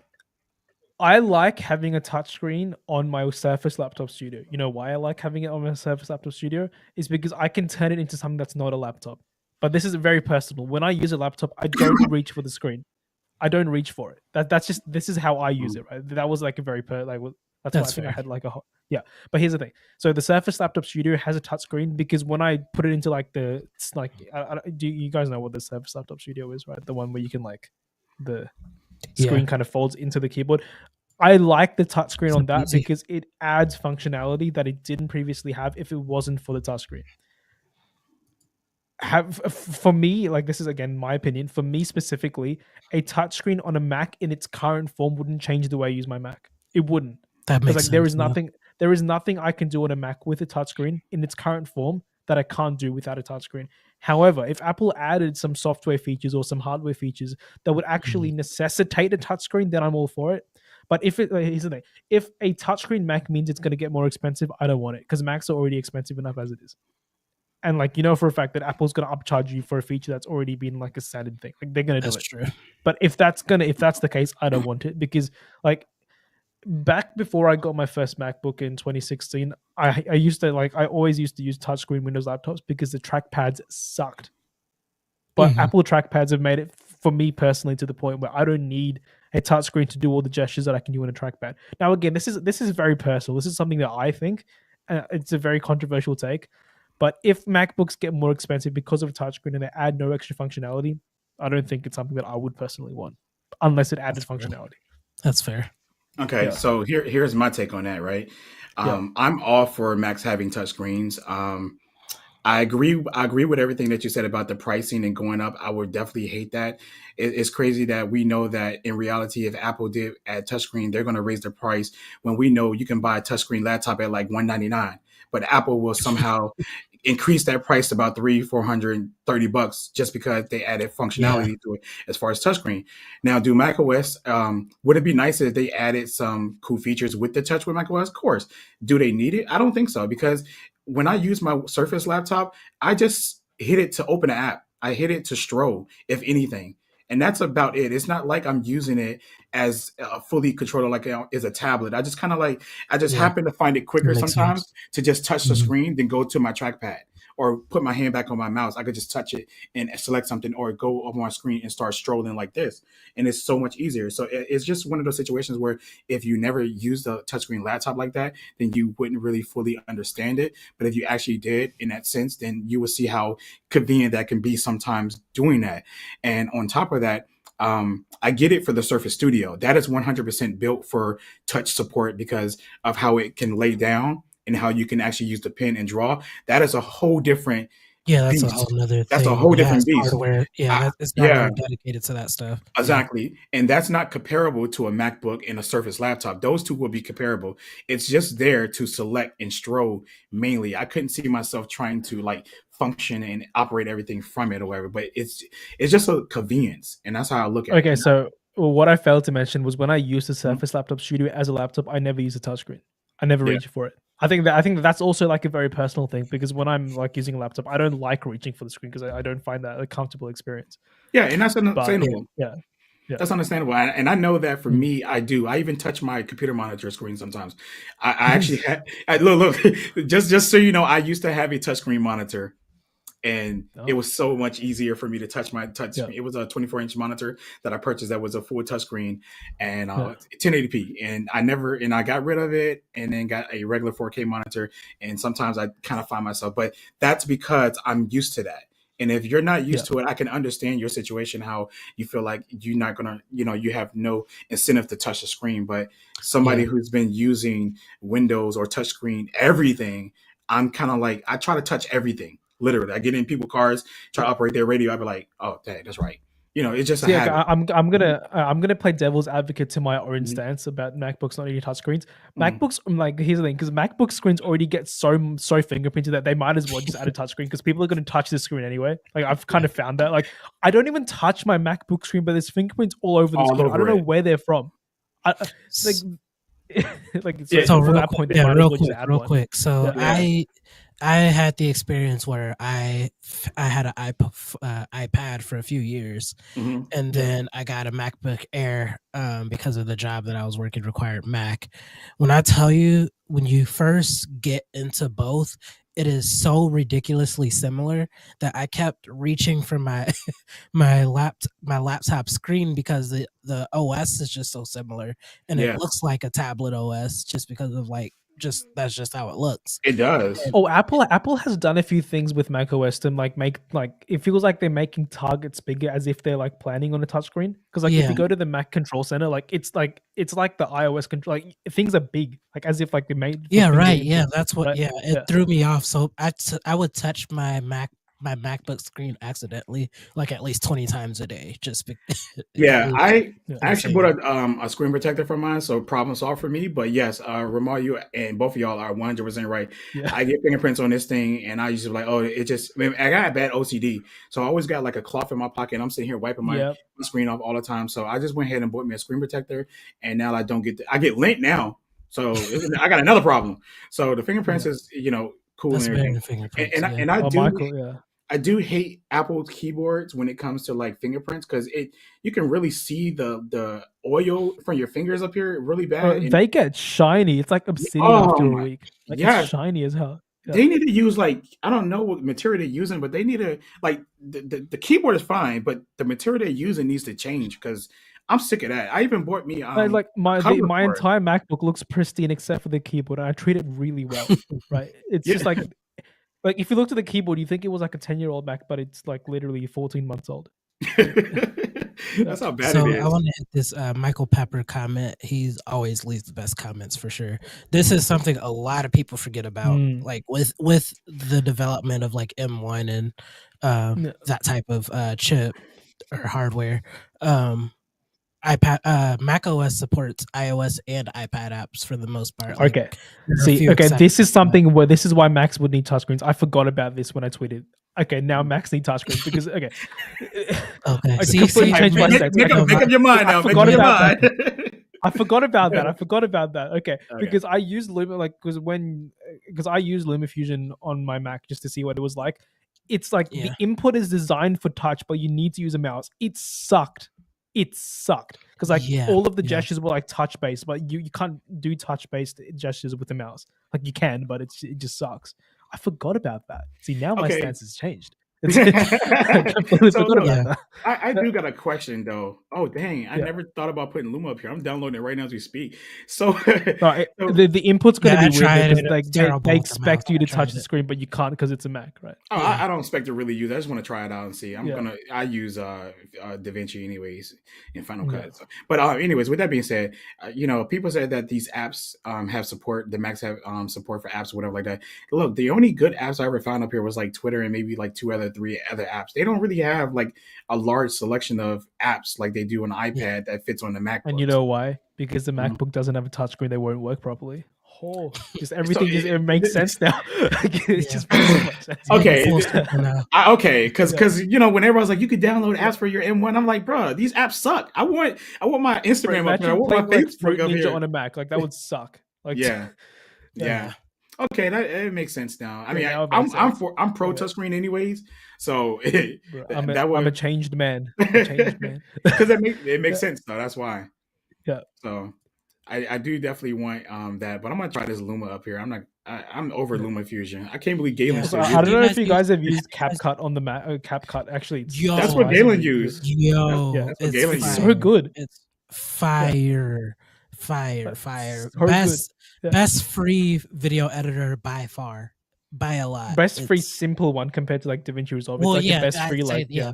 Speaker 2: I like having a touchscreen on my Surface Laptop Studio. You know why I like having it on my Surface Laptop Studio? Is because I can turn it into something that's not a laptop. But this is very personal. When I use a laptop, I don't reach for the screen. I don't reach for it. That's just this is how I use it, right? That was like a very that's why I
Speaker 1: That's
Speaker 2: think I
Speaker 1: fair.
Speaker 2: had like yeah. But here's the thing. So the Surface Laptop Studio has a touchscreen because when I put it into like it's like do you guys know what the Surface Laptop Studio is, right? The one where you can like the screen
Speaker 1: Yeah.
Speaker 2: kind of folds into the keyboard. I like the touchscreen on
Speaker 1: So
Speaker 2: that
Speaker 1: easy.
Speaker 2: because it adds functionality that it didn't previously have if it wasn't for the touchscreen. For me, like this is again my opinion, for me specifically, a touchscreen on a Mac in its current form wouldn't change the way I use my Mac. It wouldn't.
Speaker 1: That
Speaker 2: Because
Speaker 1: makes
Speaker 2: like there
Speaker 1: sense.
Speaker 2: is there is nothing I can do on a Mac with a touchscreen in its current form that I can't do without a touchscreen. However, if Apple added some software features or some hardware features that would actually necessitate a touchscreen, then I'm all for it. But if here's the thing, if a touchscreen Mac means it's going to get more expensive, I don't want it because Macs are already expensive enough as it is. And like you know for a fact that Apple's going to upcharge you for a feature that's already been like a standard thing. Like they're going to do
Speaker 1: That's
Speaker 2: it.
Speaker 1: true.
Speaker 2: But if that's the case, I don't want it because like back before I got my first MacBook in 2016, I used to I always used to use touchscreen Windows laptops because the trackpads sucked. But
Speaker 1: Mhm.
Speaker 2: Apple trackpads have made it for me personally to the point where I don't need a touchscreen to do all the gestures that I can do on a trackpad. Now again, this is very personal. This is something that I think it's a very controversial take. But if MacBooks get more expensive because of a touchscreen and they add no extra functionality, I don't think it's something that I would personally want unless it added
Speaker 1: That's fair.
Speaker 2: functionality.
Speaker 1: That's fair.
Speaker 3: Okay,
Speaker 2: Yeah.
Speaker 3: so here's my take on that, right? I'm all for Macs having touchscreens. I agree with everything that you said about the pricing and going up. I would definitely hate that. It's crazy that we know that in reality, if Apple did add touchscreen, they're going to raise the price when we know you can buy a touchscreen laptop at like $199, but Apple will somehow increase that price to about $430 just because they added functionality to it as far as touchscreen. Now, do macOS, would it be nice if they added some cool features with the touch with macOS? Of course. Do they need it? I don't think so, because when I use my Surface laptop, I just hit it to open an app. I hit it to stroll, if anything. And that's about it. It's not like I'm using it as a fully controller, like as a tablet. I just kind of happen to find it quicker
Speaker 1: That makes
Speaker 3: sometimes
Speaker 1: sense.
Speaker 3: to just touch the
Speaker 1: Mhm.
Speaker 3: screen than go to my trackpad or put my hand back on my mouse. I could just touch it and select something or go over my screen and start strolling like this. And it's so much easier. So it's just one of those situations where if you never used a touchscreen laptop like that, then you wouldn't really fully understand it. But if you actually did in that sense, then you will see how convenient that can be sometimes doing that. And on top of that, I get it for the Surface Studio. That is 100% built for touch support because of how it can lay down and how you can actually use the pen and draw. That is a whole different
Speaker 1: Yeah, that's a
Speaker 3: beast.
Speaker 1: whole nother
Speaker 3: That's a
Speaker 1: thing.
Speaker 3: whole
Speaker 1: It has
Speaker 3: different beast.
Speaker 1: hardware. Yeah, it's
Speaker 3: Yeah,
Speaker 1: hardware dedicated to that stuff. Yeah.
Speaker 3: exactly. And that's not comparable to a MacBook and a Surface laptop. Those two will be comparable. It's just there to select and stroll mainly. I couldn't see myself trying to like function and operate everything from it or whatever, but it's just a convenience. And that's how I look at it.
Speaker 2: Okay, so what I failed to mention was when I used the
Speaker 3: Mhm.
Speaker 2: Surface Laptop Studio as a laptop, I never used a touchscreen. I never
Speaker 3: Yeah.
Speaker 2: reached for it. I think that's also like a very personal thing because when I'm like using a laptop, I don't like reaching for the screen because I don't find that a comfortable experience.
Speaker 3: Yeah, and that's
Speaker 2: But
Speaker 3: understandable.
Speaker 2: yeah,
Speaker 3: That's understandable. And I know that for me, I do. I even touch my computer monitor screen sometimes. I actually look, just so you know, I used to have a touchscreen monitor. And it
Speaker 2: Oh,
Speaker 3: was so much easier for me to touch my touch
Speaker 2: yeah,
Speaker 3: screen. It was a 24-inch monitor that I purchased that was a full touchscreen and
Speaker 2: yeah,
Speaker 3: 1080p. And I got rid of it and then got a regular 4K monitor. And sometimes I kind of find myself, but that's because I'm used to that. And if you're not
Speaker 2: yeah,
Speaker 3: used to it, I can understand your situation, how you feel like you're not gonna, you have no incentive to touch the screen. But somebody
Speaker 1: Yeah.
Speaker 3: who's been using Windows or touchscreen, everything, I'm kind of like, I try to touch everything. Literally, I get in people's cars, try to operate their radio. I'd be like, oh, dang, that's right. it's just a
Speaker 2: Yeah,
Speaker 3: habit.
Speaker 2: I'm gonna play devil's advocate to my own stance about MacBooks not needing touchscreens. MacBooks, like, here's the thing, because MacBook screens already get so fingerprinted that they might as well just add a touchscreen because people are going to touch the screen anyway. Like, I've kind of found that. Like, I don't even touch my MacBook screen, but there's fingerprints all over the
Speaker 3: All
Speaker 2: screen. I don't
Speaker 3: over
Speaker 2: know
Speaker 3: it.
Speaker 2: where they're from. Like,
Speaker 3: Yeah.
Speaker 1: So
Speaker 2: from
Speaker 1: real
Speaker 2: that
Speaker 1: quick,
Speaker 2: point, they
Speaker 1: yeah,
Speaker 2: might as
Speaker 1: real
Speaker 2: well just
Speaker 1: quick,
Speaker 2: add
Speaker 1: real
Speaker 2: one.
Speaker 1: quick. So
Speaker 3: Yeah.
Speaker 1: I had the experience where I had an iPad for a few years,
Speaker 3: Mhm.
Speaker 1: and then I got a MacBook Air because of the job that I was working required Mac. When I tell you, when you first get into both, it is so ridiculously similar that I kept reaching for my my laptop screen because the OS is just so similar, and it
Speaker 3: Yeah,
Speaker 1: looks like a tablet OS just because of that's just how it looks.
Speaker 3: it does.
Speaker 2: Oh, Apple has done a few things with macOS to make it feels like they're making targets bigger as if they're like planning on a touchscreen. Because if
Speaker 1: Yeah.
Speaker 2: you go to the Mac Control Center, it's like the iOS control, like things are big, like as if like they made.
Speaker 1: Yeah,
Speaker 2: finger
Speaker 1: right. Yeah,
Speaker 2: input,
Speaker 1: that's what.
Speaker 2: right?
Speaker 1: Yeah, it threw me off. So I would touch my MacBook screen accidentally like at least 20 times a day. Just
Speaker 3: Yeah, I actually
Speaker 1: insane.
Speaker 3: bought a screen protector for mine, so problem solved for me. But yes, Ramal, you and both of y'all are 100% right.
Speaker 2: Yeah.
Speaker 3: I get fingerprints on this thing, and I used to be like, oh, it just. I mean, I got a bad OCD, so I always got like a cloth in my pocket. And I'm sitting here wiping my screen off all the time. So I just went ahead and bought me a screen protector, and now I don't get. I get lint now, so I got another problem. So the fingerprints is cool
Speaker 1: That's
Speaker 3: and
Speaker 1: better
Speaker 3: everything.
Speaker 1: than fingerprints.
Speaker 3: And I
Speaker 2: Oh,
Speaker 3: do.
Speaker 2: Michael, yeah.
Speaker 3: I do hate Apple keyboards when it comes to like fingerprints because you can really see the oil from your fingers up here really bad. And,
Speaker 2: They get shiny. It's like obsidian after a week. Like,
Speaker 3: yeah,
Speaker 2: it's shiny as hell. Yeah.
Speaker 3: they need to use like I don't know what material they're using, but they need to like the keyboard is fine, but the material they're using needs to change because I'm sick of that. I even bought me
Speaker 2: Like my
Speaker 3: cover for it.
Speaker 2: entire MacBook looks pristine except for the keyboard, and I treat it really well. Right? It's just like if you looked at the keyboard, you think it was like a 10-year-old Mac, but it's like literally 14 months old.
Speaker 3: That's how bad
Speaker 1: So
Speaker 3: it is.
Speaker 1: I want to hit this Michael Pepper comment. He's always leaves the best comments for sure. This is something a lot of people forget about, like with the development of like M1 and that type of chip or hardware. Mac OS supports iOS and iPad apps for the most part. Like,
Speaker 2: Okay.
Speaker 1: there are a
Speaker 2: See,
Speaker 1: few
Speaker 2: okay, this
Speaker 1: exceptions,
Speaker 2: is something where this is why Macs would need touchscreens. I forgot about this when I tweeted. Okay, now Macs need touchscreens because
Speaker 1: Okay.
Speaker 2: I
Speaker 1: See,
Speaker 2: completely changed my stance.
Speaker 3: Make up your mind now.
Speaker 2: I
Speaker 3: Make
Speaker 2: forgot
Speaker 3: up your
Speaker 2: about that.
Speaker 3: mind.
Speaker 2: I forgot about that. I forgot about that. Okay,
Speaker 3: Okay.
Speaker 2: because I used Luma because I used LumaFusion on my Mac just to see what it was like. It's like the input is designed for touch, but you need to use a mouse. It sucked because all of the gestures were like touch based, but you can't do touch based gestures with the mouse. Like you can, but it just sucks. I forgot about that. See, now my stance has changed. I completely forgot about that.
Speaker 3: I do got a question though. Oh dang, I never thought about putting Luma up here. I'm downloading it right now as we speak. So
Speaker 2: the input's going to be weird because they expect you to touch the screen, but you can't because it's a Mac, right?
Speaker 3: Oh, I don't expect to really use it. I just want to try it out and see. I use DaVinci anyways in Final Cut. So. But anyways, with that being said, people said that these apps have support. The Macs have support for apps or whatever like that. Look, the only good apps I ever found up here was like Twitter and maybe like 3 other apps. They don't really have like a large selection of apps like they do on iPad that fits on the MacBook.
Speaker 2: And you know why? Because the MacBook doesn't have a touchscreen, they won't work properly. Just everything it makes sense now. It just makes so much sense.
Speaker 3: Okay, because whenever I was like, you could download apps for your M1, I'm like, bro, these apps suck. I want my Instagram up there. I want my Facebook up here
Speaker 2: on a Mac. Like that would suck. Like
Speaker 3: yeah. Okay, that makes sense now. I mean, I'm pro touchscreen anyways, so
Speaker 2: I'm a changed man.
Speaker 3: Because it makes sense though. That's why.
Speaker 2: Yeah.
Speaker 3: So I do definitely want that, but I'm gonna try this Luma up here. I'm over LumaFusion. I can't believe Galen.
Speaker 2: I don't know if you guys have used CapCut on the Mac. CapCut actually.
Speaker 3: That's what Galen used.
Speaker 1: That's
Speaker 3: what Galen used.
Speaker 2: So good.
Speaker 1: It's fire. Best free video editor by far, by a lot.
Speaker 2: Best free simple one compared to like DaVinci Resolve.
Speaker 1: Well,
Speaker 2: it's like the best free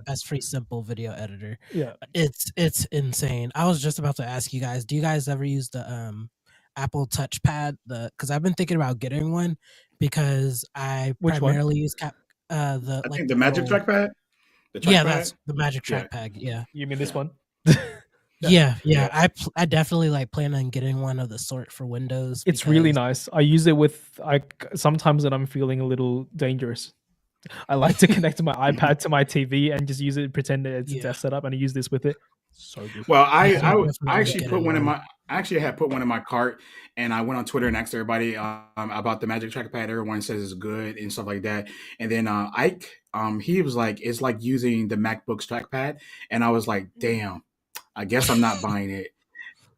Speaker 1: best free simple video editor.
Speaker 2: Yeah,
Speaker 1: it's insane. I was just about to ask you guys, do you guys ever use the Apple Touchpad? Because I've been thinking about getting one because I primarily use
Speaker 3: the Magic Trackpad. The
Speaker 1: Yeah,
Speaker 3: trackpad?
Speaker 1: that's the Magic
Speaker 3: Yeah.
Speaker 1: Trackpad. Yeah.
Speaker 2: You mean this one?
Speaker 1: Yeah.
Speaker 3: Yeah.
Speaker 1: I definitely like plan on getting one of the sort for Windows.
Speaker 2: It's really
Speaker 1: because-
Speaker 2: nice. I use it with sometimes when I'm feeling a little dangerous. I like to connect my iPad to my TV and just use it, pretend that it's a
Speaker 1: Yeah.
Speaker 2: desk setup, and I use this with it. So good.
Speaker 3: Well,
Speaker 1: Yeah,
Speaker 3: I
Speaker 1: definitely
Speaker 3: actually
Speaker 1: get
Speaker 3: put
Speaker 1: it
Speaker 3: one in
Speaker 1: on.
Speaker 3: my. I actually had put one in my cart, and I went on Twitter and asked everybody about the Magic Trackpad. Everyone says it's good and stuff like that. And then Ike, he was like, "It's like using the MacBook's trackpad," and I was like, "Damn, I guess I'm not buying it."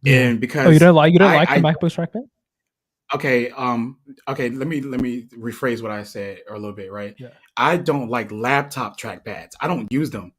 Speaker 1: Yeah.
Speaker 3: And because
Speaker 2: Oh, you don't like the
Speaker 3: I-
Speaker 2: MacBook trackpad?
Speaker 3: okay, let me rephrase what I said a little bit, right?
Speaker 2: Yeah.
Speaker 3: I don't like laptop trackpads. I don't use them.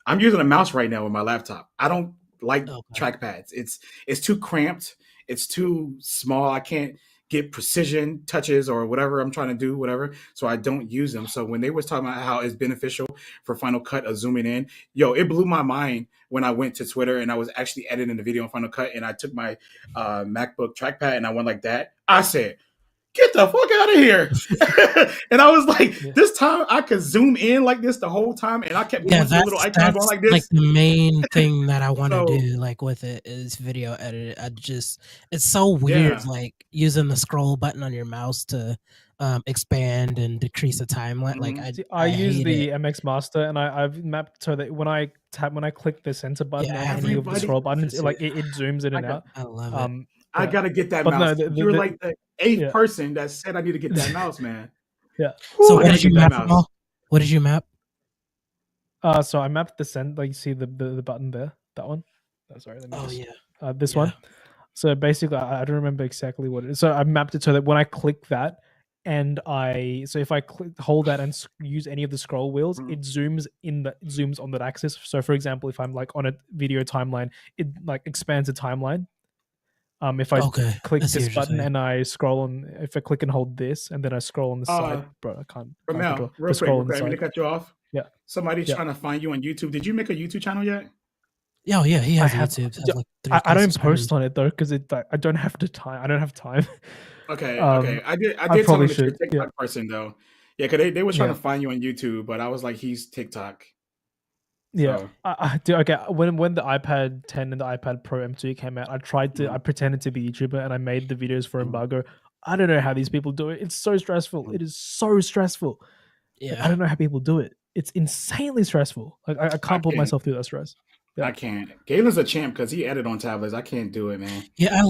Speaker 3: I'm using a mouse right now with my laptop. I don't like
Speaker 1: Okay.
Speaker 3: trackpads. It's too cramped. It's too small. I can't get precision touches or whatever I'm trying to do, whatever. So I don't use them. So when they was talking about how it's beneficial for Final Cut of zooming in, it blew my mind when I went to Twitter and I was actually editing the video in Final Cut and I took my MacBook trackpad and I went like that. I said, get the fuck out of here. And I was like, this time I could zoom in like this the whole time. And I kept going to the little icon going like this.
Speaker 1: Like the main thing that I want to
Speaker 3: So-
Speaker 1: do like with it is video edit. It's so weird,
Speaker 3: Yeah.
Speaker 1: like using the scroll button on your mouse to expand and decrease the timeline. Like
Speaker 2: I use
Speaker 1: hate
Speaker 2: the
Speaker 1: it.
Speaker 2: MX Master, and I've mapped so that when I click the center button
Speaker 1: Yeah,
Speaker 2: or any of the
Speaker 3: everybody
Speaker 2: scroll buttons,
Speaker 3: uses
Speaker 2: like
Speaker 3: it.
Speaker 2: it zooms in and out.
Speaker 1: I love it.
Speaker 3: I
Speaker 2: Yeah.
Speaker 3: gotta get that
Speaker 2: But no,
Speaker 3: mouse. You're
Speaker 2: the-
Speaker 3: like the eighth
Speaker 2: yeah.
Speaker 3: person that said I need to get that mouse, man.
Speaker 2: Yeah.
Speaker 3: Whew,
Speaker 1: So
Speaker 3: I
Speaker 1: what
Speaker 3: gotta
Speaker 1: did you
Speaker 3: get that
Speaker 1: map?
Speaker 3: mouse.
Speaker 1: Amal? What did you map?
Speaker 2: So I mapped the send. Like you see the button there, that one. Oh, sorry. Let me
Speaker 1: Oh
Speaker 2: just,
Speaker 1: yeah.
Speaker 2: this
Speaker 1: Yeah.
Speaker 2: one. So basically, I don't remember exactly what it is. So I mapped it so that when I click that, and if I hold that and use any of the scroll wheels,
Speaker 3: Mhm.
Speaker 2: it zooms on that axis. So for example, if I'm like on a video timeline, it like expands the timeline. If I
Speaker 1: Okay.
Speaker 2: click
Speaker 1: I see
Speaker 2: this
Speaker 1: what you're
Speaker 2: button
Speaker 1: saying.
Speaker 2: and I scroll on, if I click and hold this, and then I scroll on the side, bro, I can't
Speaker 3: Ramel,
Speaker 2: control
Speaker 3: real
Speaker 2: the scroll on
Speaker 3: quick,
Speaker 2: the
Speaker 3: I'm gonna
Speaker 2: side.
Speaker 3: cut you off.
Speaker 2: Yeah.
Speaker 3: Somebody's
Speaker 2: Yeah.
Speaker 3: trying to find you on YouTube. Did you make a YouTube channel yet?
Speaker 1: Oh yeah, he
Speaker 2: I
Speaker 1: has
Speaker 2: have-
Speaker 1: YouTube. Has
Speaker 2: ju-
Speaker 1: like
Speaker 2: I
Speaker 1: 3K
Speaker 2: don't
Speaker 1: subscribers.
Speaker 2: post on it though because I don't have the time. I don't have time.
Speaker 3: Okay,
Speaker 2: Um,
Speaker 3: okay. I did
Speaker 2: I
Speaker 3: tell
Speaker 2: probably
Speaker 3: them that you're a
Speaker 2: should,
Speaker 3: TikTok
Speaker 2: yeah.
Speaker 3: person though. Yeah, because they were trying
Speaker 2: Yeah.
Speaker 3: to find you on YouTube, but I was like, he's TikTok.
Speaker 2: Yeah,
Speaker 3: So-
Speaker 2: I do. Okay, when the iPad 10 and the iPad Pro M2 came out, I pretended to be a YouTuber and I made the videos for
Speaker 3: Mhm.
Speaker 2: embargo. I don't know how these people do it. It's so stressful. It is so stressful. Like,
Speaker 1: Yeah.
Speaker 2: I don't know how people do it. It's insanely stressful. Like I can't put
Speaker 3: can't.
Speaker 2: myself through that stress. Yeah.
Speaker 3: I can't. Galen's a champ because he edited on tablets. I can't do it, man.
Speaker 1: Yeah,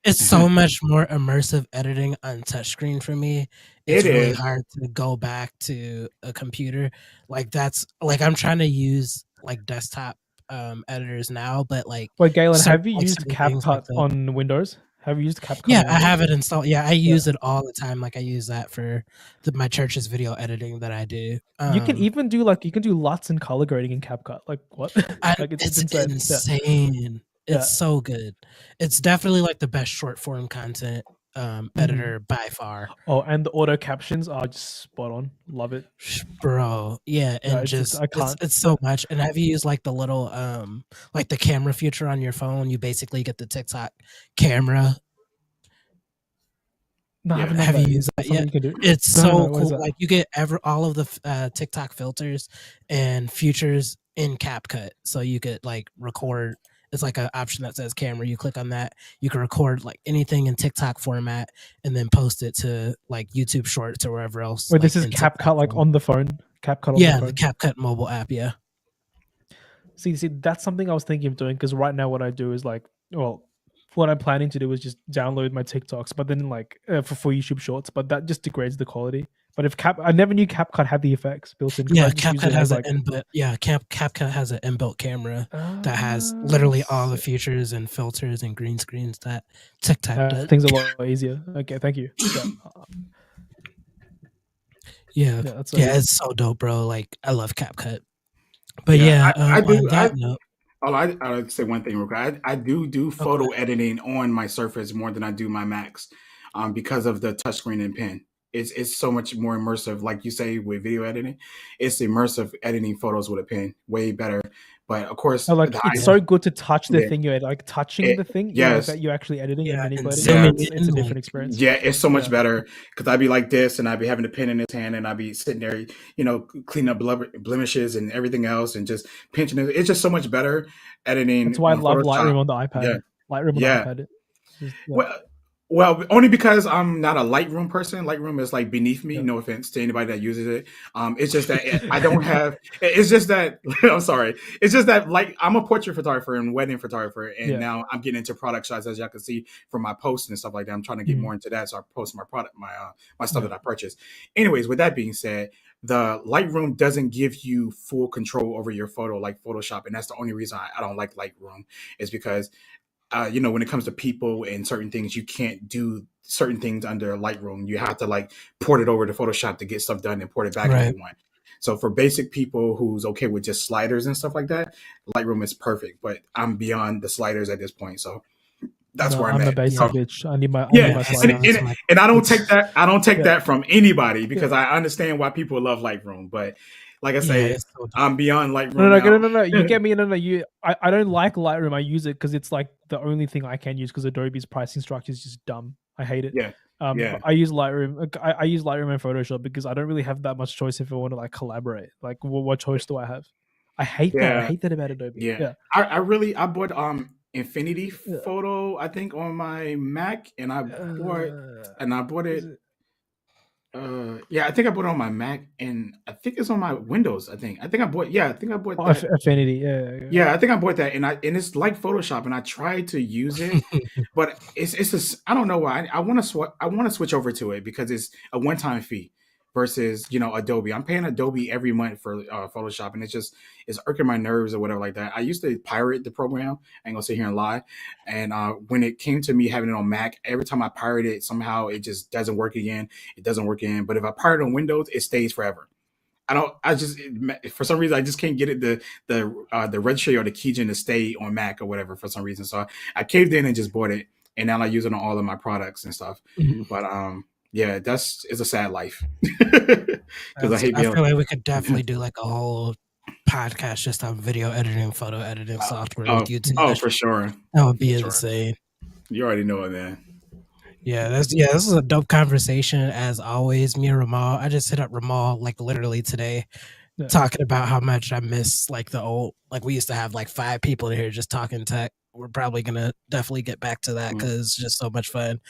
Speaker 1: it's so much more immersive editing on touchscreen for me. It's
Speaker 3: It
Speaker 1: really
Speaker 3: is.
Speaker 1: hard to go back to a computer. I'm trying to use like desktop editors now, but like
Speaker 2: Wait, Galen,
Speaker 1: certain-
Speaker 2: have you
Speaker 1: like
Speaker 2: used
Speaker 1: certain things like
Speaker 2: CapCut
Speaker 1: that.
Speaker 2: on Windows? Have you used CapCut?
Speaker 1: Yeah,
Speaker 2: on
Speaker 1: I
Speaker 2: Windows?
Speaker 1: have it installed. Yeah, I use it all the time. Like I use that for my church's video editing that I do.
Speaker 2: You can even do LUTs and color grading in CapCut. Like what? Like
Speaker 1: it's
Speaker 2: insane. Yeah.
Speaker 1: insane.
Speaker 2: Yeah.
Speaker 1: It's so good. It's definitely like the best short form content editor by far.
Speaker 2: Oh, and the auto captions are just spot on. Love it.
Speaker 1: Bro, yeah, and
Speaker 2: it's just- I can't.
Speaker 1: it's so much. And have you used like the little like the camera feature on your phone? You basically get the TikTok camera.
Speaker 2: No, I
Speaker 3: Yeah.
Speaker 2: haven't done
Speaker 1: Have you
Speaker 2: that.
Speaker 1: used that
Speaker 2: That's something
Speaker 1: yet?
Speaker 2: you can do.
Speaker 1: It's
Speaker 2: No,
Speaker 1: so
Speaker 2: no, what is
Speaker 1: cool.
Speaker 2: that?
Speaker 1: Like you get all of the TikTok filters and features in CapCut, so you could like record. It's like an option that says camera. You click on that, you can record like anything in TikTok format, and then post it to like YouTube Shorts or wherever else.
Speaker 2: Wait, this
Speaker 1: like,
Speaker 2: is
Speaker 1: in TikTok
Speaker 2: CapCut like
Speaker 1: form.
Speaker 2: on the phone. CapCut on
Speaker 1: Yeah,
Speaker 2: the
Speaker 1: the
Speaker 2: phone.
Speaker 1: CapCut mobile app. Yeah.
Speaker 2: See, that's something I was thinking of doing because right now what I do is like, well, what I'm planning to do is just download my TikToks, but then like for YouTube Shorts, but that just degrades the quality. But if I never knew CapCut had the effects built in. 'cause
Speaker 1: Yeah,
Speaker 2: I just use
Speaker 1: CapCut
Speaker 2: it
Speaker 1: has
Speaker 2: as,
Speaker 1: an inbuilt. Yeah, CapCut has an inbuilt camera that has literally all the features and filters and green screens that TikTok does.
Speaker 2: things a lot easier. Okay, thank you.
Speaker 1: Yeah,
Speaker 2: that's
Speaker 1: yeah, it's so dope, bro. Like I love CapCut. But yeah,
Speaker 3: I do.
Speaker 1: on that note,
Speaker 3: I'll say one thing real quick. I do photo editing on my Surface more than I do my Macs, because of the touchscreen and pen. it's so much more immersive. Like you say with video editing, it's immersive editing photos with a pen, way better. But of course,
Speaker 2: Oh, like it's so good to touch the thing you're like touching the thing,
Speaker 3: yes,
Speaker 2: that you're actually editing and manipulating.
Speaker 1: Yeah,
Speaker 2: It's a different experience.
Speaker 3: Yeah, it's so much better because I'd be like this, and I'd be having a pen in his hand, and I'd be sitting there, cleaning up blemishes and everything else, and just pinching it. It's just so much better editing.
Speaker 2: That's why I love
Speaker 3: Photoshop.
Speaker 2: Lightroom on the iPad.
Speaker 3: Yeah.
Speaker 2: Lightroom on the iPad.
Speaker 3: Well, only because I'm not a Lightroom person. Lightroom is like beneath me. No offense to anybody that uses it. It's just that I don't have. It's just that I'm sorry. It's just that like I'm a portrait photographer and wedding photographer, and now I'm getting into product shots, as y'all can see from my posts and stuff like that. I'm trying to get more into that, so I post my product, my stuff that I purchase. Anyways, with that being said, the Lightroom doesn't give you full control over your photo like Photoshop, and that's the only reason I don't like Lightroom is because. When it comes to people and certain things, you can't do certain things under Lightroom. You have to like port it over to Photoshop to get stuff done and port it back if you want. So for basic people who's okay with just sliders and stuff like that, Lightroom is perfect. But I'm beyond the sliders at this point, so that's where I'm at.
Speaker 2: The basic bitch. I need my
Speaker 3: sliders. And I don't take that. I don't take that from anybody because I understand why people love Lightroom, but. Like I say, I'm beyond Lightroom.
Speaker 2: No. You get me. I don't like Lightroom. I use it because it's like the only thing I can use because Adobe's pricing structure is just dumb. I hate it. I use Lightroom. I use Lightroom and Photoshop because I don't really have that much choice if I want to like collaborate. Like, what choice do I have? I hate that. I hate that about Adobe.
Speaker 3: I bought Infinity Photo, I think, on my Mac, and I bought it. I think I bought it on my Mac, and I think it's on my Windows. I think I bought that.
Speaker 2: Affinity.
Speaker 3: I think I bought that, and it's like Photoshop, and I tried to use it, but I don't know why. I want to switch over to it because it's a one-time fee versus Adobe. I'm paying Adobe every month for Photoshop, and it's irking my nerves or whatever like that. I used to pirate the program. I ain't gonna sit here and lie. And when it came to me having it on Mac, every time I pirate it, somehow it just doesn't work again. It doesn't work again. But if I pirate on Windows, it stays forever. For some reason I just can't get it the registry or the keygen to stay on Mac or whatever for some reason. So I caved in and just bought it, and now I use it on all of my products and stuff. But it's a sad life because I feel
Speaker 1: like we could definitely do like a whole podcast just on video editing, photo editing software with YouTube.
Speaker 3: Oh, for sure.
Speaker 1: That would be insane.
Speaker 3: You already know it, man.
Speaker 1: This is a dope conversation as always. Me and Ramal, I just hit up Ramal like literally today, talking about how much I miss like the old, like we used to have like 5 people here just talking tech. We're probably gonna definitely get back to that because it's just so much fun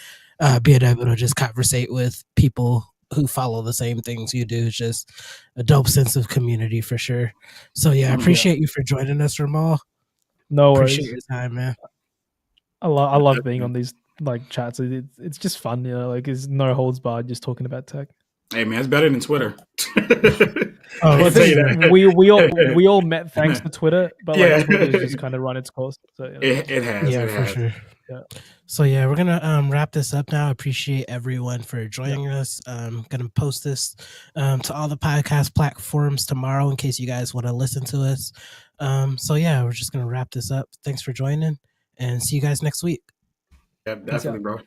Speaker 1: being able to just conversate with people who follow the same things you do. It's just a dope sense of community for sure. So I appreciate you for joining us, Ramal.
Speaker 2: No worries.
Speaker 1: Appreciate your time, man.
Speaker 2: I love being on these like chats. It's just fun, like it's no holds barred, just talking about tech.
Speaker 3: Hey man, it's better than Twitter.
Speaker 2: We all met thanks to Twitter, but like Twitter just kind of run its course. So
Speaker 3: it has,
Speaker 1: for sure. Yeah. So we're gonna wrap this up now. Appreciate everyone for joining us. Gonna post this to all the podcast platforms tomorrow in case you guys want to listen to us. We're just gonna wrap this up. Thanks for joining, and see you guys next week.
Speaker 3: Yeah, definitely, bro.